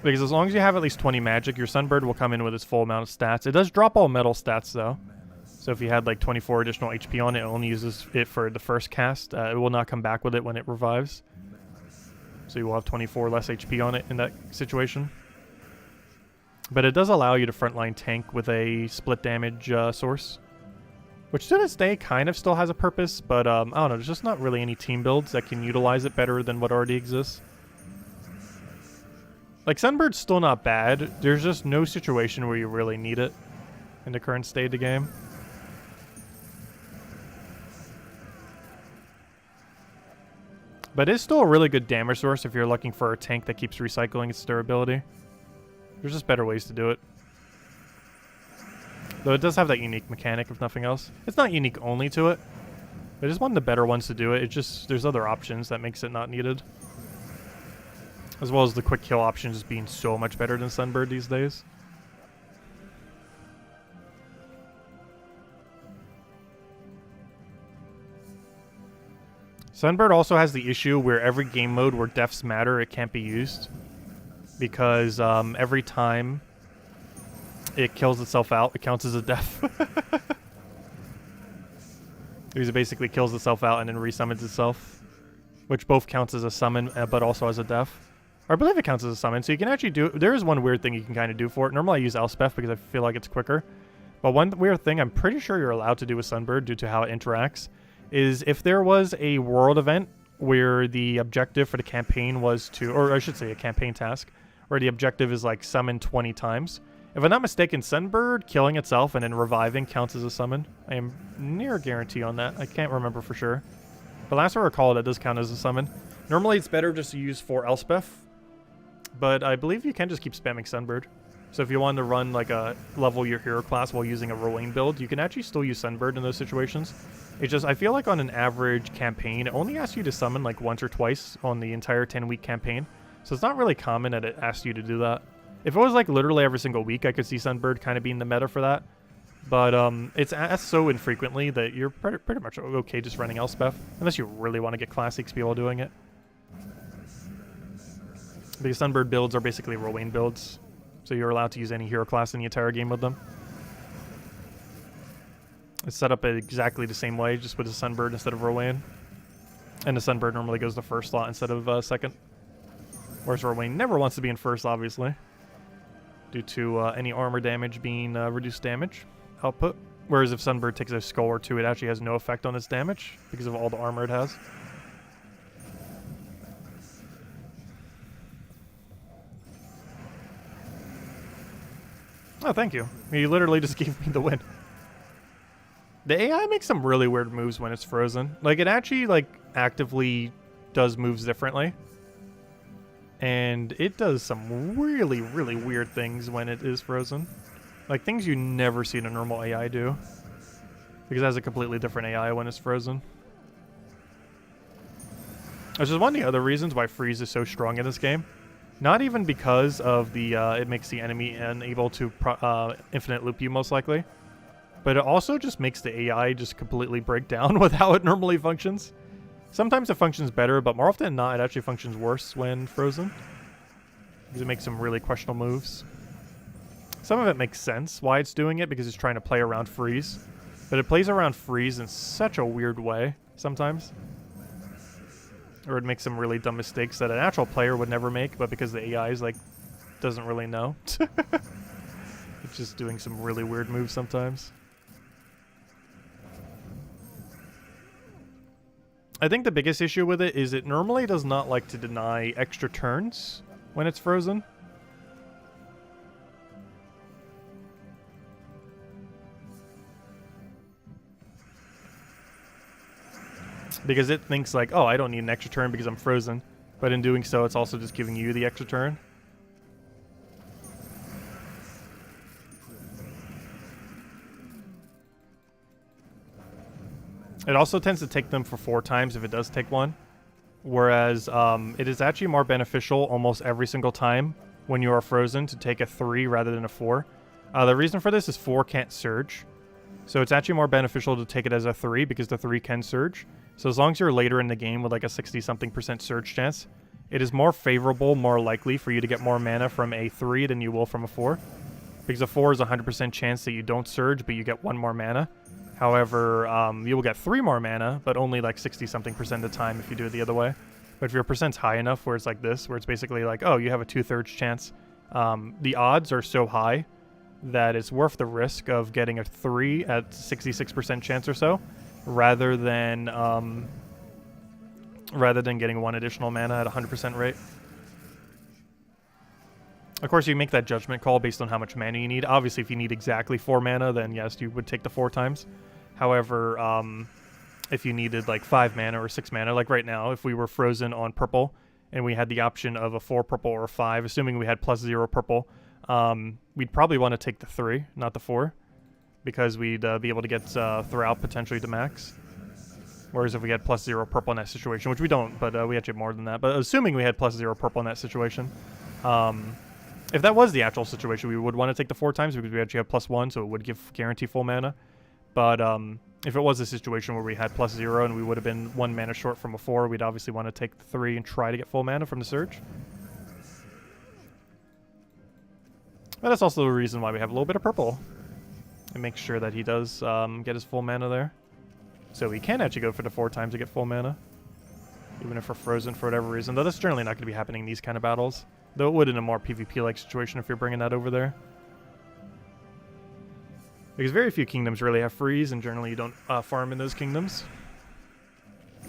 Because as long as you have at least 20 magic, your Sunbird will come in with its full amount of stats. It does drop all metal stats, though. So if you had, like, 24 additional HP on it, it only uses it for the first cast. It will not come back with it when it revives. So you will have 24 less HP on it in that situation. But it does allow you to frontline tank with a split damage source. Which to this day kind of still has a purpose, but I don't know, there's just not really any team builds that can utilize it better than what already exists. Like, Sunbird's still not bad. There's just no situation where you really need it in the current state of the game. But it's still a really good damage source if you're looking for a tank that keeps recycling its durability. There's just better ways to do it. Though it does have that unique mechanic, if nothing else. It's not unique only to it. It is one of the better ones to do it. It's just, there's other options that makes it not needed. As well as the quick kill option just being so much better than Sunbird these days. Sunbird also has the issue where every game mode where deaths matter, it can't be used. Because every time it kills itself out. It counts as a death. Because it basically kills itself out and then resummons itself, which both counts as a summon, but also as a death. Or I believe it counts as a summon, so you can actually do... There is one weird thing you can kind of do for it. Normally I use Elspeth because I feel like it's quicker. But one weird thing I'm pretty sure you're allowed to do with Sunbird due to how it interacts is if there was a world event where the objective for the campaign was to... Or I should say a campaign task, where the objective is like summon 20 times. If I'm not mistaken, Sunbird killing itself and then reviving counts as a summon. I am near guarantee on that. I can't remember for sure. But last I recall, that does count as a summon. Normally, it's better just to use for Elspeth. But I believe you can just keep spamming Sunbird. So if you want to run like a level your hero class while using a Rowan build, you can actually still use Sunbird in those situations. It's just, I feel like on an average campaign, it only asks you to summon like once or twice on the entire 10-week campaign. So it's not really common that it asks you to do that. If it was like literally every single week, I could see Sunbird kind of being the meta for that. But it's asked so infrequently that you're pretty much okay just running Elspeth. Unless you really want to get Class 6 while doing it. Because Sunbird builds are basically Rowan builds. So you're allowed to use any hero class in the entire game with them. It's set up exactly the same way, just with a Sunbird instead of Rowan. And the Sunbird normally goes to first slot instead of second. Whereas Rowan never wants to be in first, obviously. Due to any armor damage being reduced damage output. Whereas if Sunbird takes a skull or two, it actually has no effect on its damage because of all the armor it has. Oh, thank you. You literally just gave me the win. The AI makes some really weird moves when it's frozen. Like, it actually, like, actively does moves differently. And it does some really, really weird things when it is frozen. Like, things you never see a normal AI do. Because it has a completely different AI when it's frozen. Which is one of the other reasons why freeze is so strong in this game. Not even because of the, it makes the enemy unable to infinite loop you most likely. But it also just makes the AI just completely break down with how it normally functions. Sometimes it functions better, but more often than not, it actually functions worse when frozen. Because it makes some really questionable moves. Some of it makes sense why it's doing it, because it's trying to play around freeze. But it plays around freeze in such a weird way, sometimes. Or it makes some really dumb mistakes that an actual player would never make, but because the AI is, like, doesn't really know. It's just doing some really weird moves sometimes. I think the biggest issue with it is it normally does not like to deny extra turns when it's frozen. Because it thinks like, oh, I don't need an extra turn because I'm frozen. But in doing so, it's also just giving you the extra turn. It also tends to take them for 4 times if it does take one. Whereas it is actually more beneficial almost every single time when you are frozen to take a 3 rather than a 4. The reason for this is 4 can't surge. So it's actually more beneficial to take it as a 3 because the 3 can surge. So as long as you're later in the game with like a 60-something% surge chance, it is more favorable, more likely for you to get more mana from a 3 than you will from a 4. Because a 4 is a 100% chance that you don't surge, but you get 1 more mana. However, you will get 3 more mana, but only like 60-something% of the time if you do it the other way. But if your percent's high enough where it's like this, where it's basically like, oh, you have a 2/3 chance, the odds are so high that it's worth the risk of getting a 3 at 66% chance or so, rather than getting 1 additional mana at 100% rate. Of course, you make that judgment call based on how much mana you need. Obviously, if you need exactly 4 mana, then yes, you would take the 4 times. However, if you needed like 5 mana or 6 mana, like right now, if we were frozen on purple and we had the option of a 4 purple or a 5, assuming we had +0 purple, we'd probably want to take the 3, not the 4, because we'd be able to get throughout potentially to max. Whereas if we had +0 purple in that situation, which we don't, but we actually have more than that. But assuming we had +0 purple in that situation, if that was the actual situation, we would want to take the 4 times because we actually have +1, so it would give guarantee full mana. But if it was a situation where we had +0 and we would have been 1 mana short from a 4, we'd obviously want to take the 3 and try to get full mana from the surge. But that's also the reason why we have a little bit of purple. And make sure that he does get his full mana there. So we can actually go for the 4 times to get full mana. Even if we're frozen for whatever reason. Though that's generally not going to be happening in these kind of battles. Though it would in a more PvP-like situation if you're bringing that over there. Because very few kingdoms really have freeze, and generally you don't farm in those kingdoms.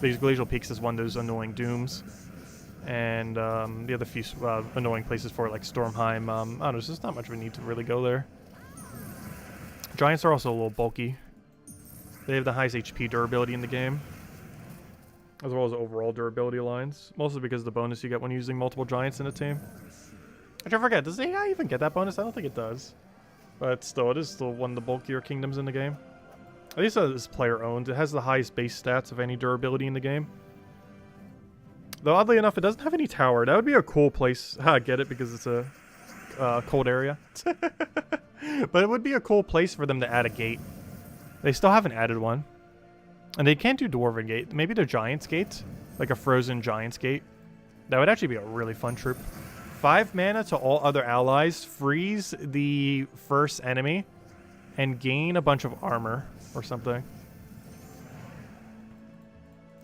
These Glacial Peaks is one of those annoying dooms. And the other few annoying places for it, like Stormheim, I don't know, there's just not much of a need to really go there. Giants are also a little bulky. They have the highest HP durability in the game, as well as overall durability lines, mostly because of the bonus you get when using multiple Giants in a team. Which I forget, does AI even get that bonus? I don't think it does. But still, it is still one of the bulkier kingdoms in the game. At least it is player-owned. It has the highest base stats of any durability in the game. Though, oddly enough, it doesn't have any tower. That would be a cool place. I get it, because it's a cold area. But it would be a cool place for them to add a gate. They still haven't added one. And they can't do Dwarven Gate. Maybe the Giant's Gate? Like a frozen Giant's Gate. That would actually be a really fun troop. 5 mana to all other allies. Freeze the first enemy. And gain a bunch of armor or something.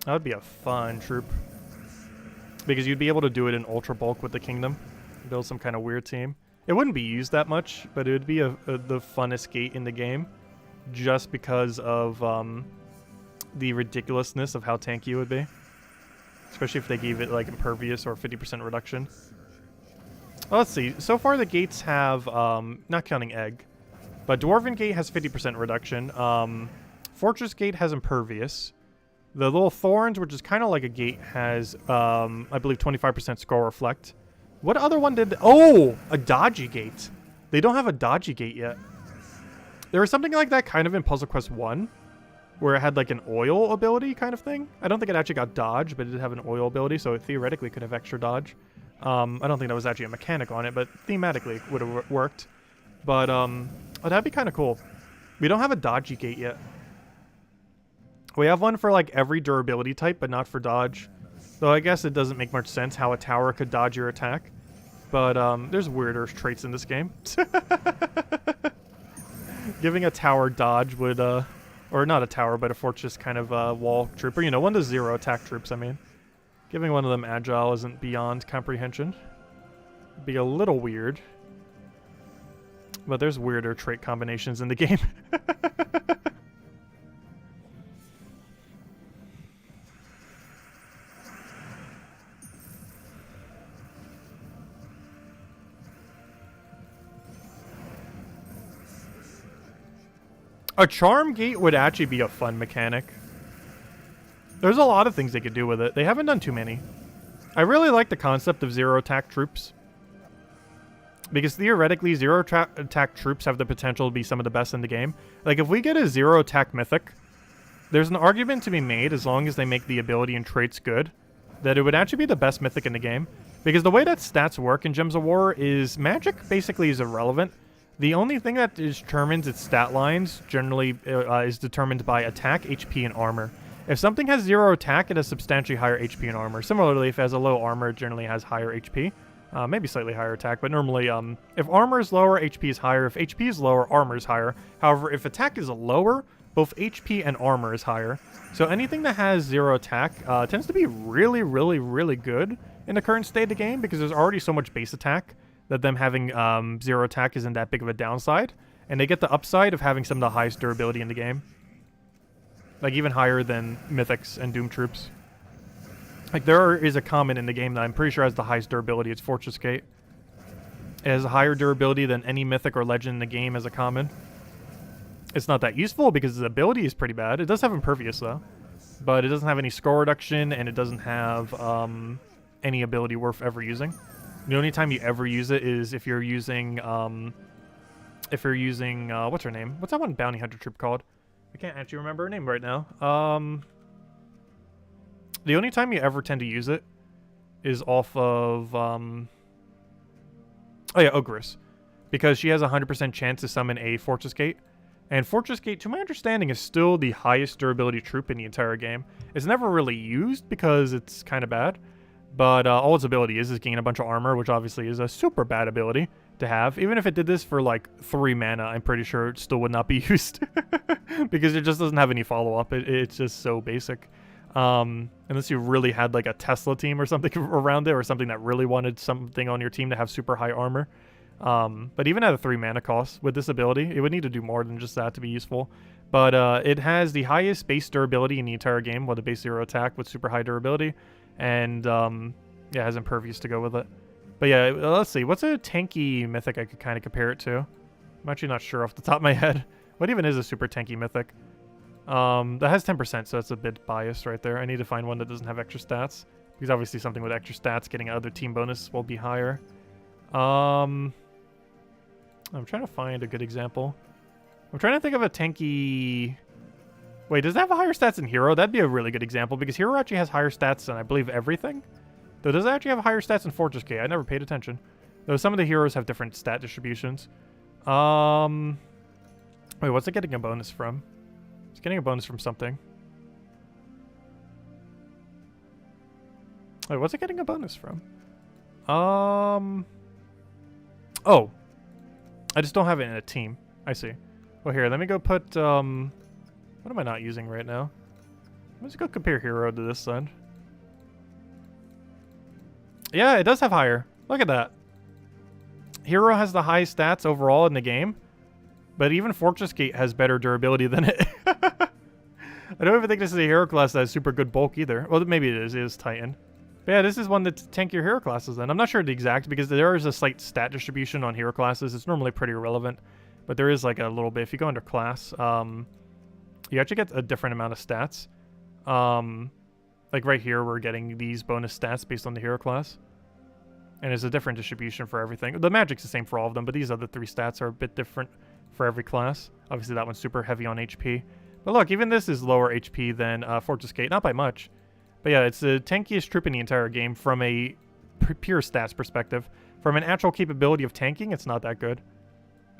That would be a fun troop. Because you'd be able to do it in Ultra Bulk with the Kingdom. Build some kind of weird team. It wouldn't be used that much, but it would be the funnest gate in the game. Just because of the ridiculousness of how tanky it would be. Especially if they gave it like impervious or 50% reduction. Well, let's see. So far the gates have, not counting Egg, but Dwarven Gate has 50% reduction. Fortress Gate has impervious. The little Thorns, which is kind of like a gate, has, I believe, 25% Skull Reflect. What other one did... Oh! A Dodgy Gate. They don't have a Dodgy Gate yet. There was something like that kind of in Puzzle Quest 1, where it had like an oil ability kind of thing. I don't think it actually got dodge, but it did have an oil ability, so it theoretically could have extra dodge. I don't think that was actually a mechanic on it, but thematically it would have worked. But, oh, that'd be kind of cool. We don't have a Dodgy Gate yet. We have one for like every durability type, but not for dodge. Though I guess it doesn't make much sense how a tower could dodge your attack. But there's weirder traits in this game. Giving a tower dodge would, or not a tower, but a fortress kind of wall trooper. You know, one of the 0 attack troops, I mean. Giving one of them agile isn't beyond comprehension. It'd be a little weird. But there's weirder trait combinations in the game. A Charm Gate would actually be a fun mechanic. There's a lot of things they could do with it. They haven't done too many. I really like the concept of 0 attack troops. Because theoretically, 0 attack troops have the potential to be some of the best in the game. Like, if we get a 0 attack mythic, there's an argument to be made, as long as they make the ability and traits good, that it would actually be the best mythic in the game. Because the way that stats work in Gems of War is magic basically is irrelevant. The only thing that determines its stat lines generally is determined by attack, HP, and armor. If something has 0 attack, it has substantially higher HP and armor. Similarly, if it has a low armor, it generally has higher HP. Maybe slightly higher attack, but normally if armor is lower, HP is higher. If HP is lower, armor is higher. However, if attack is lower, both HP and armor is higher. So anything that has 0 attack tends to be really, really, really good in the current state of the game, because there's already so much base attack that them having 0 attack isn't that big of a downside. And they get the upside of having some of the highest durability in the game. Like, even higher than Mythics and Doom Troops. Like, there is a common in the game that I'm pretty sure has the highest durability. It's Fortress Gate. It has a higher durability than any Mythic or Legend in the game as a common. It's not that useful because its ability is pretty bad. It does have Impervious, though. But it doesn't have any score reduction, and it doesn't have any ability worth ever using. The only time you ever use it is if you're using, what's her name? What's that one bounty hunter troop called? I can't actually remember her name right now. The only time you ever tend to use it is off of, oh yeah, Ogress. Because she has a 100% chance to summon a Fortress Gate. And Fortress Gate, to my understanding, is still the highest durability troop in the entire game. It's never really used because it's kind of bad. But all its ability is gain a bunch of armor, which obviously is a super bad ability. to have. Even if it did this for like 3 mana, I'm pretty sure it still would not be used because it just doesn't have any follow-up. It's just so basic. Unless you really had like a Tesla team or something around it, or something that really wanted something on your team to have super high armor. But even at a 3 mana cost with this ability, it would need to do more than just that to be useful. But it has the highest base durability in the entire game with a base 0 attack with super high durability. And yeah, it has Impervious to go with it. But yeah, let's see. What's a tanky mythic I could kind of compare it to? I'm actually not sure off the top of my head. What even is a super tanky mythic? That has 10%, so that's a bit biased right there. I need to find one that doesn't have extra stats. Because obviously something with extra stats, getting other team bonus will be higher. I'm trying to find a good example. I'm trying to think of a tanky... Wait, does it have a higher stats than Hero? That'd be a really good example, because Hero actually has higher stats than, I believe, everything. Though, does it actually have higher stats than Fortress Gate? I never paid attention. Though some of the heroes have different stat distributions. Wait, what's it getting a bonus from? It's getting a bonus from something. Wait, what's it getting a bonus from? Oh. I just don't have it in a team. I see. Well, here, let me go put, what am I not using right now? Let's go compare Hero to this then. Yeah, it does have higher. Look at that. Hero has the highest stats overall in the game, but even Fortress Gate has better durability than it. I don't even think this is a hero class that has super good bulk either. Well, maybe it is. It is Titan. But yeah, this is one that's tankier hero classes then. I'm not sure the exact, because there is a slight stat distribution on hero classes. It's normally pretty irrelevant, but there is like a little bit. If you go under class, you actually get a different amount of stats. Like right here, we're getting these bonus stats based on the hero class. And it's a different distribution for everything. The magic's the same for all of them, but these other 3 stats are a bit different for every class. Obviously, that one's super heavy on HP. But look, even this is lower HP than Fortress Gate. Not by much. But yeah, it's the tankiest troop in the entire game from a pure stats perspective. From an actual capability of tanking, it's not that good.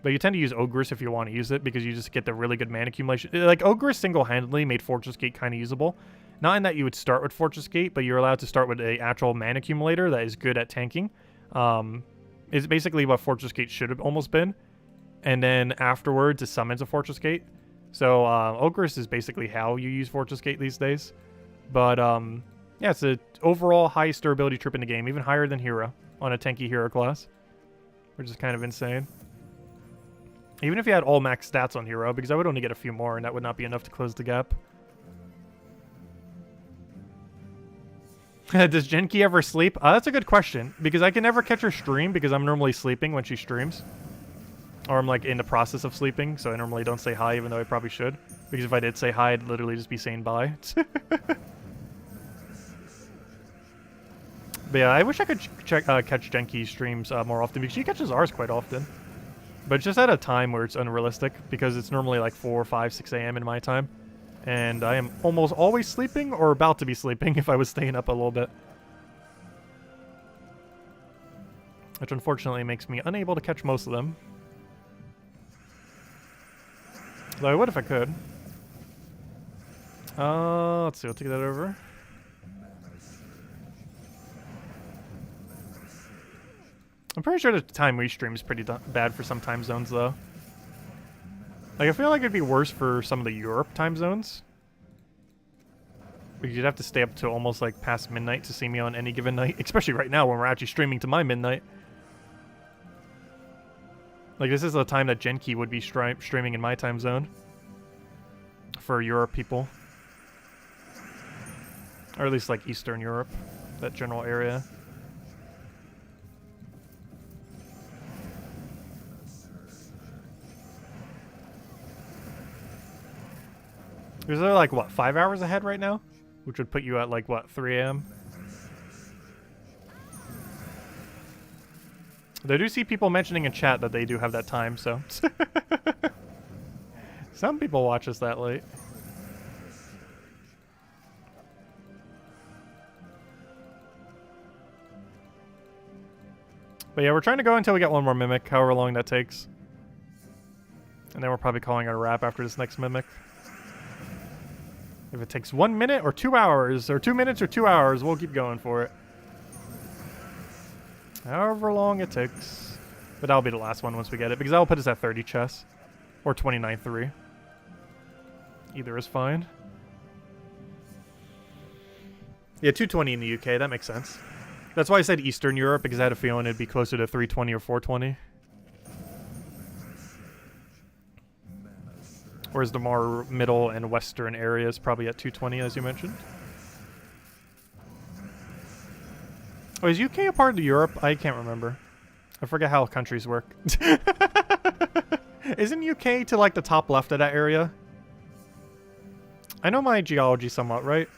But you tend to use Ogress if you want to use it, because you just get the really good mana accumulation. Like, Ogress single-handedly made Fortress Gate kind of usable. Not in that you would start with Fortress Gate, but you're allowed to start with an actual mana accumulator that is good at tanking. It's basically what Fortress Gate should have almost been. And then afterwards, it summons a Fortress Gate. So, Ogress is basically how you use Fortress Gate these days. But, yeah, it's the overall highest durability troop in the game, even higher than Hero on a tanky hero class, which is kind of insane. Even if you had all max stats on Hero, because I would only get a few more, and that would not be enough to close the gap. Does Genki ever sleep? That's a good question, because I can never catch her stream, because I'm normally sleeping when she streams. Or I'm like in the process of sleeping, so I normally don't say hi, even though I probably should. Because if I did say hi, I'd literally just be saying bye. But yeah, I wish I could catch Genki's streams more often, because she catches ours quite often. But just at a time where it's unrealistic, because it's normally like 4, 5, 6 a.m. in my time. And I am almost always sleeping, or about to be sleeping if I was staying up a little bit. Which unfortunately makes me unable to catch most of them. Though I would if I could. Let's see, I'll take that over. I'm pretty sure the time we stream is pretty bad for some time zones, though. Like, I feel like it'd be worse for some of the Europe time zones. Because you'd have to stay up to almost, like, past midnight to see me on any given night. Especially right now when we're actually streaming to my midnight. Like, this is the time that Genki would be streaming in my time zone. For Europe people. Or at least, like, Eastern Europe. That general area. Is there, like, what, 5 hours ahead right now? Which would put you at, like, what, 3 a.m.? I do see people mentioning in chat that they do have that time, so... Some people watch us that late. But yeah, we're trying to go until we get one more Mimic, however long that takes. And then we're probably calling it a wrap after this next Mimic. If it takes 1 minute or 2 hours, or 2 minutes or 2 hours, we'll keep going for it. However long it takes. But that'll be the last one once we get it, because that'll put us at 30 chess. Or 29-3. Either is fine. Yeah, 220 in the UK, that makes sense. That's why I said Eastern Europe, because I had a feeling it'd be closer to 320 or 420. Whereas the more middle and western areas probably at 220, as you mentioned. Oh, is UK a part of Europe? I can't remember. I forget how countries work. Isn't UK to like the top left of that area? I know my geology somewhat, right?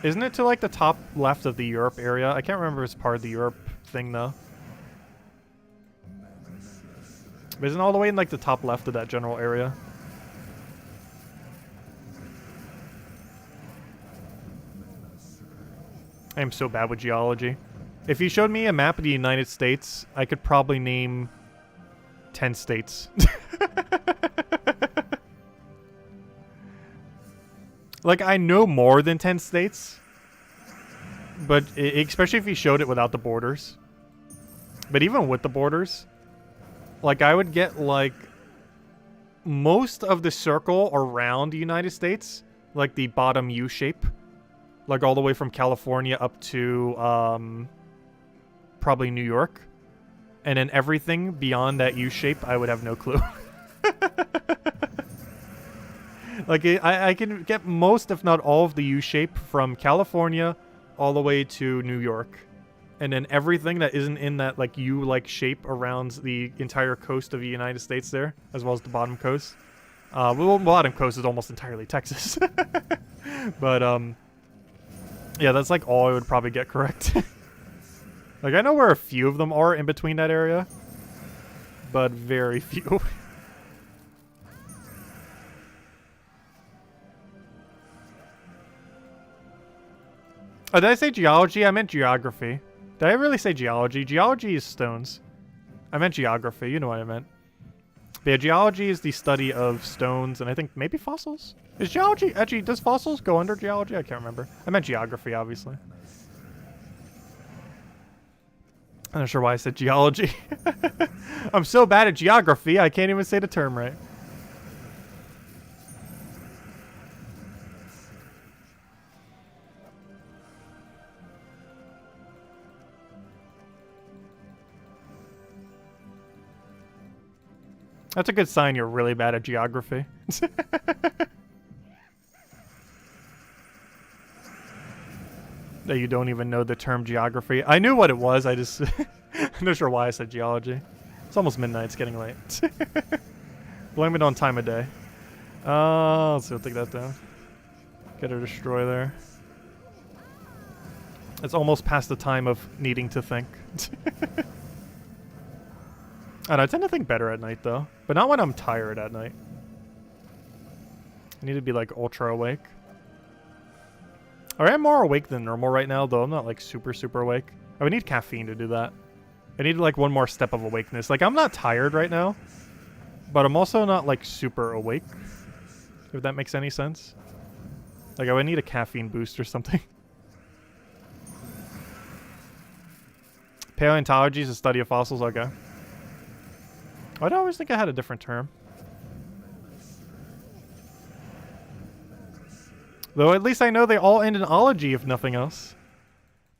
Isn't it to like the top left of the Europe area? I can't remember if it's part of the Europe thing though. But isn't it all the way in like the top left of that general area? I am so bad with geology. If you showed me a map of the United States, I could probably name 10 states. Like, I know more than 10 states. But, especially if you showed it without the borders. But even with the borders, like, I would get, like, most of the circle around the United States. Like, the bottom U shape. Like, all the way from California up to, probably New York. And then everything beyond that U shape, I would have no clue. Like, I can get most, if not all, of the U shape from California all the way to New York. And then everything that isn't in that, like, U-like shape around the entire coast of the United States there, as well as the bottom coast. Well, bottom coast is almost entirely Texas. But, yeah, that's, like, all I would probably get correct. Like, I know where a few of them are in between that area, but very few. Oh, did I say geology? I meant geography. Did I really say geology? Geology is stones. I meant geography. You know what I meant. But yeah, geology is the study of stones, and I think maybe fossils? Is geology... Actually, does fossils go under geology? I can't remember. I meant geography, obviously. I'm not sure why I said geology. I'm so bad at geography, I can't even say the term right. That's a good sign you're really bad at geography. That you don't even know the term geography. I knew what it was, I just... I'm not sure why I said geology. It's almost midnight, it's getting late. Blame it on time of day. Let's go take that down. Get her destroy there. It's almost past the time of needing to think. And I tend to think better at night, though. But not when I'm tired at night. I need to be, like, ultra awake. I am more awake than normal right now, though I'm not, like, super, super awake. I would need caffeine to do that. I need, like, one more step of awakeness. Like, I'm not tired right now. But I'm also not, like, super awake. If that makes any sense. Like, I would need a caffeine boost or something. Paleontology is the study of fossils, okay. I'd always think I had a different term. Though at least I know they all end in ology, if nothing else.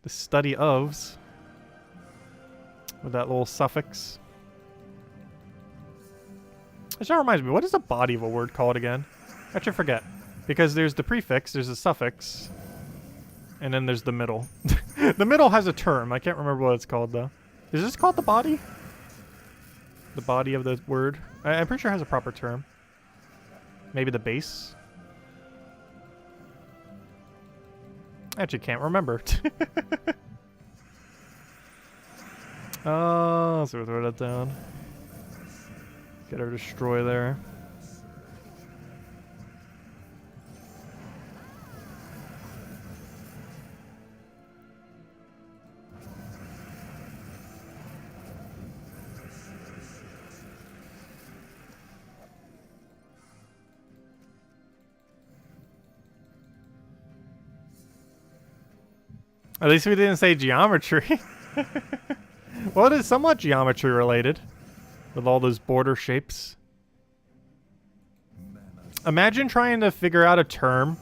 The study ofs. With that little suffix. Which reminds me, what is the body of a word called again? I actually forget. Because there's the prefix, there's the suffix, and then there's the middle. The middle has a term. I can't remember what it's called, though. Is this called the body? The body of the word? I'm pretty sure it has a proper term. Maybe the base? I actually can't remember. So we'll throw that down. Get her destroy there. At least we didn't say geometry. Well, it is somewhat geometry related. with all those border shapes. Imagine trying to figure out a term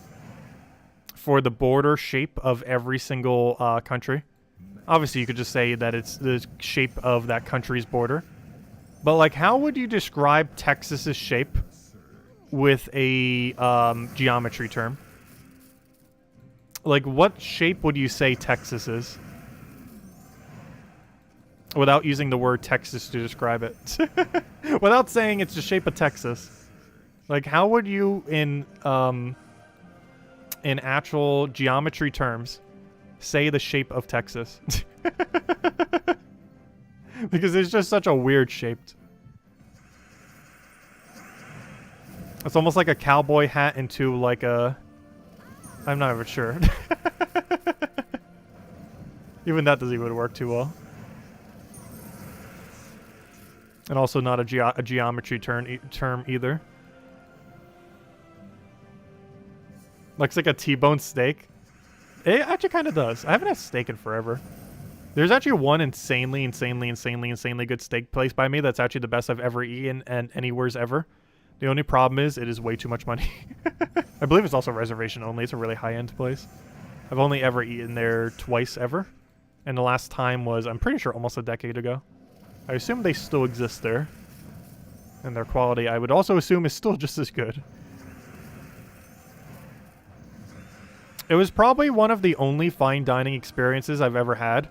for the border shape of every single country. Obviously, you could just say that it's the shape of that country's border. But, like, how would you describe Texas's shape with a geometry term? Like, what shape would you say Texas is? Without using the word Texas to describe it. Without saying it's the shape of Texas. Like, how would you, in actual geometry terms, say the shape of Texas? Because it's just such a weird shape. It's almost like a cowboy hat into like a... I'm not even sure. Even that doesn't even work too well. And also not a geometry term either. Looks like a T-bone steak. It actually kind of does. I haven't had steak in forever. There's actually one insanely good steak place by me that's actually the best I've ever eaten and anywhere's ever. The only problem is it is way too much money. I believe it's also reservation only. It's a really high-end place. I've only ever eaten there twice ever. And the last time was, I'm pretty sure, almost a decade ago. I assume they still exist there. And their quality, I would also assume, is still just as good. It was probably one of the only fine dining experiences I've ever had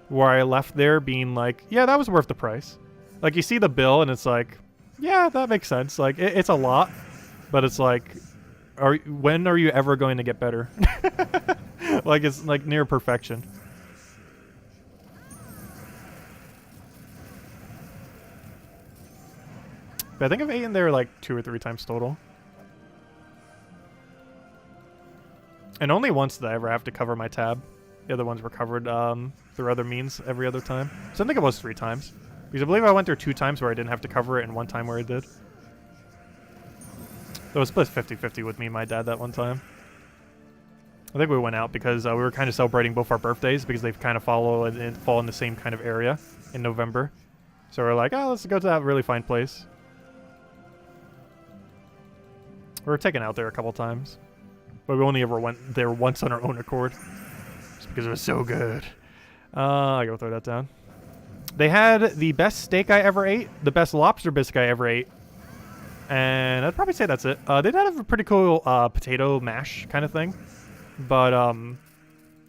where I left there being like, yeah, that was worth the price. Like, you see the bill and it's like, yeah, that makes sense. Like, it's a lot, but it's like, when are you ever going to get better? Like, it's like near perfection. But I think I've eaten there like 2 or 3 times total. And only once did I ever have to cover my tab. The other ones were covered through other means every other time. So I think it was 3 times. Because I believe I went there 2 times where I didn't have to cover it and 1 time where I did. It was split 50-50 with me and my dad that one time. I think we went out because we were kind of celebrating both our birthdays because they kind of fall in the same kind of area in November. So we're like, oh, let's go to that really fine place. We were taken out there a couple times. But we only ever went there once on our own accord. Just because it was so good. I go throw that down. They had the best steak I ever ate, the best lobster bisque I ever ate, and I'd probably say that's it. They did have a pretty cool potato mash kind of thing, but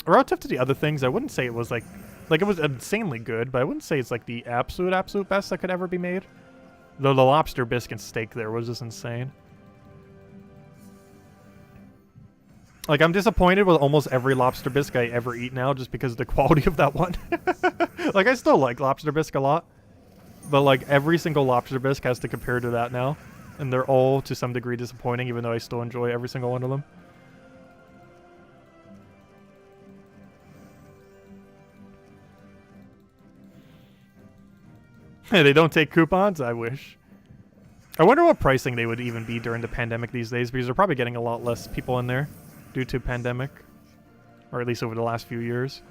relative to the other things, I wouldn't say it was like it was insanely good, but I wouldn't say it's like the absolute best that could ever be made. Though the lobster bisque and steak there was just insane. Like, I'm disappointed with almost every lobster bisque I ever eat now just because of the quality of that one. Like, I still like lobster bisque a lot. But, like, every single lobster bisque has to compare to that now. And they're all, to some degree, disappointing, even though I still enjoy every single one of them. They don't take coupons? I wish. I wonder what pricing they would even be during the pandemic these days, because they're probably getting a lot less people in there. Due to pandemic, or at least over the last few years.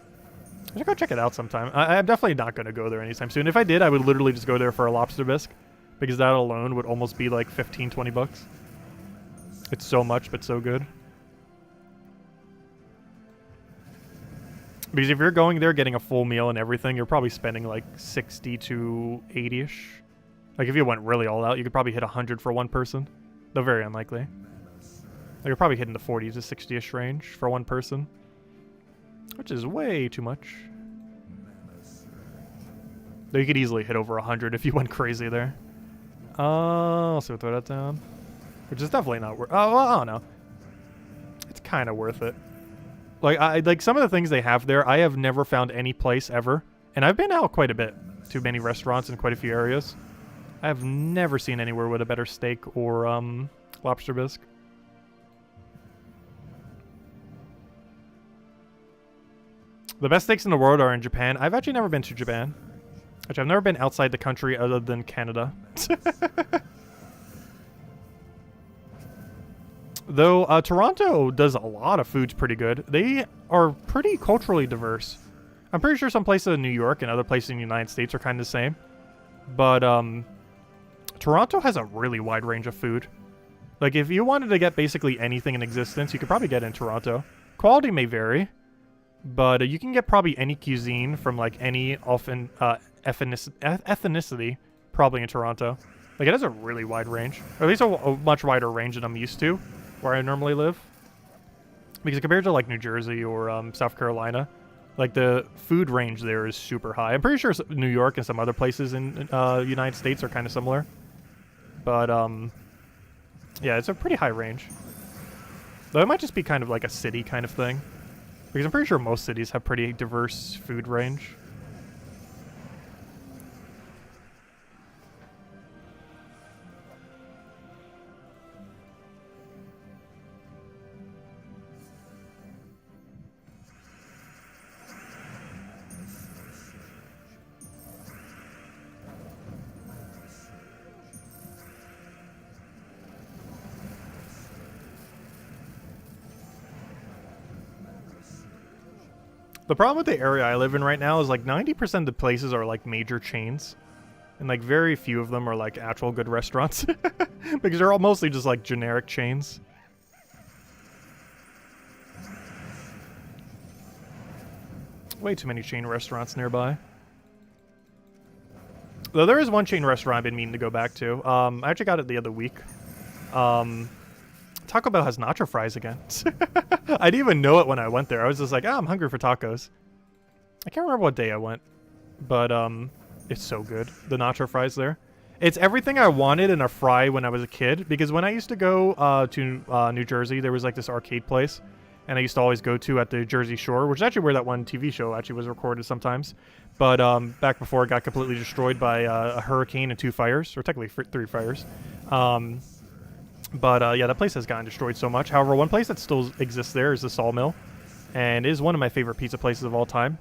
I should go check it out sometime. I'm definitely not going to go there anytime soon. If I did, I would literally just go there for a lobster bisque, because that alone would almost be like 15-20 bucks. It's so much, but so good. Because if you're going there getting a full meal and everything, you're probably spending like 60 to 80-ish. Like, if you went really all out, you could probably hit 100 for one person. Though very unlikely. Like, you're probably hitting the 40 to 60-ish range for one person. Which is way too much. Though you could easily hit over 100 if you went crazy there. So we'll throw that down. Which is definitely not worth... Oh, well, I don't know. It's kind of worth it. Like, some of the things they have there, I have never found any place ever. And I've been out quite a bit to many restaurants in quite a few areas. I have never seen anywhere with a better steak or lobster bisque. The best steaks in the world are in Japan. I've actually never been to Japan. Actually, I've never been outside the country other than Canada. Though Toronto does a lot of foods pretty good. They are pretty culturally diverse. I'm pretty sure some places in New York and other places in the United States are kind of the same. But Toronto has a really wide range of food. Like, if you wanted to get basically anything in existence, you could probably get it in Toronto. Quality may vary, but you can get probably any cuisine from, like, any ethnicity probably in Toronto. Like, it has a really wide range. Or at least a much wider range than I'm used to where I normally live. Because compared to, like, New Jersey or South Carolina, like, the food range there is super high. I'm pretty sure New York and some other places in United States are kind of similar. But, yeah, it's a pretty high range. Though it might just be kind of like a city kind of thing. Because I'm pretty sure most cities have pretty diverse food range. The problem with the area I live in right now is like 90% of the places are like major chains. And like very few of them are like actual good restaurants. Because they're all mostly just like generic chains. Way too many chain restaurants nearby. Though there is one chain restaurant I've been meaning to go back to. I actually got it the other week. Taco Bell has nacho fries again. I didn't even know it when I went there. I was just like, I'm hungry for tacos. I can't remember what day I went, but it's so good. The nacho fries there. It's everything I wanted in a fry when I was a kid, because when I used to go to New Jersey, there was like this arcade place, and I used to always go to at the Jersey Shore, which is actually where that one TV show actually was recorded sometimes. But back before it got completely destroyed by a hurricane and 2 fires, or technically 3 fires. But yeah, that place has gotten destroyed so much. However, one place that still exists there is the Sawmill, and is one of my favorite pizza places of all time.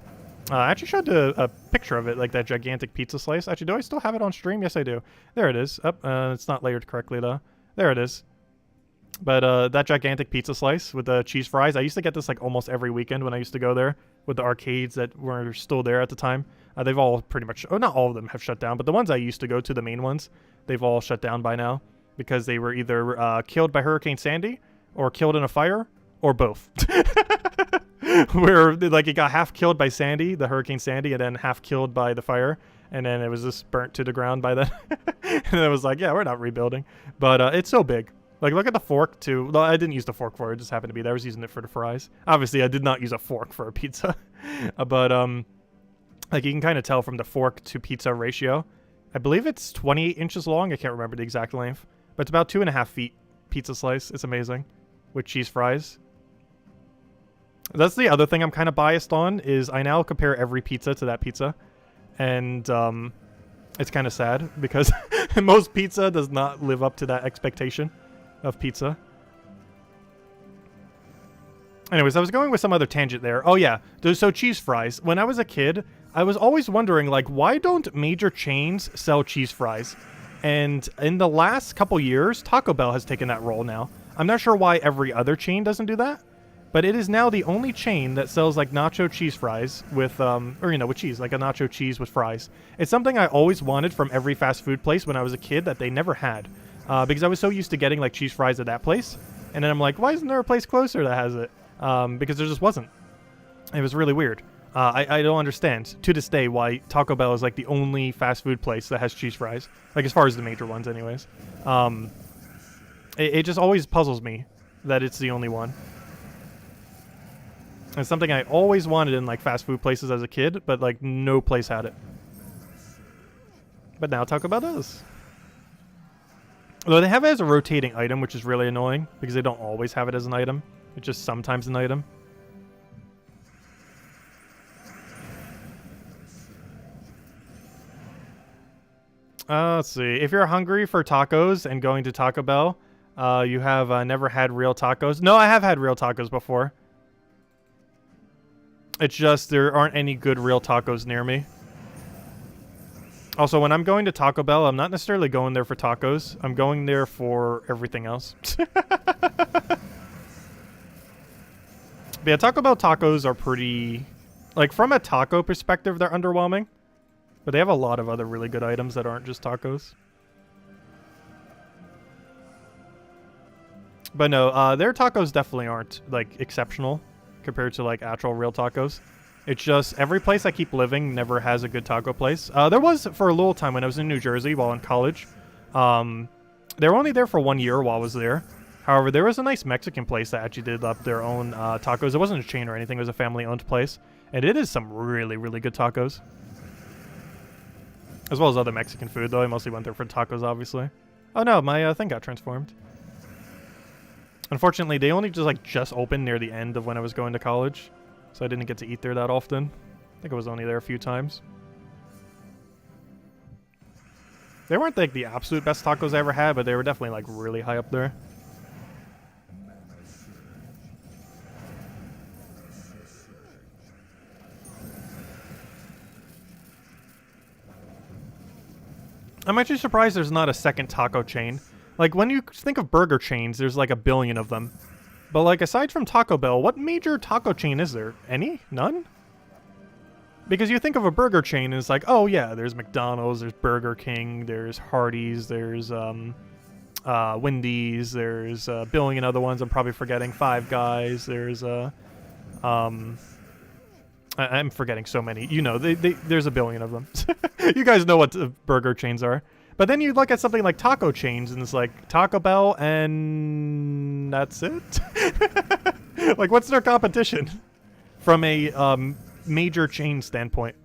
I actually showed a picture of it, like that gigantic pizza slice. Actually, do I still have it on stream? Yes, I do. There it is. It's not layered correctly, though. There it is. But that gigantic pizza slice with the cheese fries, I used to get this like almost every weekend when I used to go there with the arcades that were still there at the time. They've all pretty much, oh, not all of them have shut down, but the ones I used to go to, the main ones, they've all shut down by now. Because they were either killed by Hurricane Sandy, or killed in a fire, or both. Where, like, it got half killed by Sandy, the Hurricane Sandy, and then half killed by the fire, and then it was just burnt to the ground by then. And it was like, yeah, we're not rebuilding. But it's so big. Like, look at the fork, too. Well, I didn't use the fork for it, it just happened to be there. I was using it for the fries. Obviously, I did not use a fork for a pizza. But, like, you can kind of tell from the fork to pizza ratio. I believe it's 28 inches long. I can't remember the exact length. But it's about 2.5 feet pizza slice. It's amazing. With cheese fries. That's the other thing I'm kind of biased on, is I now compare every pizza to that pizza. And it's kind of sad, because most pizza does not live up to that expectation of pizza. Anyways, I was going with some other tangent there. Oh yeah, so cheese fries. When I was a kid, I was always wondering, like, why don't major chains sell cheese fries? And in the last couple years, Taco Bell has taken that role now. I'm not sure why every other chain doesn't do that, but it is now the only chain that sells like nacho cheese fries with, or, you know, with cheese, like a nacho cheese with fries. It's something I always wanted from every fast food place when I was a kid that they never had, because I was so used to getting like cheese fries at that place. And then I'm like, why isn't there a place closer that has it? Because there just wasn't. It was really weird. I don't understand to this day why Taco Bell is like the only fast food place that has cheese fries. Like, as far as the major ones anyways. It just always puzzles me that it's the only one. It's something I always wanted in like fast food places as a kid, but like no place had it. But now Taco Bell does. Although they have it as a rotating item, which is really annoying because they don't always have it as an item. It's just sometimes an item. Let's see. If you're hungry for tacos and going to Taco Bell, you have never had real tacos. No, I have had real tacos before. It's just there aren't any good real tacos near me. Also, when I'm going to Taco Bell, I'm not necessarily going there for tacos. I'm going there for everything else. But yeah, Taco Bell tacos are pretty... Like, from a taco perspective, they're underwhelming. But they have a lot of other really good items that aren't just tacos. But no, their tacos definitely aren't, like, exceptional compared to, like, actual real tacos. It's just every place I keep living never has a good taco place. There was for a little time when I was in New Jersey while in college. They were only there for 1 year while I was there. However, there was a nice Mexican place that actually did up their own tacos. It wasn't a chain or anything. It was a family-owned place. And it is some really, really good tacos. As well as other Mexican food, though. I mostly went there for tacos, obviously. Oh no, my thing got transformed. Unfortunately, they only just opened near the end of when I was going to college. So I didn't get to eat there that often. I think I was only there a few times. They weren't like the absolute best tacos I ever had, but they were definitely like really high up there. I'm actually surprised there's not a second taco chain. Like, when you think of burger chains, there's like a billion of them. But, like, aside from Taco Bell, what major taco chain is there? Any? None? Because you think of a burger chain, and it's like, oh, yeah, there's McDonald's, there's Burger King, there's Hardee's, there's Wendy's, there's a billion other ones I'm probably forgetting. Five Guys, there's I'm forgetting so many. You know, there's a billion of them. You guys know what burger chains are. But then you look at something like taco chains, and it's like Taco Bell, and that's it? Like, what's their competition from a major chain standpoint?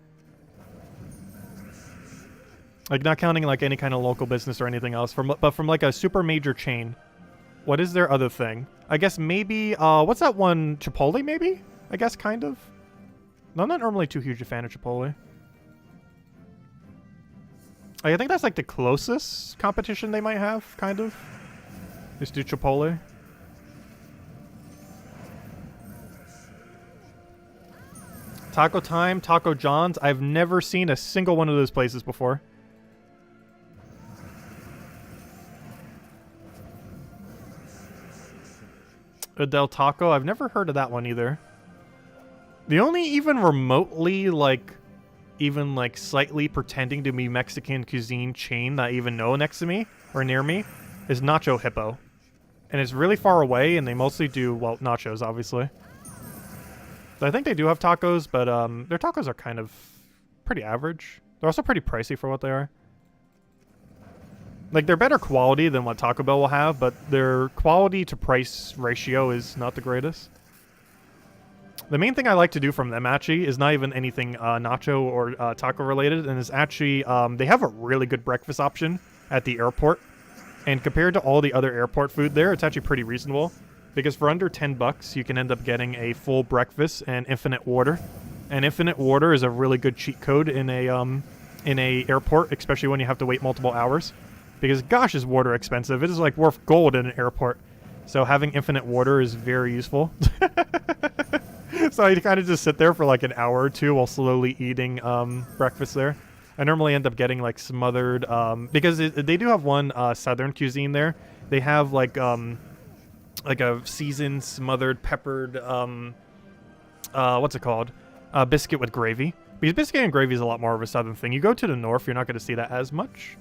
Like, not counting like any kind of local business or anything else, but from like a super major chain, what is their other thing? I guess maybe, what's that one? Chipotle, maybe? I guess, kind of. No, I'm not normally too huge a fan of Chipotle. I think that's like the closest competition they might have, kind of. Just do Chipotle. Taco Time, Taco John's. I've never seen a single one of those places before. Del Taco. I've never heard of that one either. The only even remotely, like, even like slightly pretending to be Mexican cuisine chain that I even know next to me or near me is Nacho Hippo. And it's really far away, and they mostly do, well, nachos, obviously. I think they do have tacos, but their tacos are kind of pretty average. They're also pretty pricey for what they are. Like, they're better quality than what Taco Bell will have, but their quality to price ratio is not the greatest. The main thing I like to do from them, actually, is not even anything nacho or taco related, and is actually, they have a really good breakfast option at the airport. And compared to all the other airport food there, it's actually pretty reasonable. Because for under $10, you can end up getting a full breakfast and infinite water. And infinite water is a really good cheat code in a airport, especially when you have to wait multiple hours. Because gosh, is water expensive. It is like worth gold in an airport. So having infinite water is very useful. So I kind of just sit there for like an hour or two while slowly eating breakfast there. I normally end up getting like smothered, because they do have one southern cuisine there. They have like a seasoned, smothered, peppered, what's it called? Biscuit with gravy. Because biscuit and gravy is a lot more of a southern thing. You go to the north, you're not going to see that as much.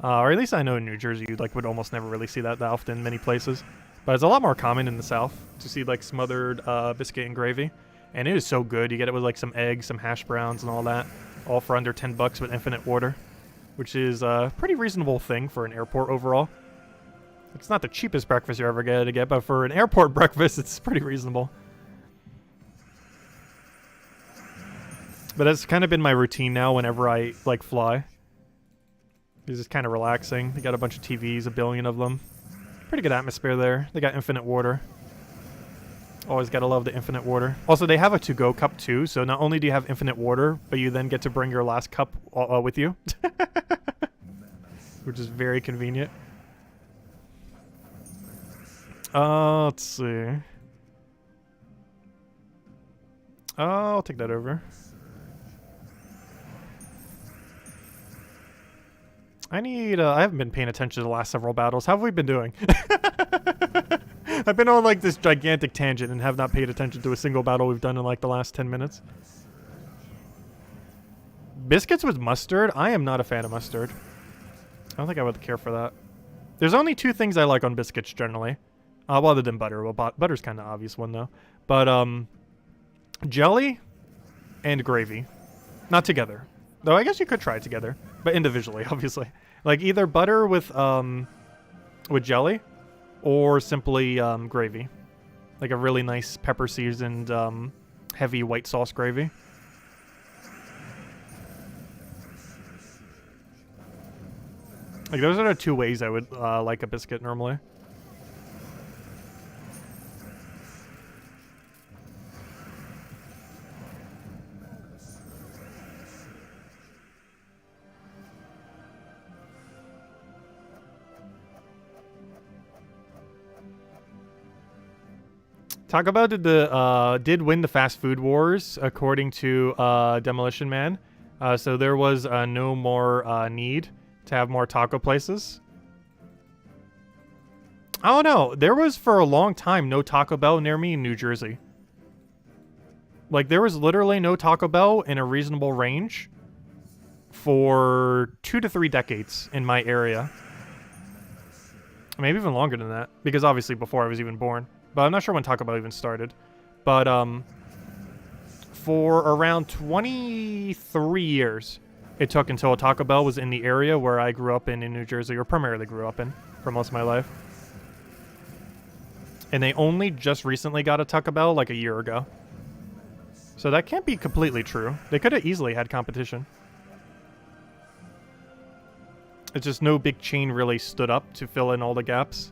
Or at least I know in New Jersey, you like would almost never really see that often in many places. But it's a lot more common in the south to see like smothered biscuit and gravy. And it is so good. You get it with like some eggs, some hash browns, and all that. All for under $10 with infinite water. Which is a pretty reasonable thing for an airport overall. It's not the cheapest breakfast you're ever going to get, but for an airport breakfast, it's pretty reasonable. But that's kind of been my routine now whenever I like fly. It's just kind of relaxing. They got a bunch of TVs, a billion of them. Pretty good atmosphere there. They got infinite water. Always gotta love the infinite water. Also, they have a to-go cup too, so not only do you have infinite water, but you then get to bring your last cup with you. Which is very convenient. Let's see. I'll take that over. I haven't been paying attention to the last several battles. How have we been doing? I've been on like this gigantic tangent and have not paid attention to a single battle we've done in like the last 10 minutes. Biscuits with mustard? I am not a fan of mustard. I don't think I would care for that. There's only two things I like on biscuits generally. Well, other than butter. Well, butter's kind of obvious one though. But jelly and gravy, not together. Though I guess you could try it together, but individually, obviously. Like either butter with jelly, or simply gravy, like a really nice pepper seasoned heavy white sauce gravy. Like those are the two ways I would like a biscuit normally. Taco Bell did win the fast food wars according to Demolition Man. So there was no more need to have more taco places. I don't know. There was for a long time no Taco Bell near me in New Jersey. Like there was literally no Taco Bell in a reasonable range for 2 to 3 decades in my area. Maybe even longer than that, because obviously before I was even born. But I'm not sure when Taco Bell even started. But for around 23 years, it took until a Taco Bell was in the area where I grew up in New Jersey, or primarily grew up in for most of my life. And they only just recently got a Taco Bell like a year ago. So that can't be completely true. They could have easily had competition. It's just no big chain really stood up to fill in all the gaps.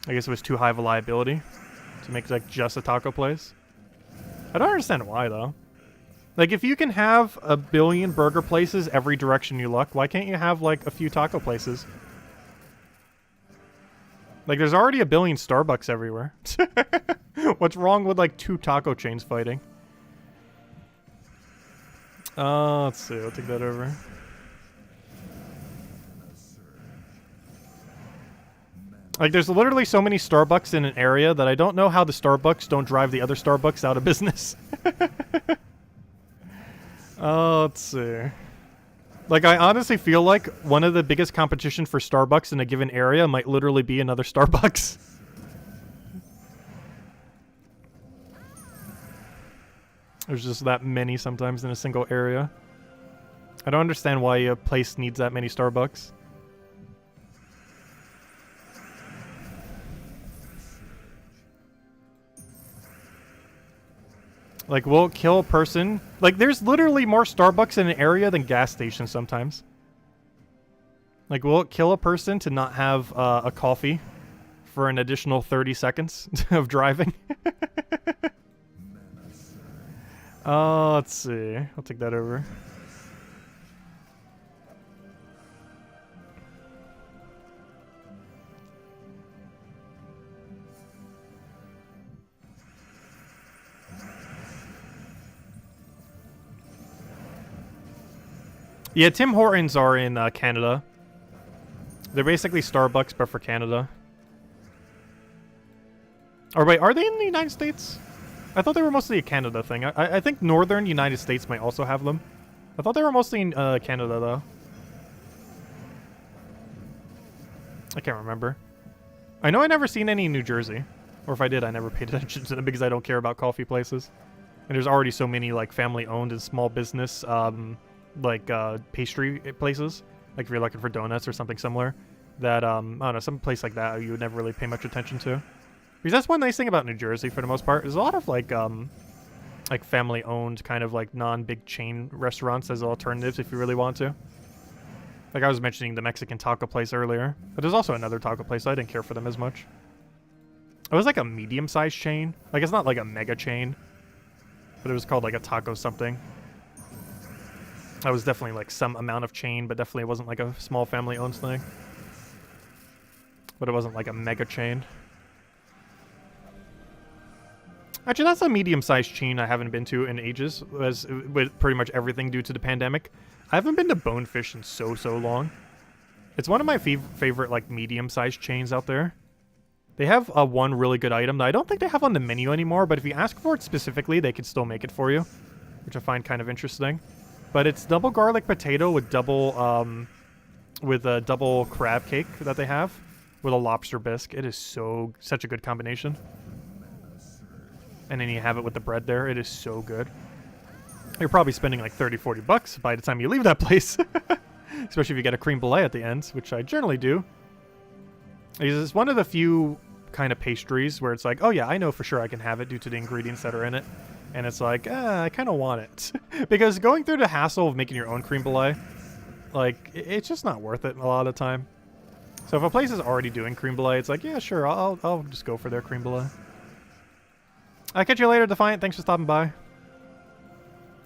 I guess it was too high of a liability to make like just a taco place. I don't understand why though. Like if you can have a billion burger places every direction you look, why can't you have like a few taco places? Like there's already a billion Starbucks everywhere. What's wrong with like 2 taco chains fighting? Let's see, I'll take that over. Like, there's literally so many Starbucks in an area that I don't know how the Starbucks don't drive the other Starbucks out of business. Let's see. Like, I honestly feel like one of the biggest competition for Starbucks in a given area might literally be another Starbucks. There's just that many sometimes in a single area. I don't understand why a place needs that many Starbucks. Like, will it kill a person? Like, there's literally more Starbucks in an area than gas stations sometimes. Like, will it kill a person to not have a coffee for an additional 30 seconds of driving? Let's see. I'll take that over. Yeah, Tim Hortons are in Canada. They're basically Starbucks, but for Canada. Or wait, are they in the United States? I thought they were mostly a Canada thing. I think northern United States might also have them. I thought they were mostly in Canada, though. I can't remember. I know I never seen any in New Jersey. Or if I did, I never paid attention to them because I don't care about coffee places. And there's already so many, like, family-owned and small business, pastry places. Like, if you're looking for donuts or something similar. That, I don't know, some place like that you would never really pay much attention to. Because that's one nice thing about New Jersey, for the most part. There's a lot of, like family-owned, kind of, like, non-big chain restaurants as alternatives if you really want to. Like, I was mentioning the Mexican taco place earlier. But there's also another taco place, so I didn't care for them as much. It was, like, a medium-sized chain. Like, it's not, like, a mega chain. But it was called, like, a taco something. That was definitely, like, some amount of chain, but definitely it wasn't, like, a small family-owned thing. But it wasn't, like, a mega chain. Actually, that's a medium-sized chain I haven't been to in ages, with pretty much everything due to the pandemic. I haven't been to Bonefish in so long. It's one of my favorite, like, medium-sized chains out there. They have one really good item that I don't think they have on the menu anymore, but if you ask for it specifically, they can still make it for you, which I find kind of interesting. But it's double garlic potato with double, double crab cake that they have. with a lobster bisque. It is such a good combination. And then you have it with the bread there. It is so good. You're probably spending like 30, 40 bucks by the time you leave that place. Especially if you get a creme brulee at the end, which I generally do. It's one of the few kind of pastries where it's like, oh yeah, I know for sure I can have it due to the ingredients that are in it. And it's like, I kind of want it. Because going through the hassle of making your own creme brulee, like, it's just not worth it a lot of the time. So if a place is already doing creme brulee, it's like, yeah, sure, I'll just go for their creme brulee. I'll catch you later, Defiant. Thanks for stopping by.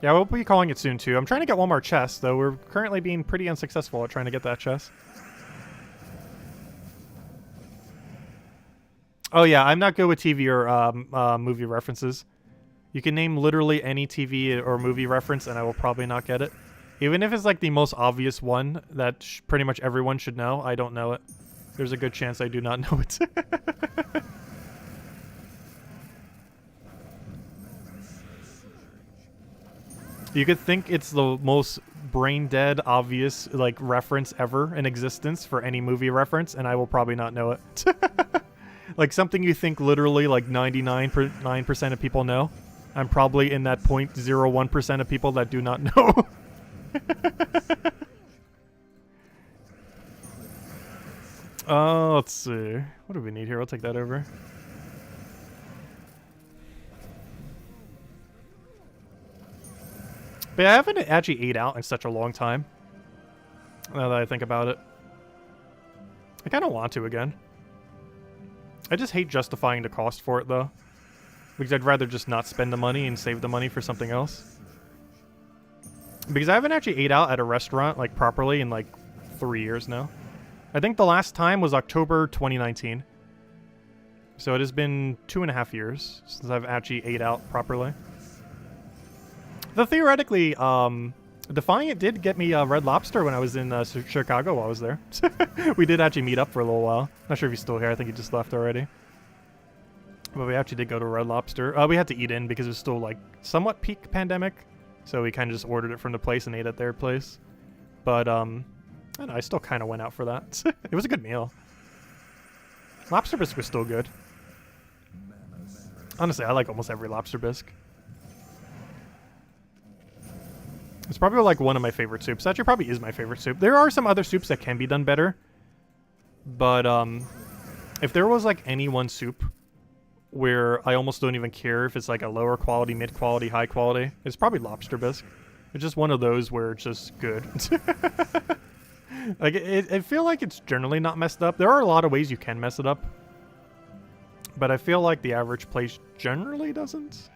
Yeah, we'll be calling it soon, too. I'm trying to get one more chest, though. We're currently being pretty unsuccessful at trying to get that chest. Oh, yeah, I'm not good with TV or movie references. You can name literally any TV or movie reference, and I will probably not get it. Even if it's, like, the most obvious one that pretty much everyone should know, I don't know it. There's a good chance I do not know it. You could think it's the most brain-dead, obvious, like, reference ever in existence for any movie reference, and I will probably not know it. Like, something you think literally, like, 99% of people know. I'm probably in that 0.01% of people that do not know. Let's see. What do we need here? I'll take that over. But I haven't actually ate out in such a long time. Now that I think about it. I kind of want to again. I just hate justifying the cost for it, though. Because I'd rather just not spend the money and save the money for something else. Because I haven't actually ate out at a restaurant, like, properly in, like, 3 years now. I think the last time was October 2019. So it has been 2.5 years since I've actually ate out properly. Though theoretically, Defiant did get me Red Lobster when I was in Chicago while I was there. We did actually meet up for a little while. Not sure if he's still here. I think he just left already. But we actually did go to Red Lobster. We had to eat in because it was still, like, somewhat peak pandemic. So we kind of just ordered it from the place and ate at their place. But, I don't know, I still kind of went out for that. It was a good meal. Lobster bisque was still good. Honestly, I like almost every lobster bisque. It's probably like one of my favorite soups. Actually, probably is my favorite soup. There are some other soups that can be done better. But if there was like any one soup where I almost don't even care if it's like a lower quality, mid quality, high quality, it's probably lobster bisque. It's just one of those where it's just good. Like I feel like it's generally not messed up. There are a lot of ways you can mess it up, but I feel like the average place generally doesn't.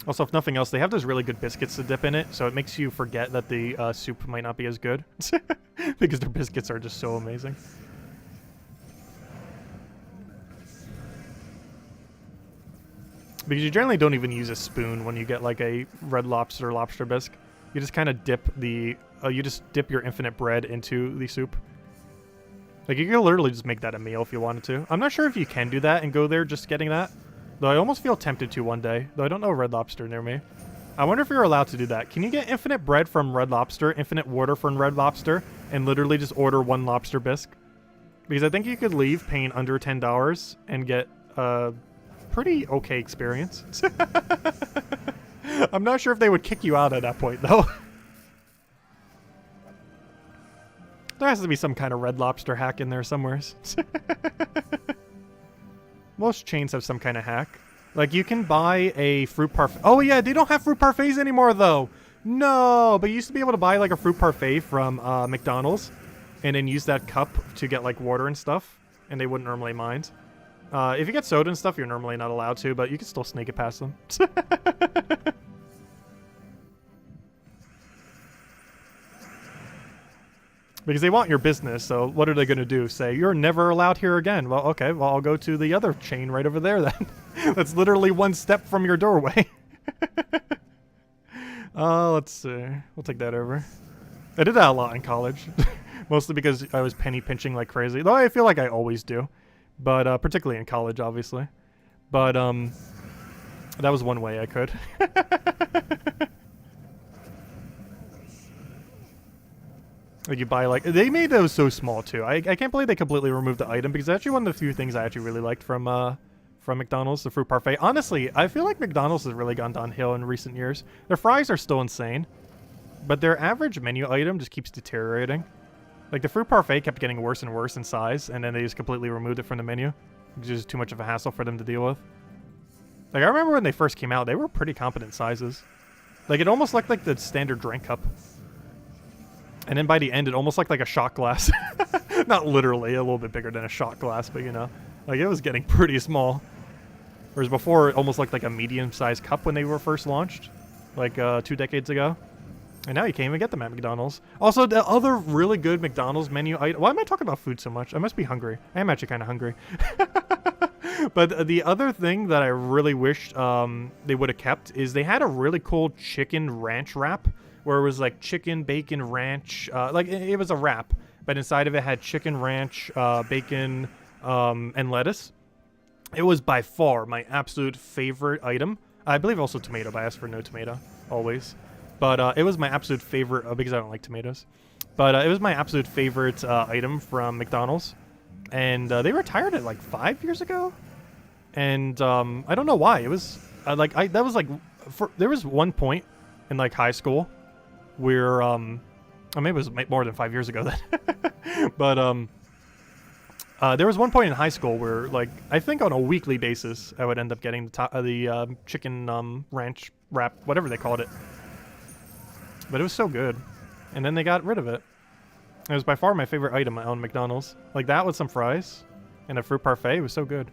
Also, if nothing else, they have those really good biscuits to dip in it, so it makes you forget that the soup might not be as good. Because their biscuits are just so amazing. Because you generally don't even use a spoon when you get like a Red Lobster lobster bisque. You just kind of dip the... you just dip your infinite bread into the soup. Like, you can literally just make that a meal if you wanted to. I'm not sure if you can do that and go there just getting that. Though I almost feel tempted to one day. Though I don't know Red Lobster near me. I wonder if you're allowed to do that. Can you get infinite bread from Red Lobster, infinite water from Red Lobster, and literally just order one lobster bisque? Because I think you could leave paying under $10 and get a pretty okay experience. I'm not sure if they would kick you out at that point, though. There has to be some kind of Red Lobster hack in there somewhere. Most chains have some kind of hack. Like, you can buy a fruit parfait. Oh, yeah, they don't have fruit parfaits anymore, though. No, but you used to be able to buy, like, a fruit parfait from McDonald's and then use that cup to get, like, water and stuff, and they wouldn't normally mind. If you get soda and stuff, you're normally not allowed to, but you can still sneak it past them. Because they want your business, so what are they going to do? Say, you're never allowed here again. Well, okay, well, I'll go to the other chain right over there then. That's literally one step from your doorway. Let's see. We'll take that over. I did that a lot in college. Mostly because I was penny pinching like crazy. Though I feel like I always do. But, particularly in college, obviously. But, that was one way I could. Like you buy like they made those so small too. I can't believe they completely removed the item because it's actually one of the few things I actually really liked from McDonald's, the fruit parfait. Honestly, I feel like McDonald's has really gone downhill in recent years. Their fries are still insane, but their average menu item just keeps deteriorating. Like the fruit parfait kept getting worse and worse in size, and then they just completely removed it from the menu. It's just too much of a hassle for them to deal with. Like I remember when they first came out, they were pretty competent sizes. Like it almost looked like the standard drink cup. And then by the end, it almost looked like a shot glass. Not literally, a little bit bigger than a shot glass, but you know. Like, it was getting pretty small. Whereas before, it almost looked like a medium-sized cup when they were first launched. Like, 2 decades ago. And now you can't even get them at McDonald's. Also, the other really good McDonald's menu item... Why am I talking about food so much? I must be hungry. I am actually kind of hungry. But the other thing that I really wished they would have kept is they had a really cool chicken ranch wrap. Where it was like chicken, bacon, ranch, like it was a wrap, but inside of it had chicken, ranch, bacon, and lettuce. It was by far my absolute favorite item. I believe also tomato, but I asked for no tomato, always. But it was my absolute favorite, because I don't like tomatoes. But it was my absolute favorite item from McDonald's. And they retired it like 5 years ago. And I don't know why. It was, there was one point in like high school where maybe it was more than 5 years ago then. But there was one point in high school where, like, I think on a weekly basis I would end up getting the chicken ranch wrap, whatever they called it. But it was so good. And then they got rid of it. It was by far my favorite item on McDonald's. Like that with some fries and a fruit parfait. It was so good.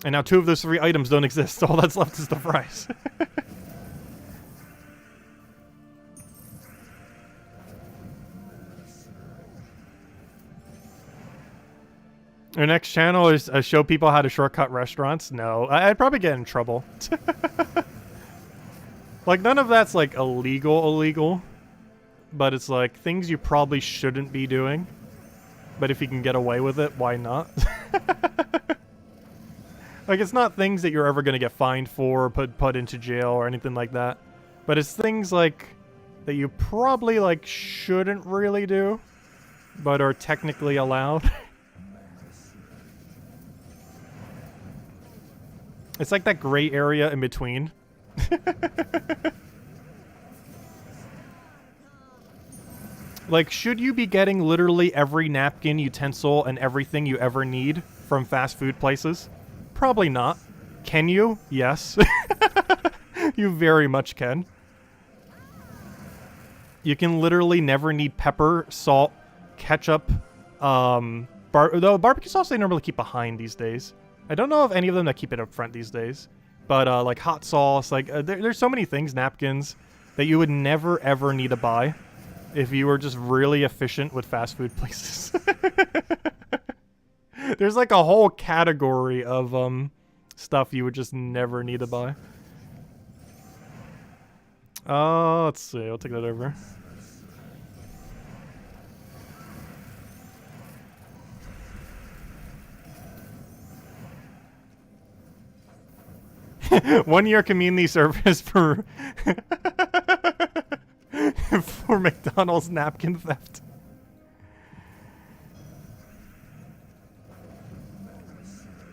And now 2 of those 3 items don't exist. All that's left is the fries. Your next channel is show people how to shortcut restaurants? No, I'd probably get in trouble. Like, none of that's, like, illegal. But it's, like, things you probably shouldn't be doing. But if you can get away with it, why not? Like, it's not things that you're ever going to get fined for or put into jail or anything like that. But it's things, like, that you probably, like, shouldn't really do. But are technically allowed. It's like that gray area in between. Like, should you be getting literally every napkin, utensil, and everything you ever need from fast food places? Probably not. Can you? Yes. You very much can. You can literally never need pepper, salt, ketchup, though barbecue sauce they normally keep behind these days. I don't know of any of them that keep it up front these days. But, like, hot sauce, like, there's so many things, napkins, that you would never, ever need to buy if you were just really efficient with fast food places. There's, like, a whole category of, stuff you would just never need to buy. Let's see, I'll take that over. One-year community service for for McDonald's napkin theft.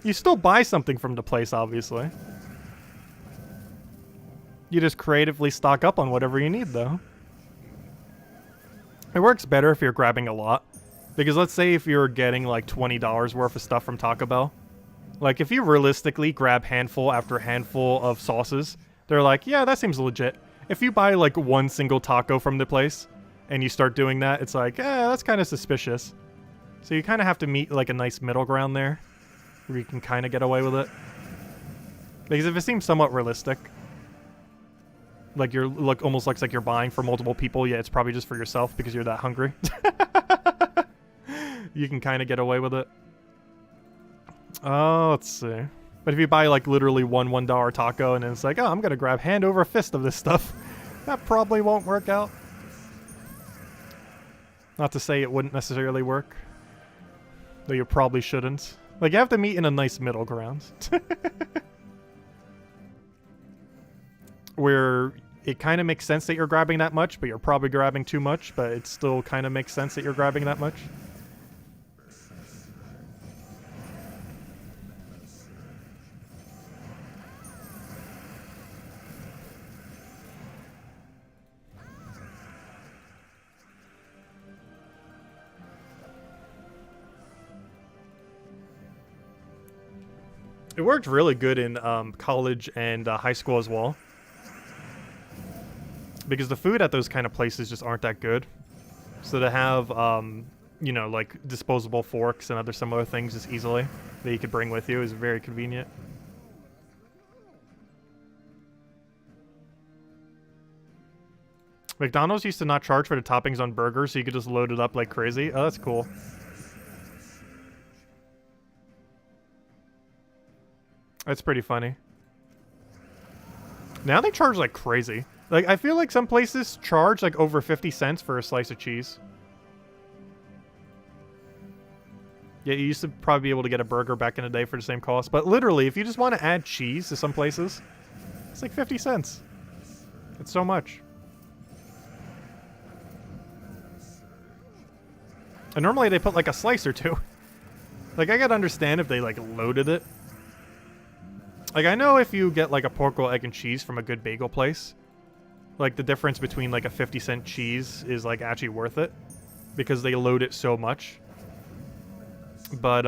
You still buy something from the place, obviously. You just creatively stock up on whatever you need, though. It works better if you're grabbing a lot. Because let's say if you're getting like $20 worth of stuff from Taco Bell. Like, if you realistically grab handful after handful of sauces, they're like, yeah, that seems legit. If you buy, like, one single taco from the place, and you start doing that, it's like, that's kind of suspicious. So you kind of have to meet, like, a nice middle ground there, where you can kind of get away with it. Because if it seems somewhat realistic, like, almost looks like you're buying for multiple people, yeah, it's probably just for yourself because you're that hungry. You can kind of get away with it. Oh, let's see. But if you buy, like, literally one $1 taco and then it's like, oh, I'm going to grab hand over fist of this stuff, that probably won't work out. Not to say it wouldn't necessarily work. Though you probably shouldn't. Like, you have to meet in a nice middle ground. Where it kind of makes sense that you're grabbing that much, but you're probably grabbing too much, but it still kind of makes sense that you're grabbing that much. It worked really good in college and high school as well. Because the food at those kind of places just aren't that good. So to have, you know, like disposable forks and other similar things just easily that you could bring with you is very convenient. McDonald's used to not charge for the toppings on burgers, so you could just load it up like crazy. Oh, that's cool. That's pretty funny. Now they charge like crazy. Like, I feel like some places charge like over 50 cents for a slice of cheese. Yeah, you used to probably be able to get a burger back in the day for the same cost. But literally, if you just want to add cheese to some places, it's like 50 cents. It's so much. And normally they put like a slice or two. Like, I gotta understand if they like loaded it. Like, I know if you get, like, a pork roll, egg, and cheese from a good bagel place, like, the difference between, like, a 50-cent cheese is, like, actually worth it. Because they load it so much. But,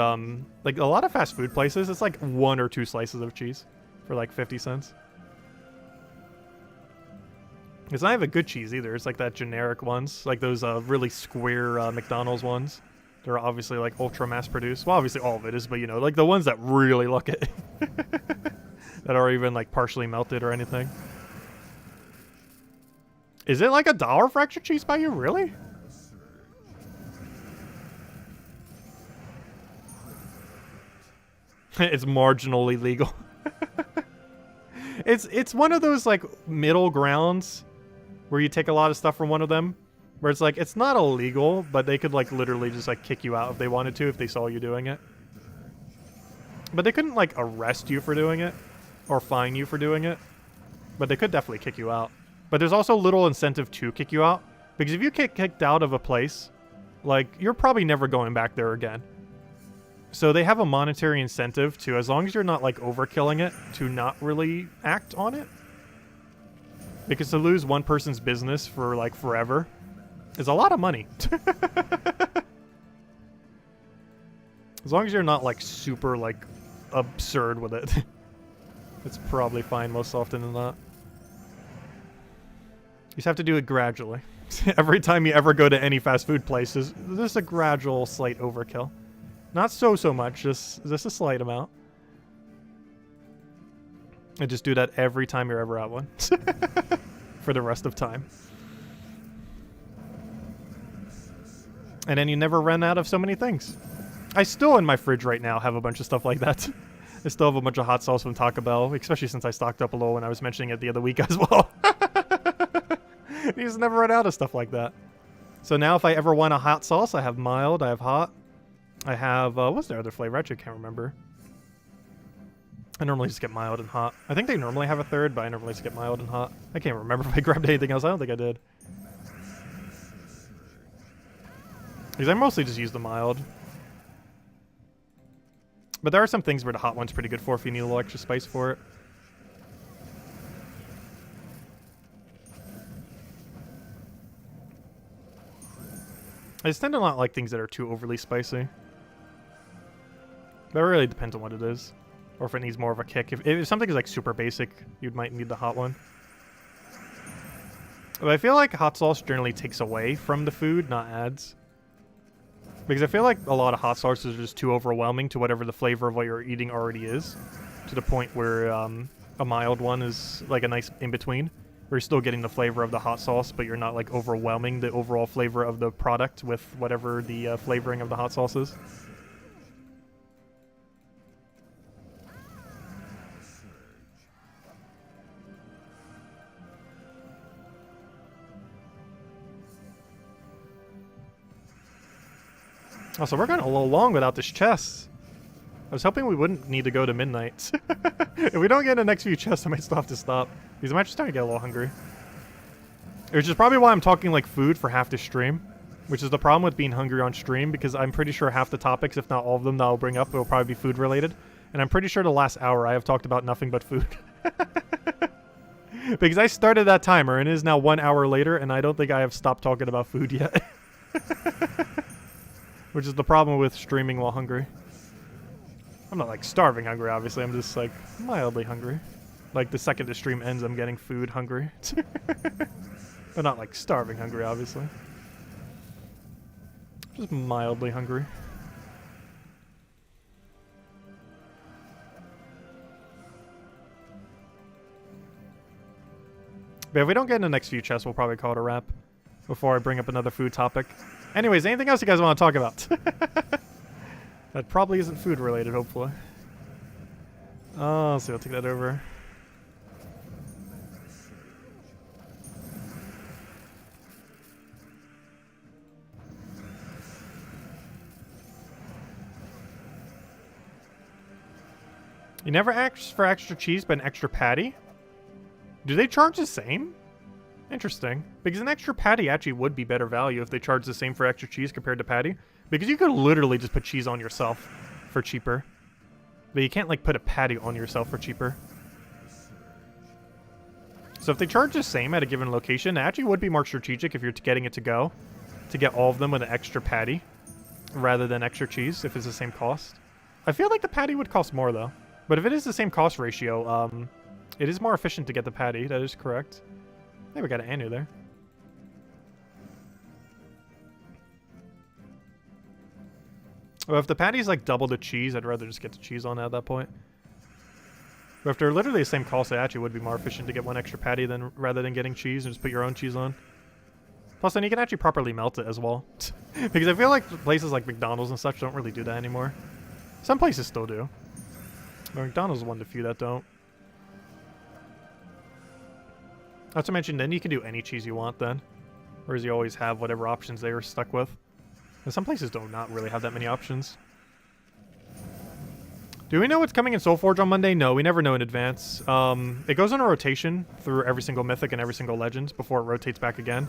like, a lot of fast food places, it's, like, 1 or 2 slices of cheese for, like, 50 cents. It's not even good cheese, either. It's, like, that generic ones. Like, those, really square, McDonald's ones. They're obviously, like, ultra mass-produced. Well, obviously all of it is, but, you know, like, the ones that really look it. That are even, like, partially melted or anything. Is it, like, $1 for extra cheese by you? Really? It's marginally legal. It's one of those, like, middle grounds where you take a lot of stuff from one of them. Where it's like, it's not illegal, but they could, like, literally just, like, kick you out if they wanted to, if they saw you doing it. But they couldn't, like, arrest you for doing it. Or fine you for doing it. But they could definitely kick you out. But there's also little incentive to kick you out. Because if you get kicked out of a place, like, you're probably never going back there again. So they have a monetary incentive to, as long as you're not, like, overkilling it, to not really act on it. Because to lose one person's business for, like, forever is a lot of money. As long as you're not, like, super, like, absurd with it. It's probably fine most often than not. You just have to do it gradually. Every time you ever go to any fast food place, there's a gradual, slight overkill. Not so much, just a slight amount. And just do that every time you're ever at one. For the rest of time. And then you never run out of so many things. I still, in my fridge right now, have a bunch of stuff like that. I still have a bunch of hot sauce from Taco Bell, especially since I stocked up a little when I was mentioning it the other week as well. You just never run out of stuff like that. So now if I ever want a hot sauce, I have mild, I have hot. I have, what's their other flavor? I actually can't remember. I normally just get mild and hot. I think they normally have a third, but I normally just get mild and hot. I can't remember if I grabbed anything else. I don't think I did. Because I mostly just use the mild. But there are some things where the hot one's pretty good for if you need a little extra spice for it. I just tend to not like things that are too overly spicy. But it really depends on what it is. Or if it needs more of a kick. If something is like super basic, you might need the hot one. But I feel like hot sauce generally takes away from the food, not adds. Because I feel like a lot of hot sauces are just too overwhelming to whatever the flavor of what you're eating already is. To the point where a mild one is like a nice in-between. Where you're still getting the flavor of the hot sauce, but you're not like overwhelming the overall flavor of the product with whatever the flavoring of the hot sauce is. Also, we're going a little long without this chest. I was hoping we wouldn't need to go to midnight. If we don't get the next few chests, I might still have to stop. Because I might just start to get a little hungry. Which is probably why I'm talking like food for half the stream. Which is the problem with being hungry on stream, because I'm pretty sure half the topics, if not all of them that I'll bring up, will probably be food related. And I'm pretty sure the last hour I have talked about nothing but food. Because I started that timer and it is now 1 hour later and I don't think I have stopped talking about food yet. Which is the problem with streaming while hungry. I'm not like starving hungry, obviously. I'm just like mildly hungry. Like the second the stream ends, I'm getting food hungry. But not like starving hungry, obviously. Just mildly hungry. But if we don't get in the next few chests, we'll probably call it a wrap before I bring up another food topic. Anyways, anything else you guys want to talk about? That probably isn't food related, hopefully. Oh, so I'll take that over. You never asked for extra cheese, but an extra patty? Do they charge the same? Interesting. Because an extra patty actually would be better value if they charge the same for extra cheese compared to patty. Because you could literally just put cheese on yourself for cheaper. But you can't like put a patty on yourself for cheaper. So if they charge the same at a given location, it actually would be more strategic if you're getting it to go. To get all of them with an extra patty. Rather than extra cheese if it's the same cost. I feel like the patty would cost more though. But if it is the same cost ratio, it is more efficient to get the patty. That is correct. Hey, we got an Anu there. Well, if the patty's like double the cheese, I'd rather just get the cheese on at that point. But if they're literally the same cost, it actually would be more efficient to get one extra patty than rather than getting cheese and just put your own cheese on. Plus, then you can actually properly melt it as well. Because I feel like places like McDonald's and such don't really do that anymore. Some places still do. But McDonald's is one of the few that don't. Not to mention, then you can do any cheese you want then. Whereas you always have whatever options they were stuck with. And some places do not really have that many options. Do we know what's coming in Soulforge on Monday? No, we never know in advance. It goes on a rotation through every single Mythic and every single Legends before it rotates back again.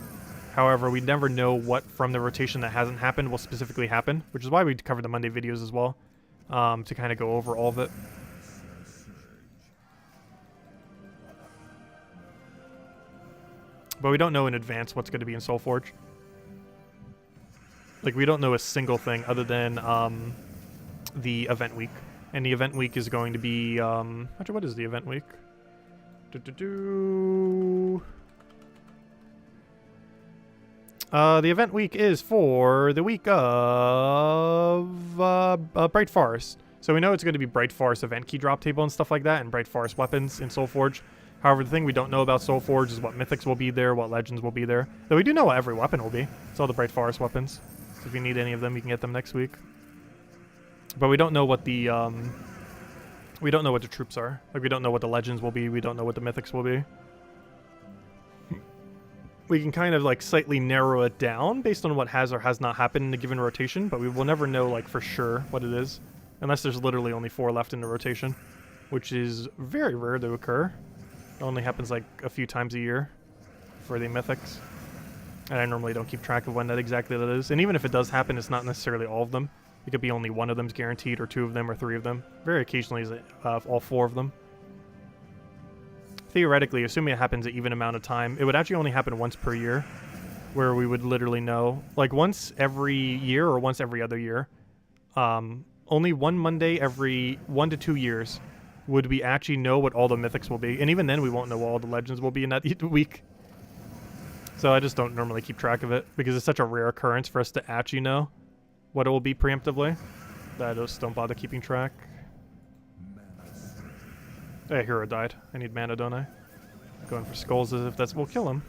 However, we never know what from the rotation that hasn't happened will specifically happen, which is why we cover the Monday videos as well, to kind of go over all of it. But we don't know in advance what's going to be in Soulforge. Like, we don't know a single thing other than the event week. And the event week is going to be... actually, what is the event week? The event week is for the week of Bright Forest. So we know it's going to be Bright Forest event key drop table and stuff like that, and Bright Forest weapons in Soulforge. However, the thing we don't know about Soulforge is what Mythics will be there, what Legends will be there. Though we do know what every weapon will be. It's all the Bright Forest weapons. So if you need any of them, you can get them next week. But we don't know what the troops are. Like, we don't know what the Legends will be. We don't know what the Mythics will be. We can kind of like slightly narrow it down based on what has or has not happened in a given rotation, but we will never know like for sure what it is. Unless there's literally only 4 left in the rotation, which is very rare to occur. It only happens like a few times a year for the Mythics. And I normally don't keep track of when that exactly that is. And even if it does happen, it's not necessarily all of them. It could be only one of them's guaranteed, or 2 of them, or 3 of them. Very occasionally is all 4 of them. Theoretically, assuming it happens an even amount of time, it would actually only happen once per year, where we would literally know, like once every year or once every other year. Only one Monday every 1 to 2 years would we actually know what all the Mythics will be. And even then, we won't know what all the Legends will be in that week. So I just don't normally keep track of it, because it's such a rare occurrence for us to actually know what it will be preemptively, that I just don't bother keeping track. Hey, hero died. I need mana, don't I? Going for skulls as if that's will kill him.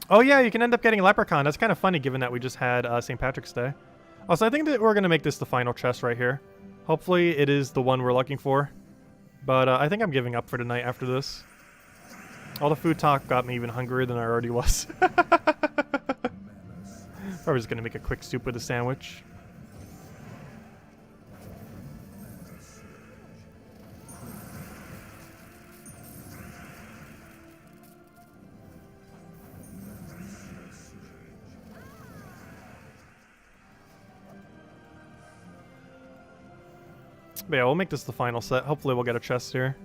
Oh yeah, you can end up getting Leprechaun. That's kind of funny given that we just had St. Patrick's Day. Also, I think that we're going to make this the final chest right here. Hopefully it is the one we're looking for. But I think I'm giving up for tonight after this. All the food talk got me even hungrier than I already was. Probably just going to make a quick soup with a sandwich. But yeah, we'll make this the final set. Hopefully we'll get a chest here.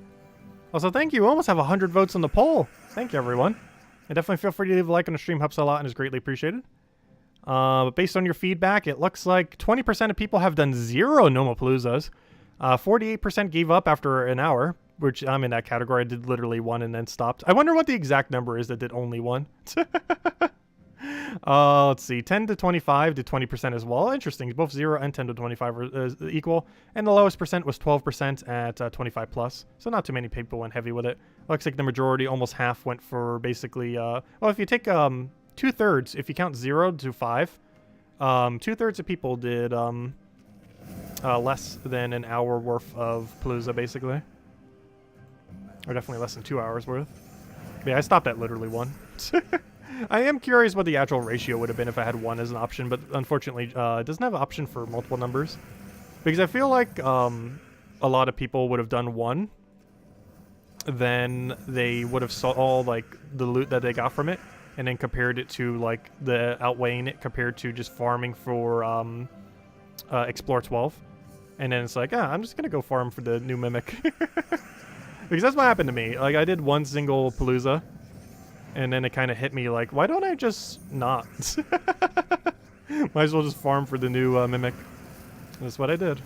Also, thank you. We almost have 100 votes on the poll. Thank you, everyone. And definitely feel free to leave a like on the stream. Helps a lot and is greatly appreciated. But based on your feedback, it looks like 20% of people have done 0 Nomapaloozas. 48% gave up after an hour, which I'm in that category. I did literally 1 and then stopped. I wonder what the exact number is that did only 1. Let's see. 10 to 25 to 20% as well. Interesting. Both 0 and 10 to 25 are equal. And the lowest percent was 12% at 25 plus. So not too many people went heavy with it. Looks like the majority, almost half, went for basically... well, if you take 2/3, if you count 0 to 5, 2/3 of people did less than an hour worth of Palooza, basically. Or definitely less than 2 hours worth. But yeah, I stopped at literally 1. I am curious what the actual ratio would have been if I had 1 as an option, but unfortunately it doesn't have an option for multiple numbers. Because I feel like a lot of people would have done 1, then they would have saw all like the loot that they got from it, and then compared it to like the outweighing it compared to just farming for Explore 12. And then it's like, I'm just gonna go farm for the new Mimic. Because that's what happened to me. Like, I did 1 single Palooza, and then it kind of hit me like, why don't I just not? Might as well just farm for the new Mimic. That's what I did.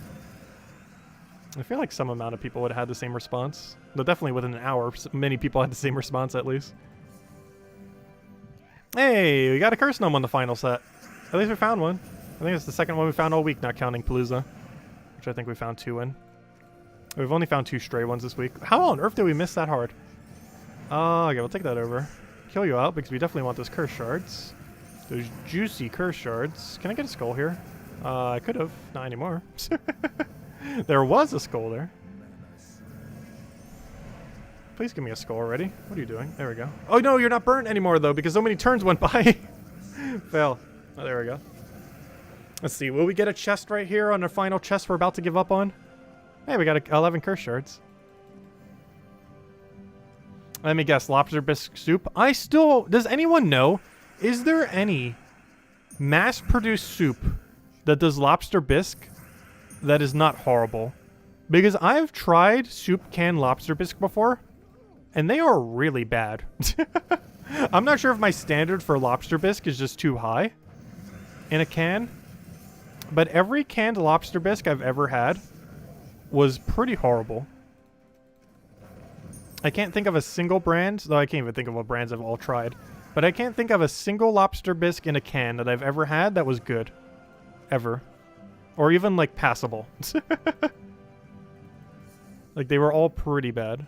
I feel like some amount of people would have had the same response. But definitely within an hour, many people had the same response at least. Hey, we got a Curse Gnome on the final set. At least we found one. I think it's the second one we found all week, not counting Palooza, which I think we found 2 in. We've only found 2 stray ones this week. How on earth did we miss that hard? Okay, we'll take that over. Kill you out because we definitely want those curse shards. Those juicy curse shards. Can I get a skull here? I could have. Not anymore. There was a skull there. Please give me a skull already. What are you doing? There we go. Oh no, you're not burnt anymore though because so many turns went by. Fail. Oh, there we go. Let's see. Will we get a chest right here on our final chest we're about to give up on? Hey, we got 11 curse shards. Let me guess. Lobster bisque soup. Does anyone know? Is there any mass-produced soup that does lobster bisque that is not horrible? Because I've tried soup canned lobster bisque before, and they are really bad. I'm not sure if my standard for lobster bisque is just too high in a can, but every canned lobster bisque I've ever had was pretty horrible. I can't think of a single brand, though I can't even think of what brands I've all tried, but I can't think of a single lobster bisque in a can that I've ever had that was good. Ever. Or even, like, passable. Like, they were all pretty bad.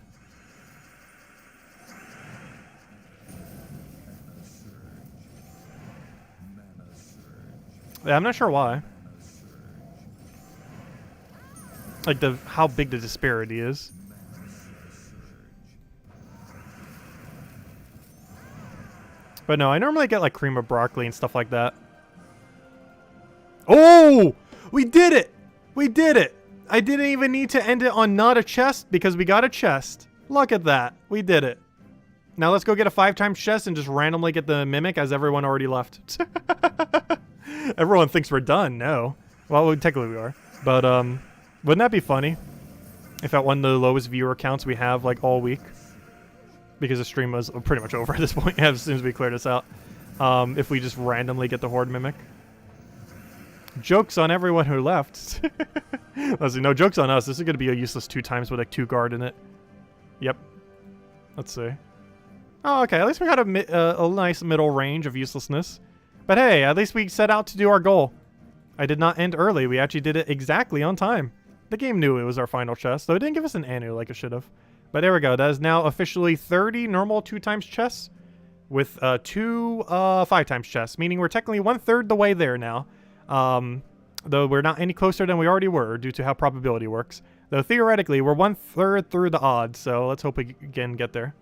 Yeah, I'm not sure why. Like, how big the disparity is. But no, I normally get, like, cream of broccoli and stuff like that. Oh! We did it! We did it! I didn't even need to end it on not a chest because we got a chest. Look at that. We did it. Now let's go get a 5-times chest and just randomly get the Mimic as everyone already left. Everyone thinks we're done. No. Well, technically we are. But, wouldn't that be funny? If at one of the lowest viewer counts we have, like, all week. Because the stream was pretty much over at this point as soon as we cleared this out. If we just randomly get the Horde Mimic. Joke's on everyone who left. Let's see. No, joke's on us. This is going to be a useless 2 times with like 2 guard in it. Yep. Let's see. Oh, okay. At least we got a nice middle range of uselessness. But hey, at least we set out to do our goal. I did not end early. We actually did it exactly on time. The game knew it was our final chest, though it didn't give us an Anu like it should have. But there we go. That is now officially 30 normal 2-times chests with 2 5-times chests, meaning we're technically 1/3 the way there now. Though we're not any closer than we already were due to how probability works. Though theoretically, we're 1/3 through the odds, so let's hope we can get there.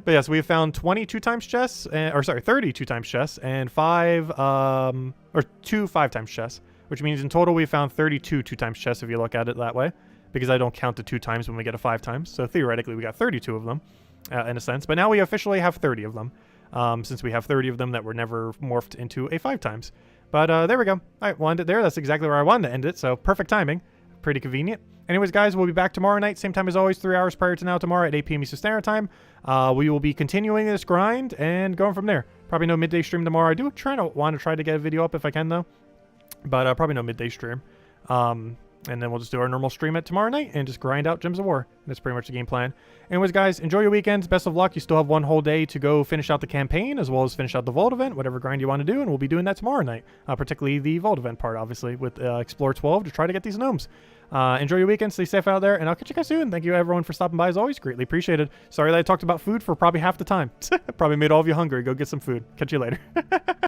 But yes, we have found 20 2-times chests, or sorry, 30 2-times chests, and 2 5-times chests, which means in total we found 32 2-times chests if you look at it that way, because I don't count the 2 times when we get a 5 times. So theoretically, we got 32 of them, in a sense. But now we officially have 30 of them, since we have 30 of them that were never morphed into a 5 times. But there we go. All right, we'll end it there. That's exactly where I wanted to end it, so perfect timing. pretty convenient. Anyways, guys, we'll be back tomorrow night, same time as always, 3 hours prior to now tomorrow at 8 p.m. Eastern Standard Time. We will be continuing this grind and going from there. Probably no midday stream tomorrow. I do want to try to get a video up if I can, though. But probably no midday stream. And then we'll just do our normal stream at tomorrow night and just grind out Gems of War. That's pretty much the game plan. Anyways, guys, enjoy your weekends. Best of luck. You still have one whole day to go finish out the campaign as well as finish out the Vault event, whatever grind you want to do. And we'll be doing that tomorrow night, particularly the Vault event part, obviously, with Explore 12 to try to get these gnomes. Enjoy your weekend. Stay safe out there. And I'll catch you guys soon. Thank you, everyone, for stopping by as always. Greatly appreciated. Sorry that I talked about food for probably half the time. Probably made all of you hungry. Go get some food. Catch you later.